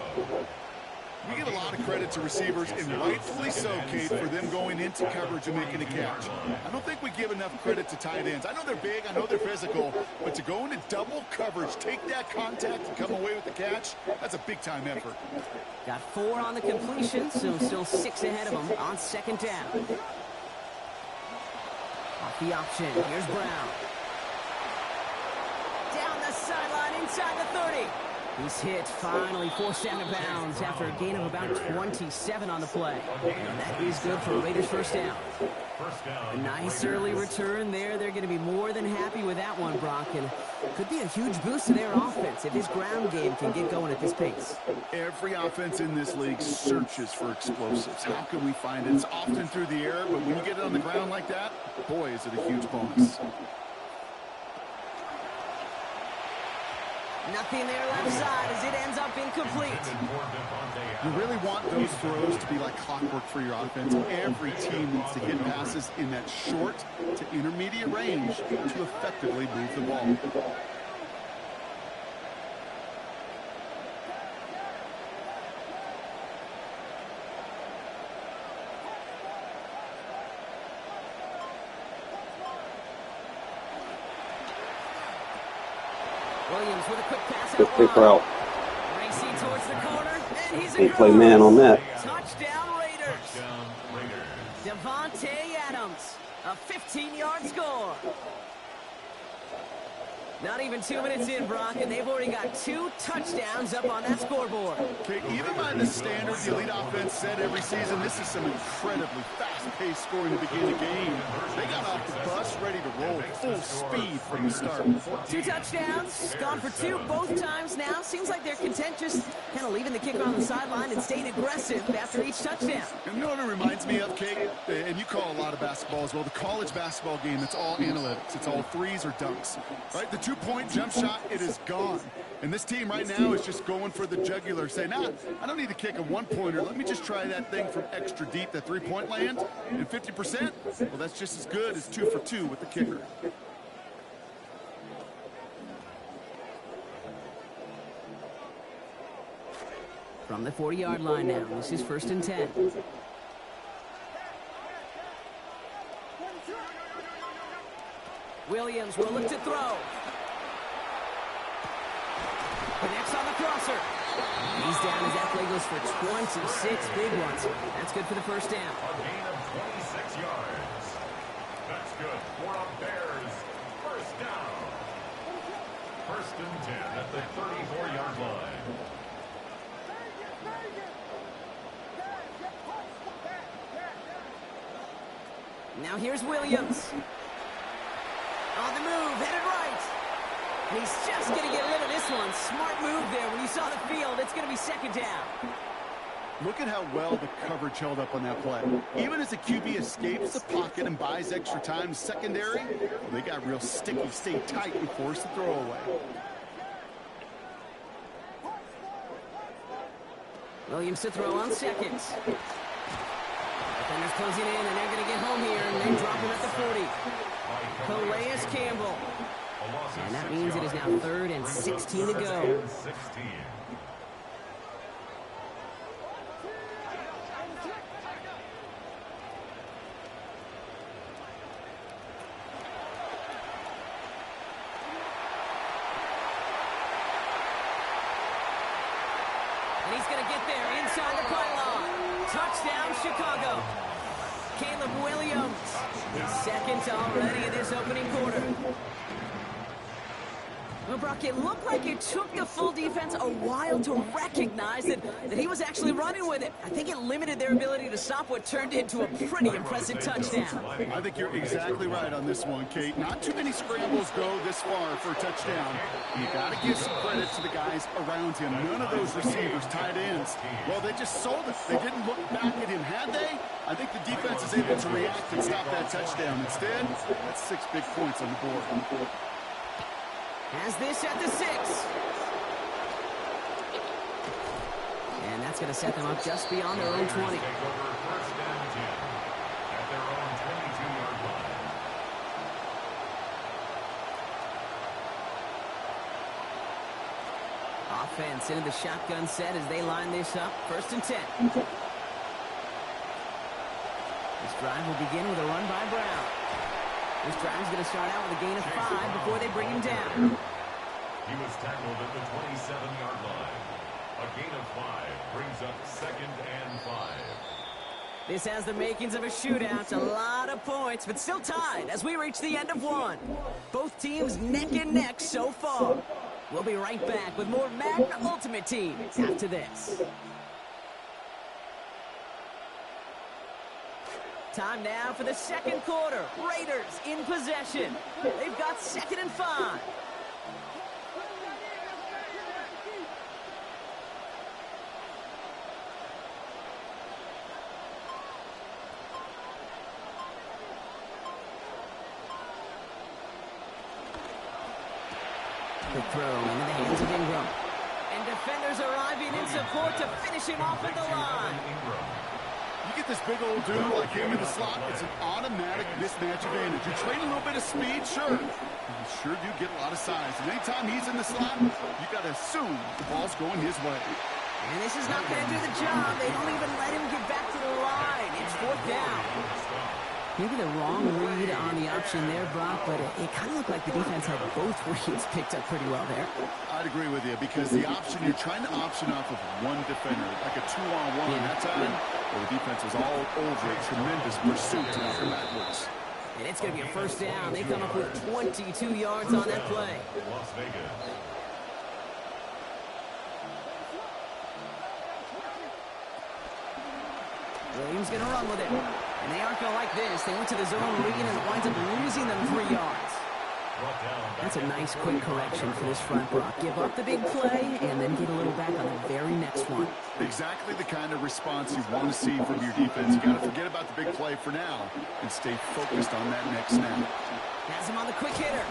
Speaker 9: We give a lot of credit to receivers, and rightfully so, Kate, for them going into coverage and making a catch. I don't think we give enough credit to tight ends. I know they're big, I know they're physical, but to go into double coverage, take that contact, and come away with the catch, that's a big-time effort.
Speaker 8: Got 4 on the completion, so still 6 ahead of him on second down. Off the option, here's Brown. Down the sideline inside the 30. He's hit, finally forced out of bounds after a gain of about 27 on the play. And that is good for a Raiders first down. A nice early return there. They're going to be more than happy with that one, Brock. And could be a huge boost to their offense if this ground game can get going at this pace.
Speaker 9: Every offense in this league searches for explosives. How can we find it? It's often through the air, but when you get it on the ground like that, boy, is it a huge bonus.
Speaker 8: Nothing there left side as it ends up incomplete.
Speaker 9: You really want those throws to be like clockwork for your offense. Every team needs to hit passes in that short to intermediate range to effectively move the ball.
Speaker 8: Williams with a quick pass
Speaker 1: Quick
Speaker 8: out
Speaker 1: pick
Speaker 8: wide.
Speaker 1: route.
Speaker 8: Racing towards the corner, and he's
Speaker 1: Can't play
Speaker 8: across.
Speaker 1: man on that.
Speaker 8: Touchdown Raiders.
Speaker 4: Touchdown, Raiders.
Speaker 8: Devontae Adams, a 15-yard score. Not even 2 minutes in, Brock, and they've already got 2 touchdowns up on that scoreboard.
Speaker 9: Okay, even by the standard the elite offense set every season, this is some incredibly fast-paced scoring to begin the game. They got off the bus ready to roll full speed from the start.
Speaker 8: 2 touchdowns, gone for 2 both times now. Seems like they're content just kind of leaving the kicker on the sideline and staying aggressive after each touchdown.
Speaker 9: And you know what it reminds me of, Kate? And you call a lot of basketball as well. The college basketball game, it's all analytics. It's all threes or dunks. Right? The 2-point jump shot, it is gone. And this team right now is just going for the jugular, saying, nah, I don't need to kick a 1-pointer. Let me just try that thing from extra deep, that 3-point land. And 50%, well, that's just as good as 2 for 2 with the kicker.
Speaker 8: From the 40-yard line now, this is 1st and 10. Williams will look to throw. Connects on the crosser. He's down as Athletes for 26 big ones. That's good for the 1st down.
Speaker 4: A gain of 26 yards. That's good for a Bears 1st down. 1st and 10 at the 34-yard line.
Speaker 8: Now here's Williams. On the move, headed right. And he's just going to get rid of this one. Smart move there. When you saw the field, it's going to be 2nd down.
Speaker 9: Look at how well the coverage held up on that play. Even as the QB escapes the pocket and buys extra time secondary, they got real sticky, stayed tight, and forced the throwaway.
Speaker 8: Williams to throw on 2nd. Defenders closing in, and they're going to get home here, and they drop him at the 40. Calais Campbell. And that means it is now 3rd and 16 to go. And he's going to get there inside the pylon. Touchdown, Chicago. Caleb Williams, his 2nd already in this opening quarter. Well, Brock, it looked like it took the full defense a while to recognize that he was actually running with it. I think it limited their ability to stop what turned into a pretty impressive touchdown.
Speaker 9: I think you're exactly right on this one, Kate. Not too many scrambles go this far for a touchdown. And you got to give some credit to the guys around him. None of those receivers, tight ends, well, they just sold it. They didn't look back at him. Had they? I think the defense is able to react and stop that touchdown. Instead, that's 6 big points on the board.
Speaker 8: Has this at the 6. And that's going to set them up just beyond their own 20.
Speaker 4: Take over 1st and 10 at their own 22-yard line.
Speaker 8: Offense into the shotgun set as they line this up. 1st and 10. This drive will begin with a run by Brown. This drive is going to start out with a gain of 5 before they bring him down.
Speaker 4: He was tackled at the 27-yard line. A gain of 5 brings up 2nd and 5.
Speaker 8: This has the makings of a shootout. A lot of points, but still tied as we reach the end of one. Both teams neck and neck so far. We'll be right back with more Madden Ultimate Team after this. Time now for the 2nd quarter. Raiders in possession. They've got 2nd and 5. The throw into the hands of Ingram. And defenders arriving in support to finish him off at the line.
Speaker 9: You get this big old dude like him in the slot, it's an automatic mismatch advantage. You trade a little bit of speed, sure. You sure do get a lot of size. And anytime he's in the slot, you got to assume the ball's going his way.
Speaker 8: And this is not going to do the job. They don't even let him get back to the line. It's 4th down. Maybe the wrong read on the option there, Brock, but it kind of looked like the defense had both reads picked up pretty well there.
Speaker 9: I'd agree with you because the option, you're trying to option off of one defender, like a 2-on-1 that time, where the defense was all over it. Tremendous pursuit to knock him backwards.
Speaker 8: And it's going to be a first down. They come up with 22 yards on that play.
Speaker 4: Las Vegas.
Speaker 8: Williams going to run with it. And they aren't going to like this. They went to the zone read and it winds up losing them 3 yards. That's a nice quick correction for this front, Brock. Give up the big play and then get a little back on the very next one.
Speaker 9: Exactly the kind of response you want to see from your defense. You got to forget about the big play for now and stay focused on that next snap.
Speaker 8: Has him on the quick hitter.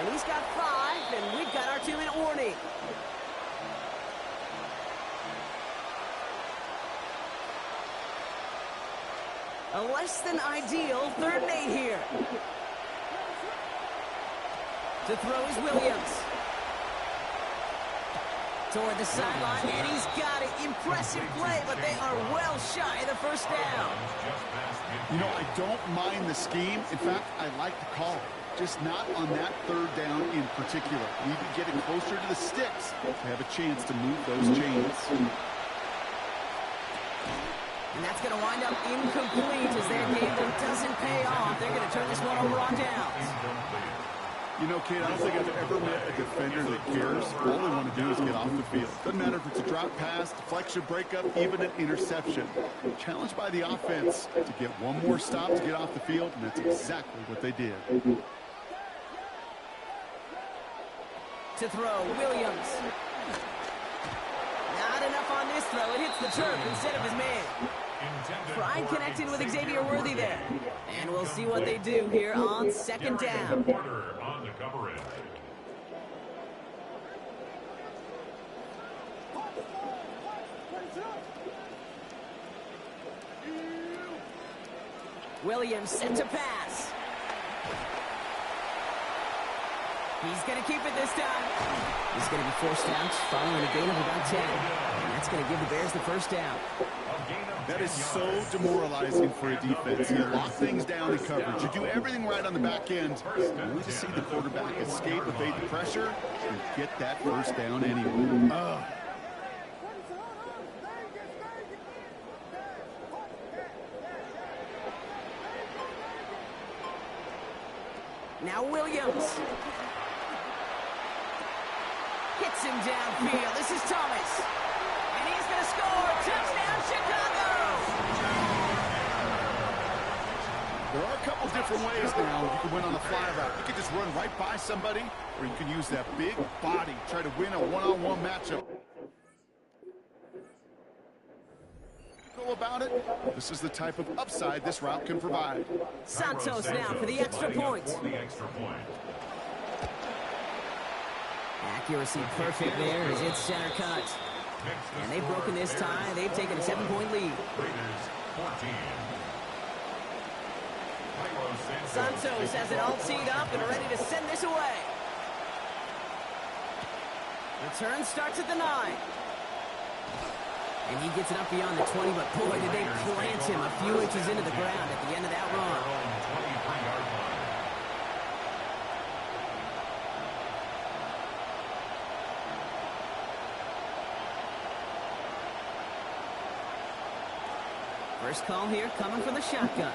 Speaker 8: And he's got 5, and we've got our 2-minute warning. A less than ideal 3rd and 8 here. To throw is Williams. Toward the sideline, and he's got it. Impressive play, but they are well shy of the first down.
Speaker 9: You know, I don't mind the scheme. In fact, I like the call. Just not on that 3rd down in particular. We need to get it closer to the sticks to have a chance to move those chains.
Speaker 8: And that's going to wind up incomplete as their game doesn't pay off. They're going to turn this one over on downs.
Speaker 9: You know, Kate, I don't think I've ever met a defender that cares. All they want to do is get off the field. Doesn't matter if it's a drop pass, deflection, breakup, even an interception. Challenged by the offense to get one more stop to get off the field, and that's exactly what they did.
Speaker 8: To throw, Williams. Not enough on this throw. It hits the turf instead of his man. Pride connected with Xavier Worthy there. And we'll see what they do here on 2nd down.
Speaker 4: On the coverage.
Speaker 8: Williams set to pass. He's going to keep it this time. He's going to be forced out following a gain of about 10. And that's going to give the Bears the first down.
Speaker 9: That is so demoralizing for a defense. You lock things down in coverage. You do everything right on the back end. Only to see the quarterback escape, evade the pressure, and get that first down anyway.
Speaker 8: Now Williams. Hits him downfield. This is Thomas. And he's going to score. Touchdown, Chicago!
Speaker 9: There are a couple different ways now you can win on the fly route. You can just run right by somebody, or you can use that big body, try to win a one-on-one matchup. Go about it. This is the type of upside this route can provide.
Speaker 8: Santos now for the extra point. Accuracy perfect there as it's center cut. And they've broken this tie. They've taken a 7-point lead. Santos has it all teed up and ready to send this away. Return starts at the 9. And he gets it up beyond the 20, but boy, did they plant him a few inches into the ground at the end of that run. First call here coming from the shotgun.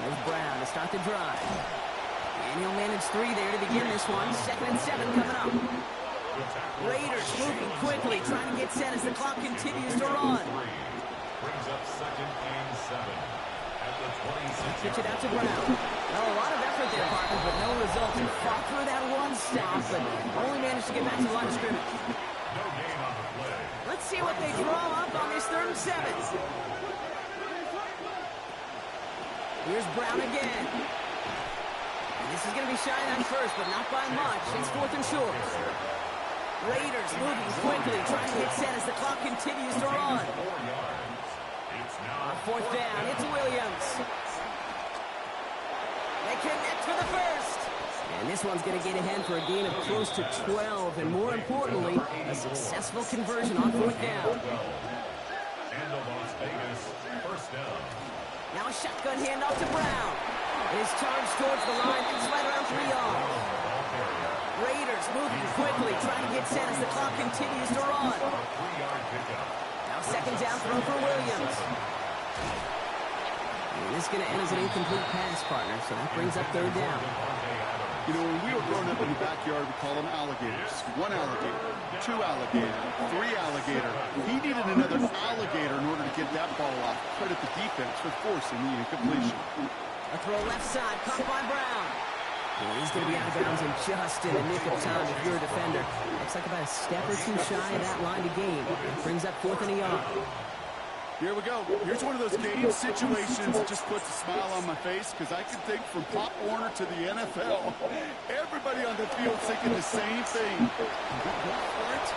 Speaker 8: There's Brown to start the drive. And he'll manage 3 there to begin this one. 2nd and 7 coming up. Raiders moving quickly, trying to get set as the clock continues to run.
Speaker 4: Brings up 2nd and 7 at the 26.
Speaker 8: Pitch it out to Brown. Well, a lot of effort there, Parker, but no results. He fought through that one stop, but only managed to get back to the line of scrimmage.
Speaker 4: No gain on the play.
Speaker 8: Let's see what they draw up on this 3rd and 7. Here's Brown again. And this is going to be shy on first, but not by much. It's 4th and short. Raiders moving quickly, trying to get set as the clock continues to run.
Speaker 4: 4 yards. It's now
Speaker 8: 4th down, it's Williams. They connect for the first. And this one's going to get ahead for a gain of close to 12, and more importantly, a successful conversion on 4th down.
Speaker 4: And the Las Vegas first down.
Speaker 8: Now a shotgun handoff to Brown. It is charged towards the line. It's right around 3 yards. Raiders moving quickly, trying to get set as the clock continues to run.
Speaker 4: 3-yard pickup.
Speaker 8: Now 2nd down throw for Williams. And this is going to end as an incomplete pass, partner, so that brings up 3rd down.
Speaker 9: You know, when we were growing up in the backyard, we call them alligators. 1 alligator, 2 alligator, 3 alligator. He needed another alligator in order to get that ball off. Credit the defense for forcing the incompletion.
Speaker 8: A throw left side, caught by Brown. And he's going to be out of bounds in just in the nick of time if you're a defender. Looks like about a step or 2 shy of that line to gain. It brings up 4th and a yard.
Speaker 9: Here we go. Here's one of those game situations that just puts a smile on my face because I can think from Pop Warner to the NFL. Everybody on the field thinking the same thing. Can we go for it?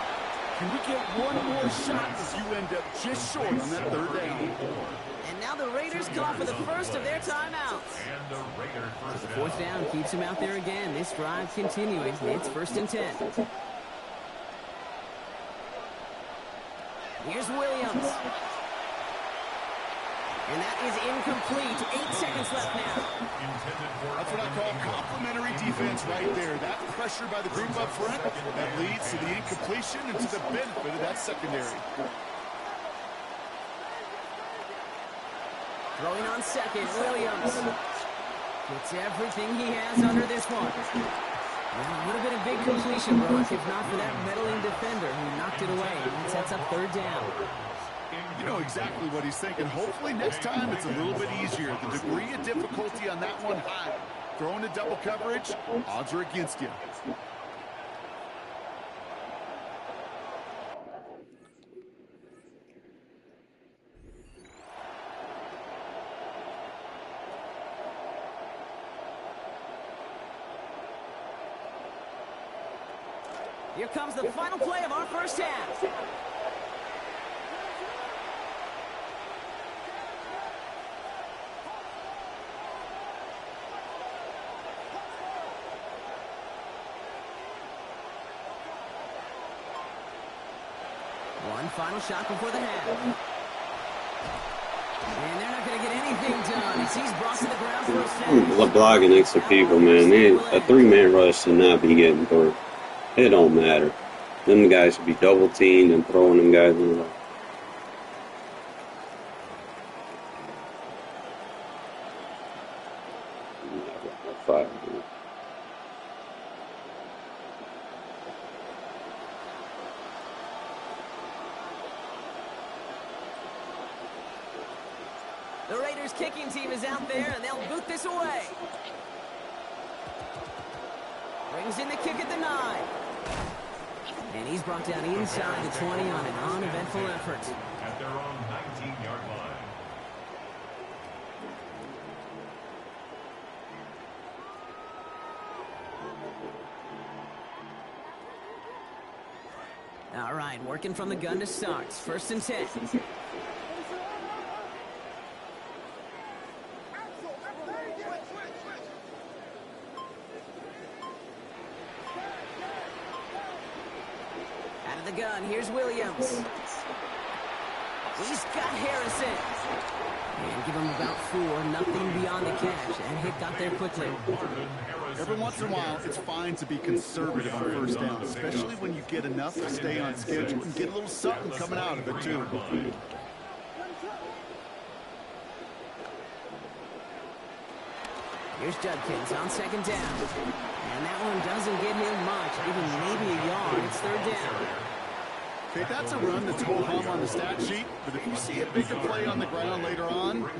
Speaker 9: Can we get one more shot as you end up just short on that 3rd down?
Speaker 8: And now the Raiders call for the first of their timeouts.
Speaker 4: And the Raiders first
Speaker 8: The 4th down keeps him out there again. This drive continuing. It's 1st and 10. Here's Williams. And that is incomplete. 8 seconds left now.
Speaker 9: That's what I call complimentary defense right there. That pressure by the group up front, that leads to the incompletion and to the benefit of that secondary.
Speaker 8: Throwing on 2nd, Williams. Gets everything he has under this one. Well, it would have been a big completion, Brock, if not for that meddling defender who knocked it away. That sets up 3rd down.
Speaker 9: You know exactly what he's thinking. Hopefully next time it's a little bit easier. The degree of difficulty on that one high. Throwing to double coverage, odds are against you.
Speaker 8: Here comes the final play of our first half. One final shot before the half. And they're not going to get anything done as he's brought to the ground for a sack.
Speaker 1: Blocking extra people, man. A 3-man rush should not be getting through. It don't matter. Them guys should be double teamed and throwing them guys in the five.
Speaker 8: The Raiders kicking team is out there, and they'll boot this away. Brings in the kick at the 9. And he's brought down inside the 20 on an uneventful effort.
Speaker 4: at their own 19-yard line.
Speaker 8: All right, working from the gun to start. 1st and 10. Out of the gun, here's Williams. He's got Harrison. And give him about 4, nothing beyond the catch. And hit got there quickly.
Speaker 9: Every once in a while, it's fine to be conservative on 1st down, especially when you get enough to stay on schedule and get a little something coming out of it, too.
Speaker 8: Here's Judkins on 2nd down. And that one doesn't get him much, even maybe a yard. It's 3rd down.
Speaker 9: Okay, that's a run that's ho-hum on the stat sheet, but if you see a bigger play on the ground later on,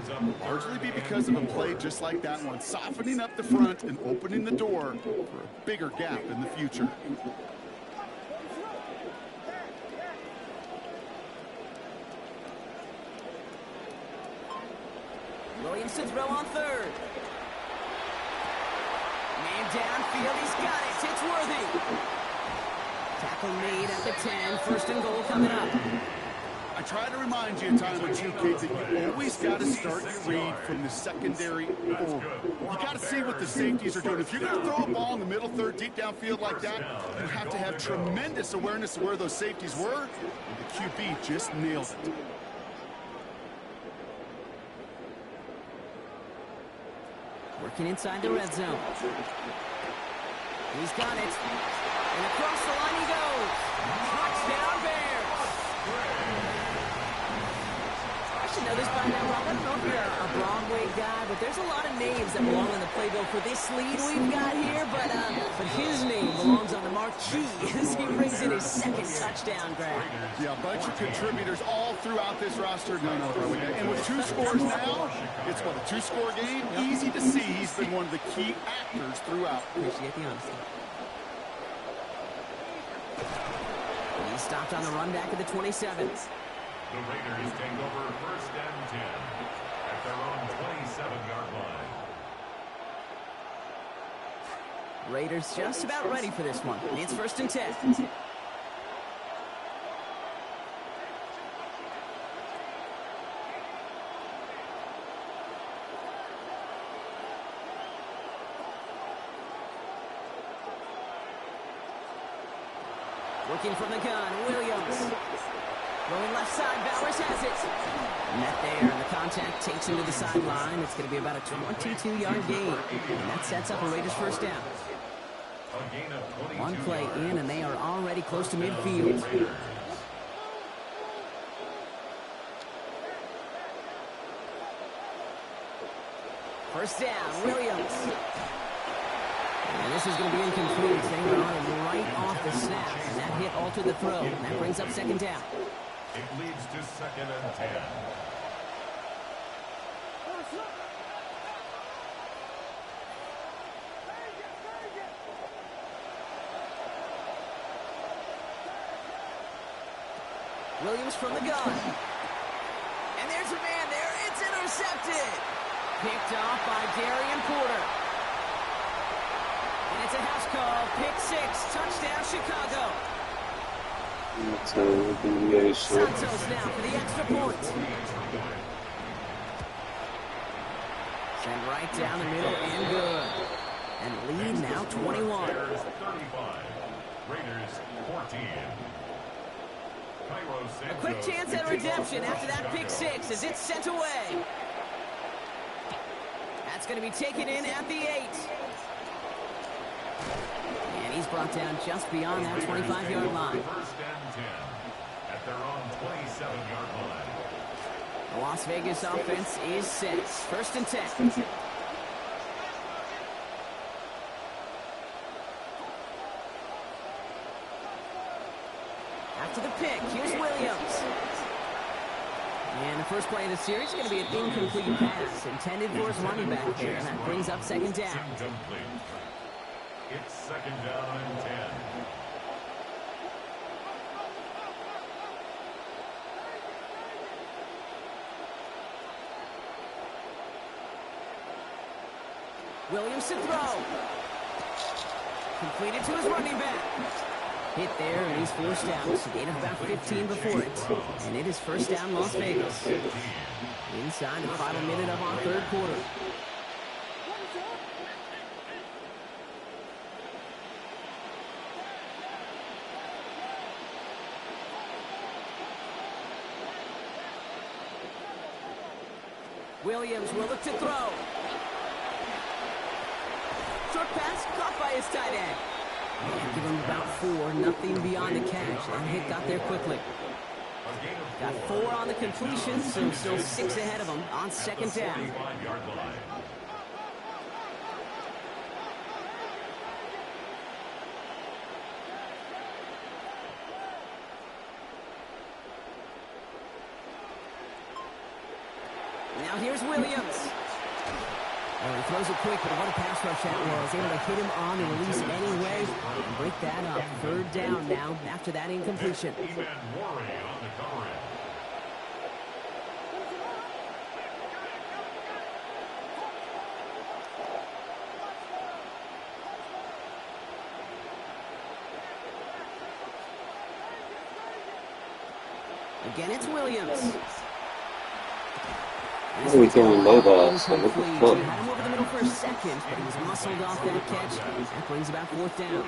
Speaker 9: largely be because of a play just like that one, softening up the front and opening the door for a bigger gap in the future.
Speaker 8: Williams to throw on 3rd. Man downfield, he's got it. It's Worthy. Tackle made at the 10. 1st and goal coming up.
Speaker 9: I I try to remind you a time or two, Kate, that you always got to start your read from the secondary forward. You got to see what the safeties are doing. If you're going to throw a ball in the middle third, deep downfield like that, you have to have tremendous awareness of where those safeties were. And the QB just nailed it.
Speaker 8: Working inside the red zone. He's got it. And across the line he goes. Touchdown, Bears. I should know this by now, Rob. I don't know if you're a Broadway guy, but there's a lot of names that belong on the playbill for this lead we've got here. But his name belongs on the marquee as he brings in his second touchdown grab.
Speaker 9: Yeah, a bunch of contributors all throughout this roster. And with 2 scores now, it's what, a 2-score game? Yep. Easy to see he's been one of the key actors throughout.
Speaker 8: Appreciate the honesty. He stopped on the run back at the 27.
Speaker 4: The Raiders take over 1st and 10 at their own 27-yard line.
Speaker 8: Raiders just about ready for this one. It's 1st and 10. Working from the gun, Williams. Going left side, Bowers has it. Met there, and the contact takes him to the sideline. It's going to be about a 22-yard gain. And that sets up a Raiders first down. One play in, and they are already close to midfield. First down, Williams. And this is going to be incomplete. They were on him right off the snap. And that hit altered the throw. And that brings up 2nd down.
Speaker 4: It leads to 2nd and 10.
Speaker 8: Williams from the gun. And there's a man there. It's intercepted. Picked off by Darian Porter. And it's a house call. Pick 6. Touchdown, Chicago. Santos now for the extra point. Send right down the middle and good. And lead now 21.
Speaker 4: 35. Raiders 14.
Speaker 8: A quick chance at redemption after that pick 6 as it's sent away. That's going to be taken in at the 8. And he's brought down just beyond that 25-yard line.
Speaker 4: 1st and 10 at their own 27-yard line.
Speaker 8: The Las Vegas offense is set. 1st and 10. After the pick, here's Williams. And the first play of the series is going to be an incomplete pass intended for his running back there. And that brings up 2nd down.
Speaker 4: Incomplete. It's 2nd down and 10.
Speaker 8: Williams to throw. Completed to his running back. Hit there, and he's forced out. It's a gain of about 15 before it. And it is 1st down, Las Vegas. Inside the final minute of our 3rd quarter. Williams will look to throw. Short pass caught by his tight end. And give him about 4, nothing beyond the catch. And hit got there quickly. Got 4 on the completion, so still 6 ahead of him on 2nd down. Now here's Williams. Oh, he throws it quick, but what a pass rush that was. Able to hit him on the release anyway and break that up. 3rd down now after that incompletion. Again, it's Williams.
Speaker 1: Why are we throwing low balls? What the
Speaker 8: He had
Speaker 1: fuck?
Speaker 8: him over the middle for a second, but he was muscled off that catch. That brings about 4th down.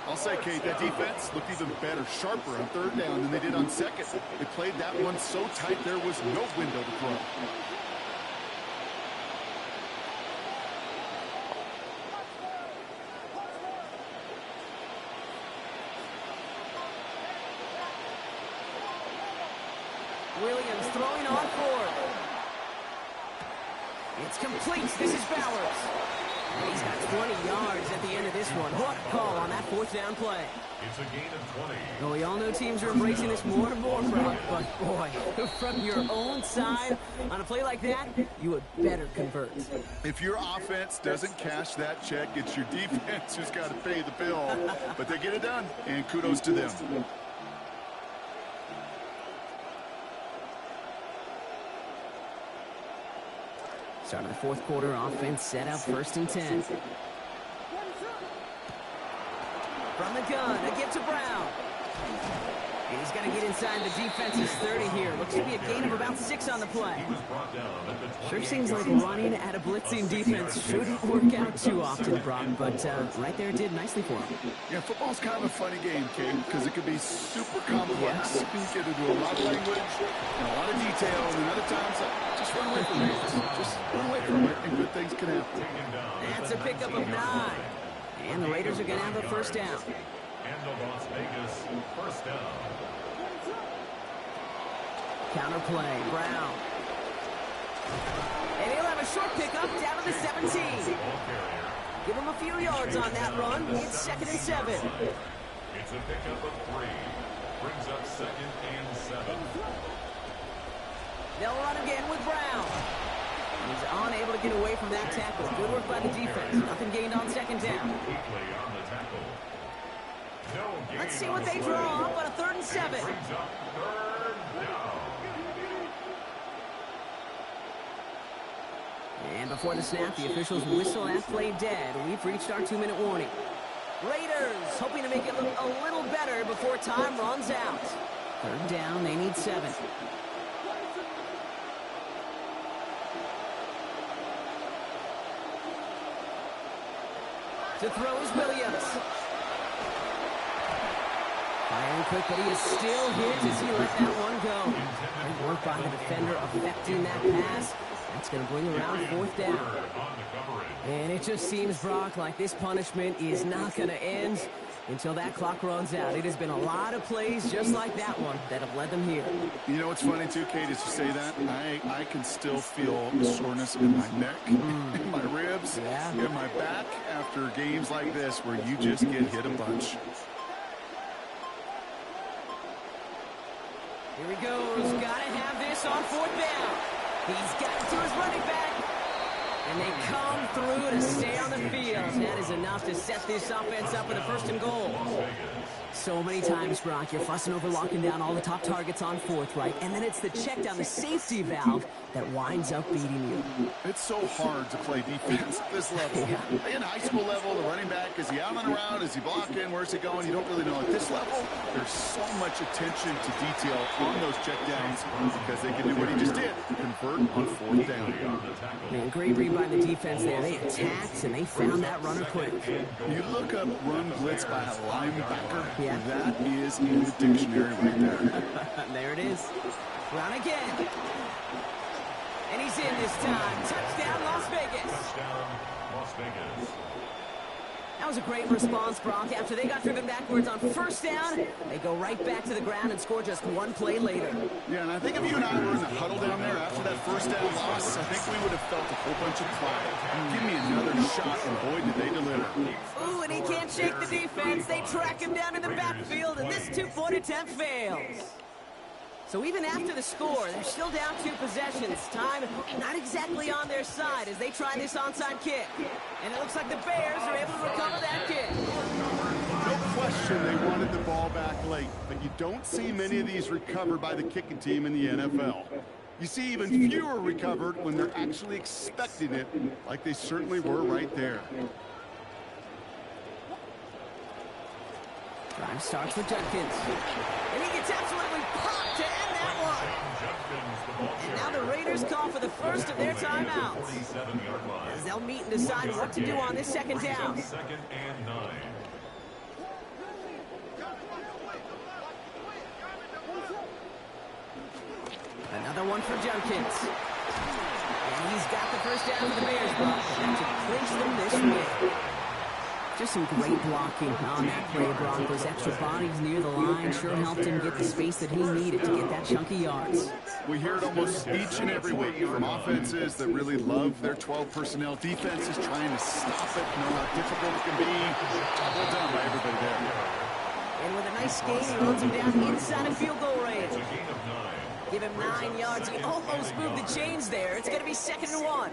Speaker 9: I'll say, Kate, that defense looked even better, sharper on 3rd down than they did on 2nd. They played that one so tight there was no window to throw.
Speaker 8: Williams throwing on 4th. It's complete. This is Bowers. And he's got 20 yards at the end of this one. What a call on that 4th down play.
Speaker 4: It's a gain of 20.
Speaker 8: Well, we all know teams are embracing this more and more, Brock, but boy, from your own side, on a play like that, you would better convert.
Speaker 9: If your offense doesn't cash that check, it's your defense who's got to pay the bill. But they get it done, and kudos to them.
Speaker 8: Start of the 4th quarter, offense set up 1st and 10. From the gun, a give to Brown. And he's got to get inside the defense's 30 here. Looks to be a gain of about 6 on the play. Sure seems like running at a blitzing defense shouldn't work out too often, Brock, but right there it did nicely for him.
Speaker 9: Yeah, football's kind of a funny game, Kate, because it can be super complex. You can get into a lot of language and a lot of detail, and then other times, just run away from it. Just run away from it, and good things can happen.
Speaker 8: That's a pickup of 9. And the Raiders are going to have a 1st down.
Speaker 4: And the Las Vegas 1st down.
Speaker 8: Counter play, Brown. And he'll have a short pickup down to the 17. Give him a few yards on that run. It's 2nd and 7.
Speaker 4: It's a pickup of 3. Brings up 2nd and 7.
Speaker 8: They'll run again with Brown. He's unable to get away from that tackle. Good work by the defense. Nothing gained on 2nd down.
Speaker 4: Quickly on the tackle. No gain.
Speaker 8: Let's see what they draw up on a 3rd and 7.
Speaker 4: Brings up 3rd down.
Speaker 8: And before the snap, the officials whistle that play dead. We've reached our 2-minute warning. Raiders hoping to make it look a little better before time runs out. 3rd down, they need 7. To throw is Williams. Firing quick, but he is still hit as he let that one go. Great work by the defender affecting that pass. That's going to bring around 4th down. And it just seems, Brock, like this punishment is not going to end until that clock runs out. It has been a lot of plays just like that one that have led them here.
Speaker 9: You know what's funny, too, Kate, is you say that. I can still feel the soreness in my neck, in my ribs, in my back after games like this where you just get hit a bunch.
Speaker 8: Here he goes. Got to have this on 4th down. He's got it to his running back. And they come through to stay on the field. That is enough to set this offense up with a 1st and goal. So many times, Brock, you're fussing over locking down all the top targets on 4th, right? And then it's the check down the safety valve that winds up beating you.
Speaker 9: It's so hard to play defense at this level. In high school level, the running back, is he out and around? Is he blocking? Where's he going? You don't really know. At this level, there's so much attention to detail on those checkdowns because they can do what he just did, convert on 4th down.
Speaker 8: Man, great read by the defense there. They attacked, and they found that runner quick.
Speaker 9: You look up run blitz by a linebacker,
Speaker 8: yeah.
Speaker 9: That is in the dictionary right there.
Speaker 8: There it is. Run again. And he's in this time. Touchdown, Las Vegas.
Speaker 4: Touchdown, Las Vegas.
Speaker 8: That was a great response, Brock. After they got driven backwards on 1st down, they go right back to the ground and score just one play later.
Speaker 9: Yeah, and I think if you and I were in the huddle down there after that 1st down loss, I think we would have felt a whole bunch of pride. Give me another shot, and boy, did they deliver.
Speaker 8: Ooh, and he can't shake the defense. They track him down in the backfield, and this 2-point attempt fails. So even after the score, they're still down 2 possessions. Time not exactly on their side as they try this onside kick. And it looks like the Bears are able to recover that kick.
Speaker 9: No question they wanted the ball back late, but you don't see many of these recovered by the kicking team in the NFL. You see even fewer recovered when they're actually expecting it, like they certainly were right there.
Speaker 8: Drive starts with Judkins. And he gets absolutely popped to end that one. And now the Raiders call for the first of their timeouts, as they'll meet and decide what to do on this second down.
Speaker 4: Second and 9.
Speaker 8: Another one for Judkins. And he's got the first down for the Bears, but that to clinch them this way. Just some great blocking on that play, Brock. Those extra bodies near the line sure helped him get the space that he needed to get that chunky yards.
Speaker 9: We hear it almost each and every week from offenses that really love their 12 personnel. Defenses trying to stop it, know how difficult it can be. Well done by everybody there.
Speaker 8: And with a nice gain, he runs him down inside of field goal range. Give him 9 yards. He almost moved the chains there. It's going to be 2nd and 1.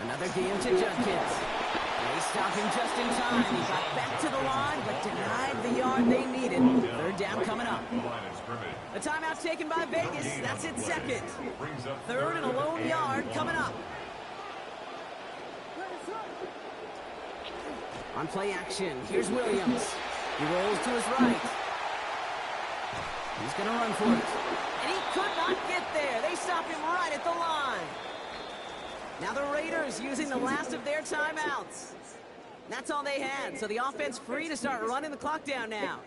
Speaker 8: Another game to Judkins. They stop him just in time. He got back to the line, but denied the yard they needed. 3rd down coming up. A timeout taken by Vegas. That's its 2nd. 3rd and a lone yard coming up. On play action, here's Williams. He rolls to his right. He's going to run for it. And he could not get there. They stop him right at the line. Now the Raiders using the last of their timeouts. That's all they had, so the offense free to start running the clock down now.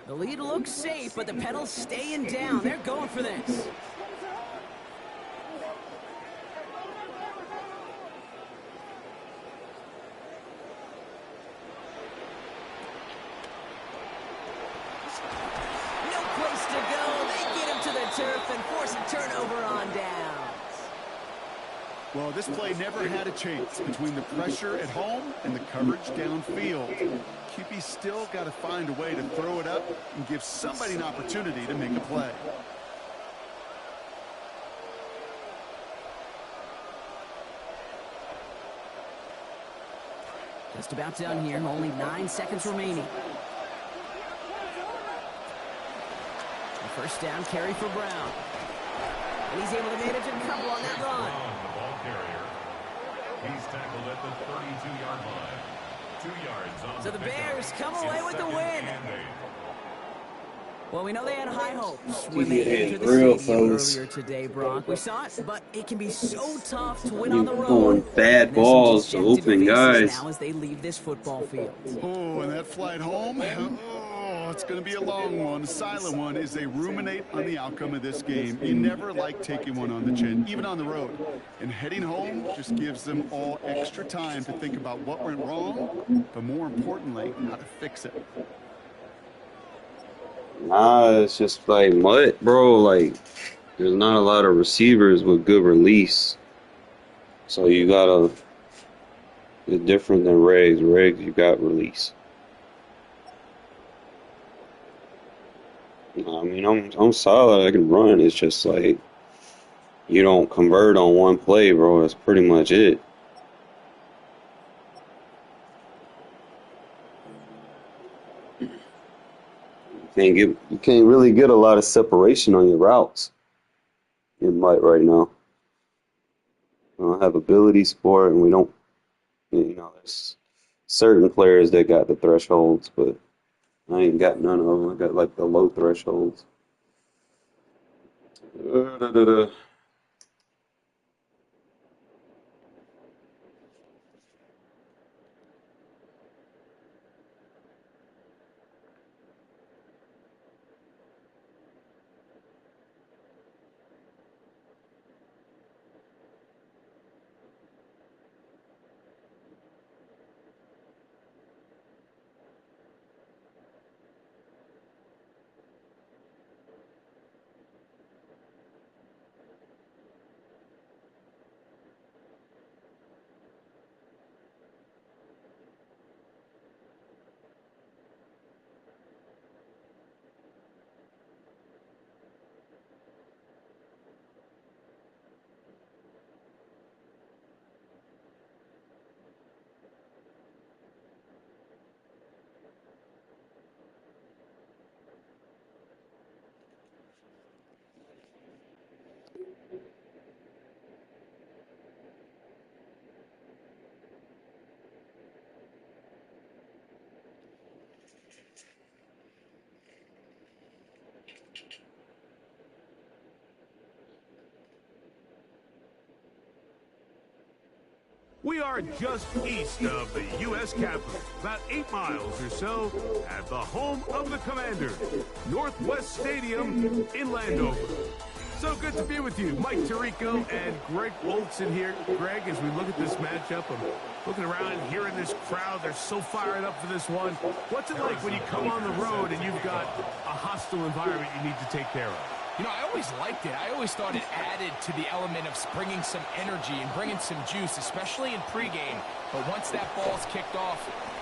Speaker 8: The lead looks safe, but the pedal's staying down. They're going for this. No place to go. They get him to the turf and force a turnover on downs.
Speaker 9: Well, this play never had a chance between the pressure at home and the coverage downfield. QB still got to find a way to throw it up and give somebody an opportunity to make a play.
Speaker 8: Just about done here. Only 9 seconds remaining. The first down carry for Brown. And he's able to manage a couple on that run.
Speaker 4: The ball carrier. He's tackled at the 32-yard line. 2 yards on
Speaker 8: So the Bears come away with the win. Well, we know they had high hopes when they entered the stadium earlier today, Brock. We saw it, but it can be so tough to win on the road.
Speaker 1: Throwing bad balls to open guys.
Speaker 8: Now as they leave this football field.
Speaker 9: Oh, and that flight home, oh, it's going to be a long one, a silent one, as they ruminate on the outcome of this game. You never like taking one on the chin, even on the road. And heading home just gives them all extra time to think about what went wrong, but more importantly, how to fix it.
Speaker 1: Nah, it's just like mud, bro. Like, there's not a lot of receivers with good release. So you gotta, it's different than Regs. Regs, you got release. I mean, I'm solid. I can run. It's just like, you don't convert on one play, bro. That's pretty much it. You can't really get a lot of separation on your routes in Mike right now. We don't have abilities for it, and we don't, there's certain players that got the thresholds, but I ain't got none of them. I got like the low thresholds.
Speaker 5: We are just east of the U.S. Capitol, about 8 miles or so, at the home of the Commanders, Northwest Stadium in Landover. So good to be with you. Mike Tirico and Greg Olson here. Greg, as we look at this matchup, I'm looking around and hearing this crowd. They're so fired up for this one. What's it like when you come on the road and you've got a hostile environment you need to take care of?
Speaker 6: You know, I always liked it. I always thought it added to the element of bringing some energy and bringing some juice, especially in pregame. But once that ball's kicked off,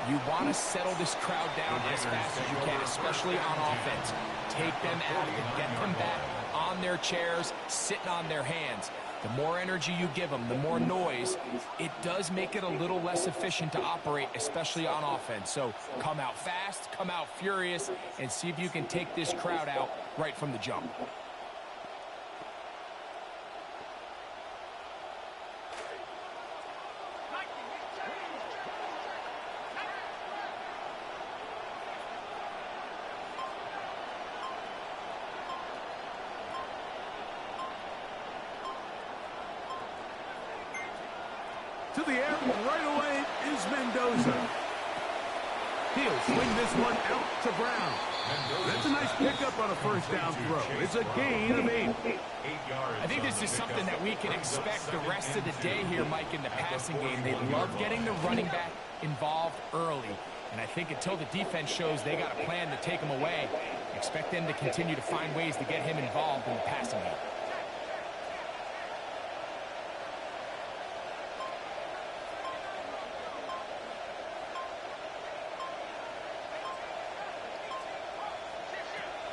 Speaker 6: you want to settle this crowd down as fast as you can, especially on offense. Take them out of it. Get them back on their chairs, sitting on their hands. The more energy you give them, the more noise, it does make it a little less efficient to operate, especially on offense. So come out fast, come out furious, and see if you can take this crowd out right from the jump.
Speaker 5: To the air right away is Mendoza. He'll swing this one out to Brown. That's a nice pickup on a first down throw. It's a gain of 8.
Speaker 6: I think this is something that we can expect the rest of the day here, Mike, in the passing game. They love getting the running back involved early. And I think until the defense shows they got a plan to take him away, expect them to continue to find ways to get him involved in the passing game.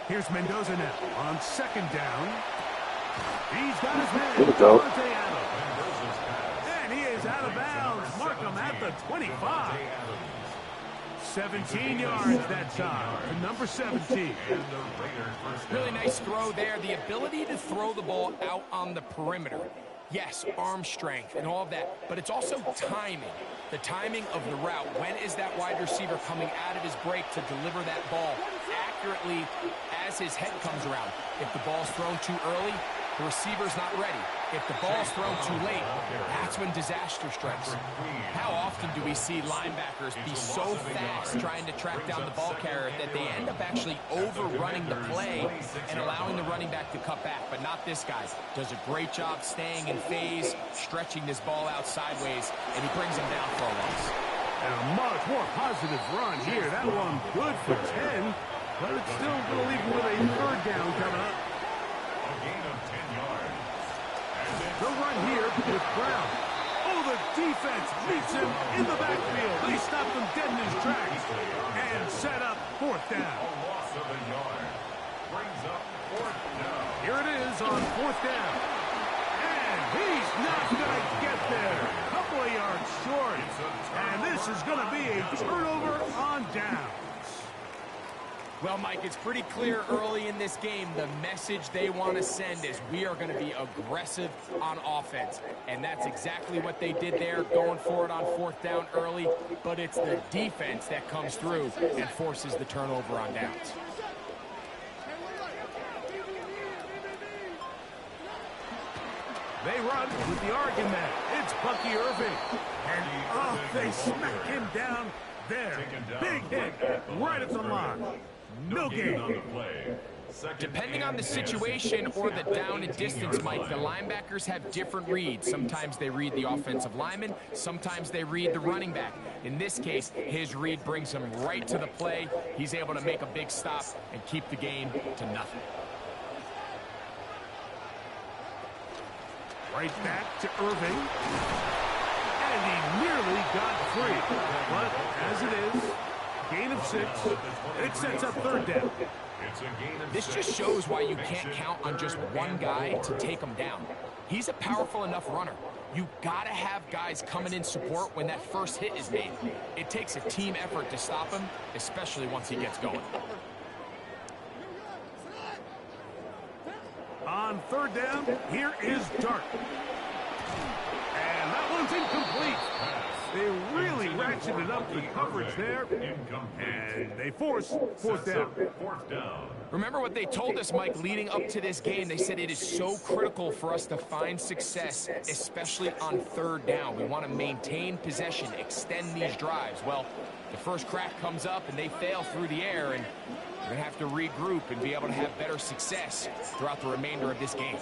Speaker 5: Here's Mendoza now on second down. He's got his man.
Speaker 1: Good go.
Speaker 5: Davante Adams. And he is out of bounds. Mark him at the 25. 17 yards that time to number 17.
Speaker 6: Really nice throw there. The ability to throw the ball out on the perimeter. Yes, arm strength and all of that, but it's also timing. The timing of the route. When is that wide receiver coming out of his break to deliver that ball accurately as his head comes around? If the ball's thrown too early, the receiver's not ready. If the ball's thrown too late, that's when disaster strikes. How often do we see linebackers be so fast trying to track down the ball carrier that they end up actually overrunning the play and allowing the running back to cut back? But not this guy. Does a great job staying in phase, stretching this ball out sideways, and he brings him down for a loss.
Speaker 5: And a much more positive run here. That one good for 10, but it's still going to leave him with a third down coming up.
Speaker 4: A gain of 10 yards.
Speaker 5: The run here with Brown. Oh, the defense meets him in the backfield. They stopped him dead in his tracks and set up fourth down.
Speaker 4: A loss of a yard. Brings up fourth down.
Speaker 5: Here it is on fourth down. And he's not going to get there. Couple of yards short. And this is going to be a turnover on downs.
Speaker 6: Well, Mike, it's pretty clear early in this game the message they want to send is we are going to be aggressive on offense. And that's exactly what they did there, going for it on fourth down early. But it's the defense that comes through and forces the turnover on downs.
Speaker 5: They run with the argument. It's Bucky Irving. And they smack him down there. Big hit right at the line. No gain.
Speaker 6: Depending on the situation or the down and distance, Mike, the linebackers have different reads. Sometimes they read the offensive lineman. Sometimes they read the running back. In this case, his read brings him right to the play. He's able to make a big stop and keep the game to nothing.
Speaker 5: Right back to Irving. And he nearly got free. But as it is, gain of 6. And it sets up third down.
Speaker 6: This just shows why you can't count on just one guy to take him down. He's a powerful enough runner. You gotta have guys coming in support when that first hit is made. It takes a team effort to stop him, especially once he gets going.
Speaker 5: On third down, here is Dart. And that one's incomplete. They really ratcheted up the coverage there, and they force fourth down.
Speaker 6: Remember what they told us, Mike, leading up to this game. They said it is so critical for us to find success, especially on third down. We want to maintain possession, extend these drives. Well, the first crack comes up, and they fail through the air, and we're going to have to regroup and be able to have better success throughout the remainder of this game.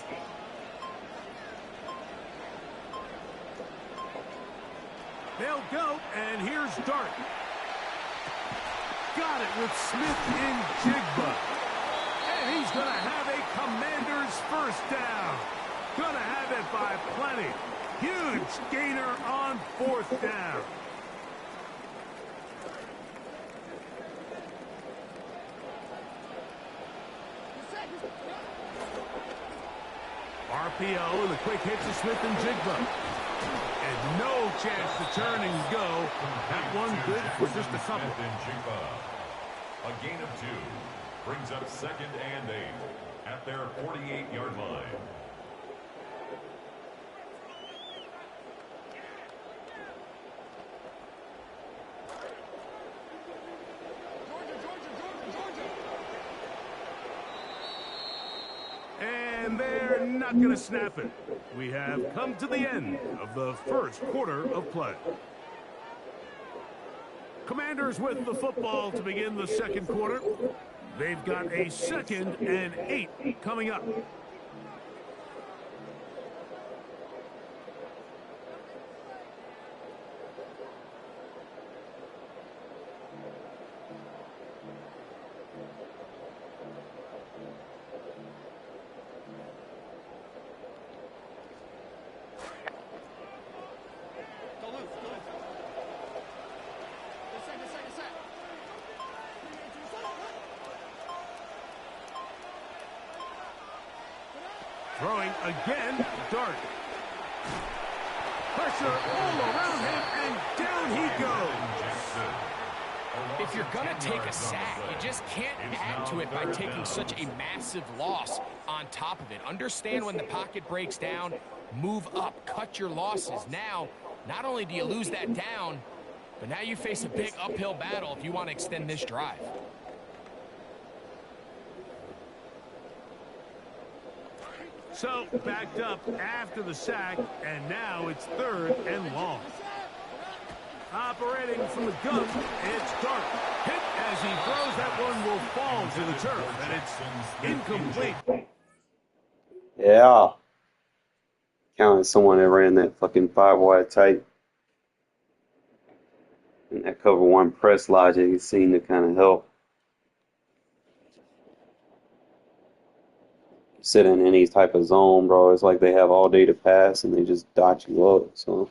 Speaker 5: They'll go, and here's Dart. Got it with Smith in Jigba. And he's going to have a Commander's first down. Going to have it by plenty. Huge gainer on fourth down. RPO and the quick hit to Smith and Jigba. And no chance to turn and go. That one good for just a couple.
Speaker 4: A gain of 2 brings up 2nd and 8 at their 48-yard line.
Speaker 5: And they're not going to snap it. We have come to the end of the first quarter of play. Commanders with the football to begin the second quarter. They've got a 2nd and 8 coming up. Throwing again, Dart. Pressure all around him, and down he goes.
Speaker 6: If you're going to take a sack, you just can't add to it by taking such a massive loss on top of it. Understand when the pocket breaks down, move up, cut your losses. Now, not only do you lose that down, but now you face a big uphill battle if you want to extend this drive.
Speaker 5: So, backed up after the sack, and now it's 3rd and long. Operating from the gun, it's Dart. Hit as he throws. That one will fall to the turf, and it's incomplete.
Speaker 1: Yeah. Counting someone that ran that fucking 5-wide tight. And that cover 1 press logic seemed to kind of help. Sit in any type of zone, bro. It's like they have all day to pass and they just dot you up. So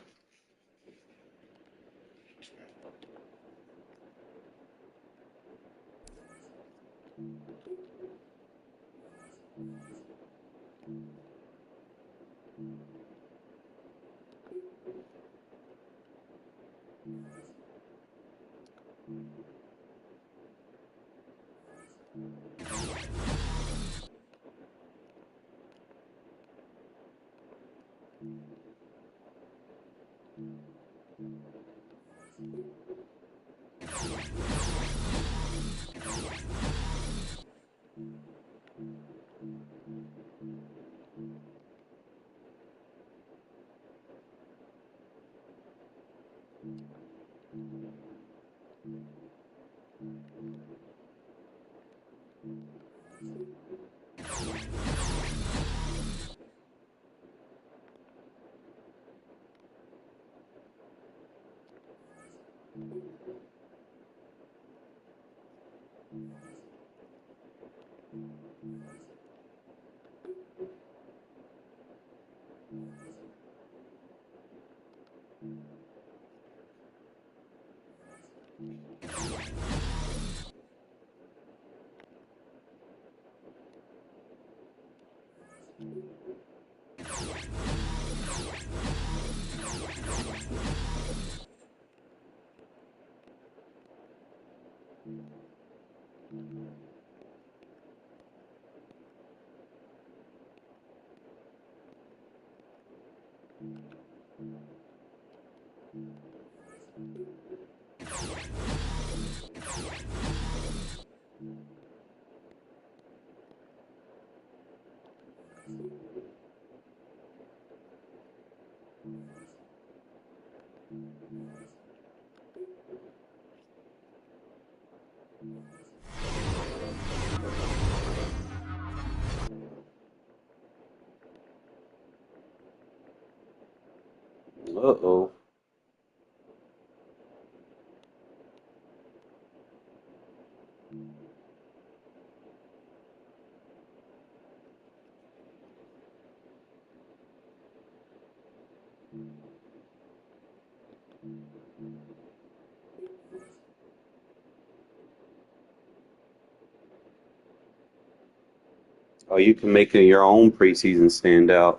Speaker 1: Uh-oh. Oh, you can make your own preseason standout.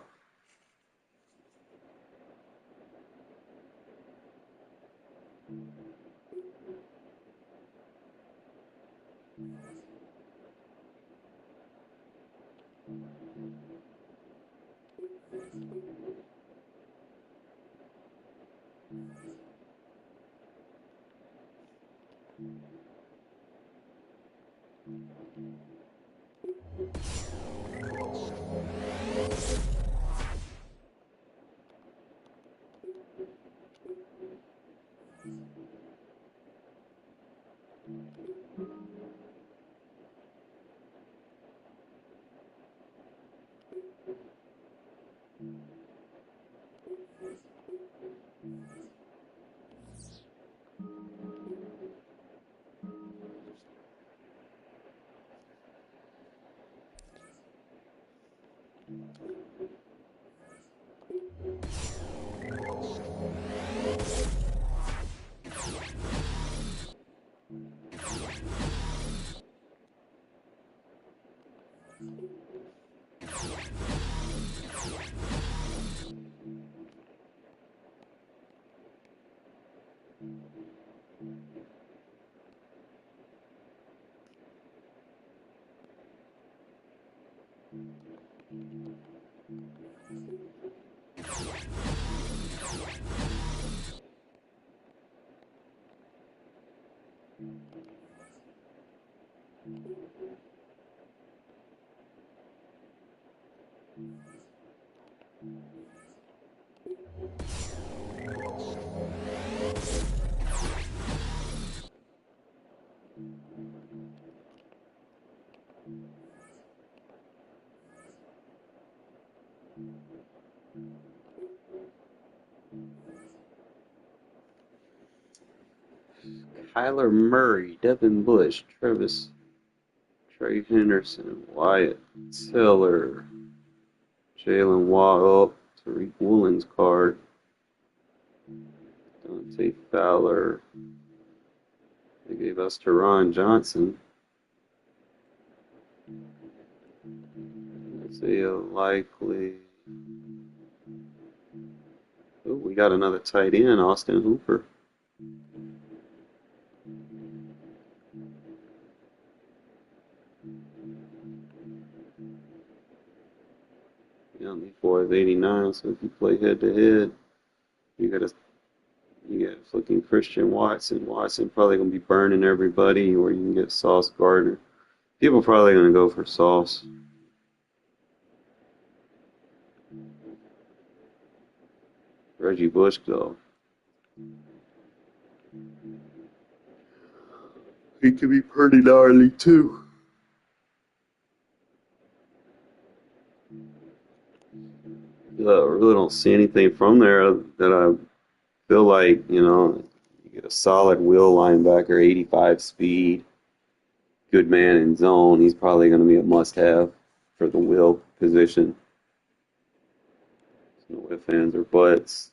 Speaker 1: Kyler Murray, Devin Bush, Trey Henderson, Wyatt Tiller, Jalen Waddle, Tariq Woolen's card, Dante Fowler. They gave us Teron Johnson. Isaiah Likely. Oh, we got another tight end, Austin Hooper. Yeah, these boys 89, so if you play head to head, you got fucking Christian Watson. Watson probably gonna be burning everybody, or you can get Sauce Gardner. People probably gonna go for Sauce. Reggie Bush though. He could be pretty gnarly too. Really don't see anything from there that I feel like, you get a solid will linebacker, 85 speed, good man in zone. He's probably going to be a must-have for the will position. No ifs, ands, or buts.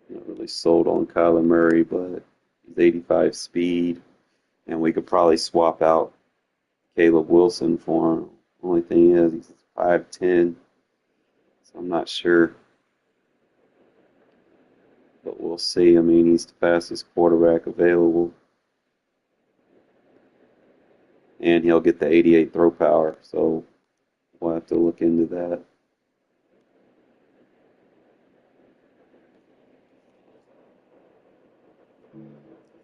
Speaker 1: Not really sold on Kyler Murray, but he's 85 speed, and we could probably swap out Caleb Wilson for him. Only thing is, he's 5'10", so I'm not sure. But we'll see. I mean, he's the fastest quarterback available. And he'll get the 88 throw power, so we'll have to look into that.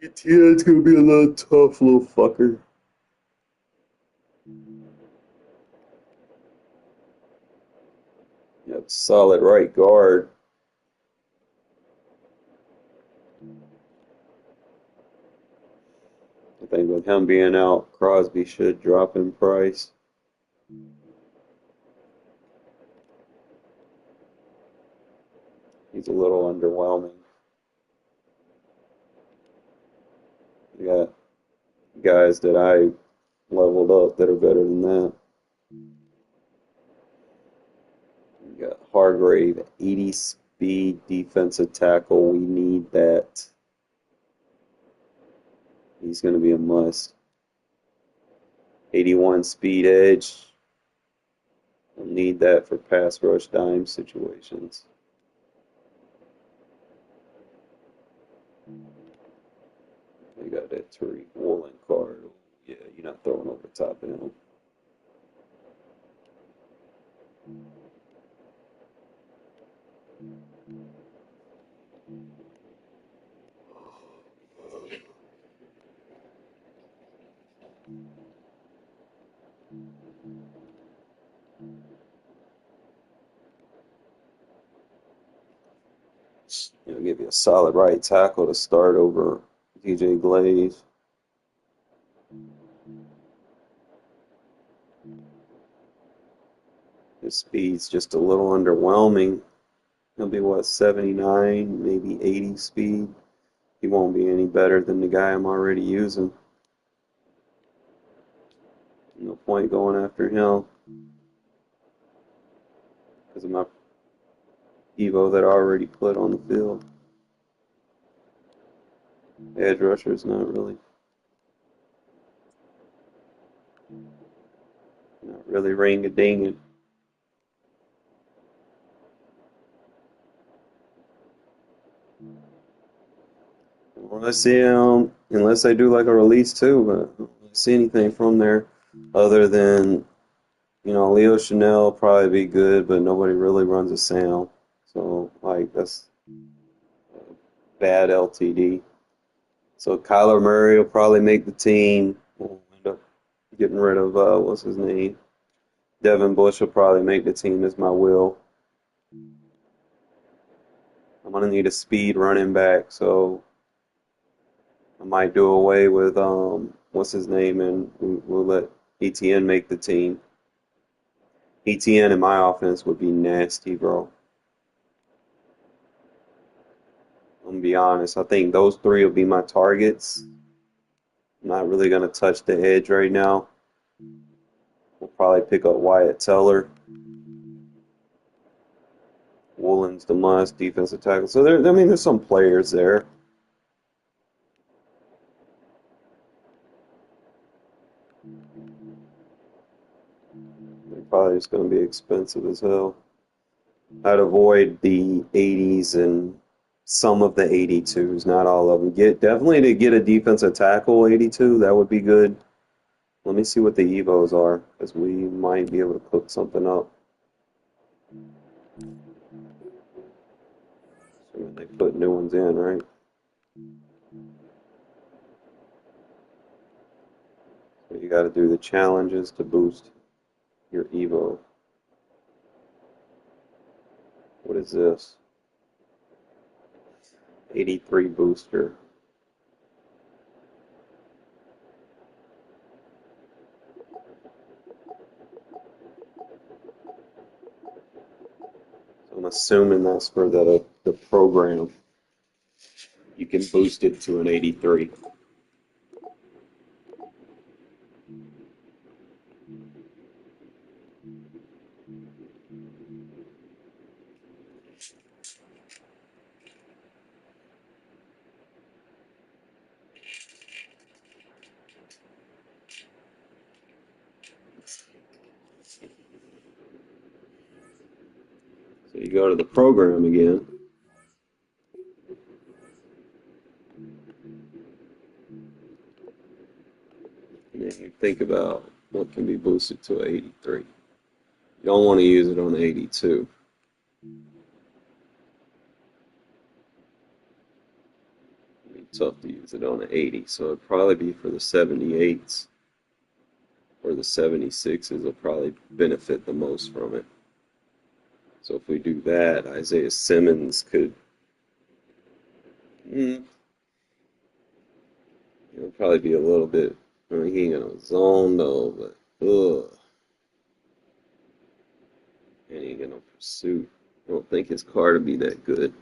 Speaker 1: Etienne's going to be a little tough little fucker. Yep, solid right guard. I think with him being out, Crosby should drop in price. He's a little underwhelming. You got guys that I leveled up that are better than that. You got Hargrave, 80 speed defensive tackle. We need that. He's going to be a must. 81 speed edge. We'll need that for pass rush dime situations. We got that Tariq Woolen card. Yeah, you're not throwing over the top of him. It'll give you a solid right tackle to start over DJ Glaze. His speed's just a little underwhelming. He'll be, what, 79, maybe 80 speed. He won't be any better than the guy I'm already using. No point going after him because of my Evo that I already put on the field. Edge rusher is not really ring-a-dinging. Unless I do like a release too, but I don't see anything from there other than, Leo Chanel will probably be good, but nobody really runs a sound. So, that's bad LTD. So Kyler Murray will probably make the team. We'll end up getting rid of, what's his name? Devin Bush will probably make the team as my will. I'm going to need a speed running back, so I might do away with, what's his name, and we'll let ETN make the team. ETN in my offense would be nasty, bro. I'm going to be honest. I think those three will be my targets. I'm not really going to touch the edge right now. We'll probably pick up Wyatt Teller. Woolen's the must, defensive tackle. So there's some players there. They're probably just going to be expensive as hell. I'd avoid the 80s and some of the 82s, not all of them. Definitely to get a defensive tackle 82, that would be good. Let me see what the Evos are, because we might be able to cook something up. So they put new ones in, right? So you got to do the challenges to boost your Evo. What is this? 83 booster. So I'm assuming that's for the program. You can boost it to an 83. So you go to the program again. And then you think about what can be boosted to an 83. You don't want to use it on 82. It'd be tough to use it on an 80, so it'd probably be for the 78s or the 76s will probably benefit the most from it. So if we do that, Isaiah Simmons could it'll probably be a little bit, he ain't gonna zone though, but and he ain't gonna pursuit. I don't think his card would be that good.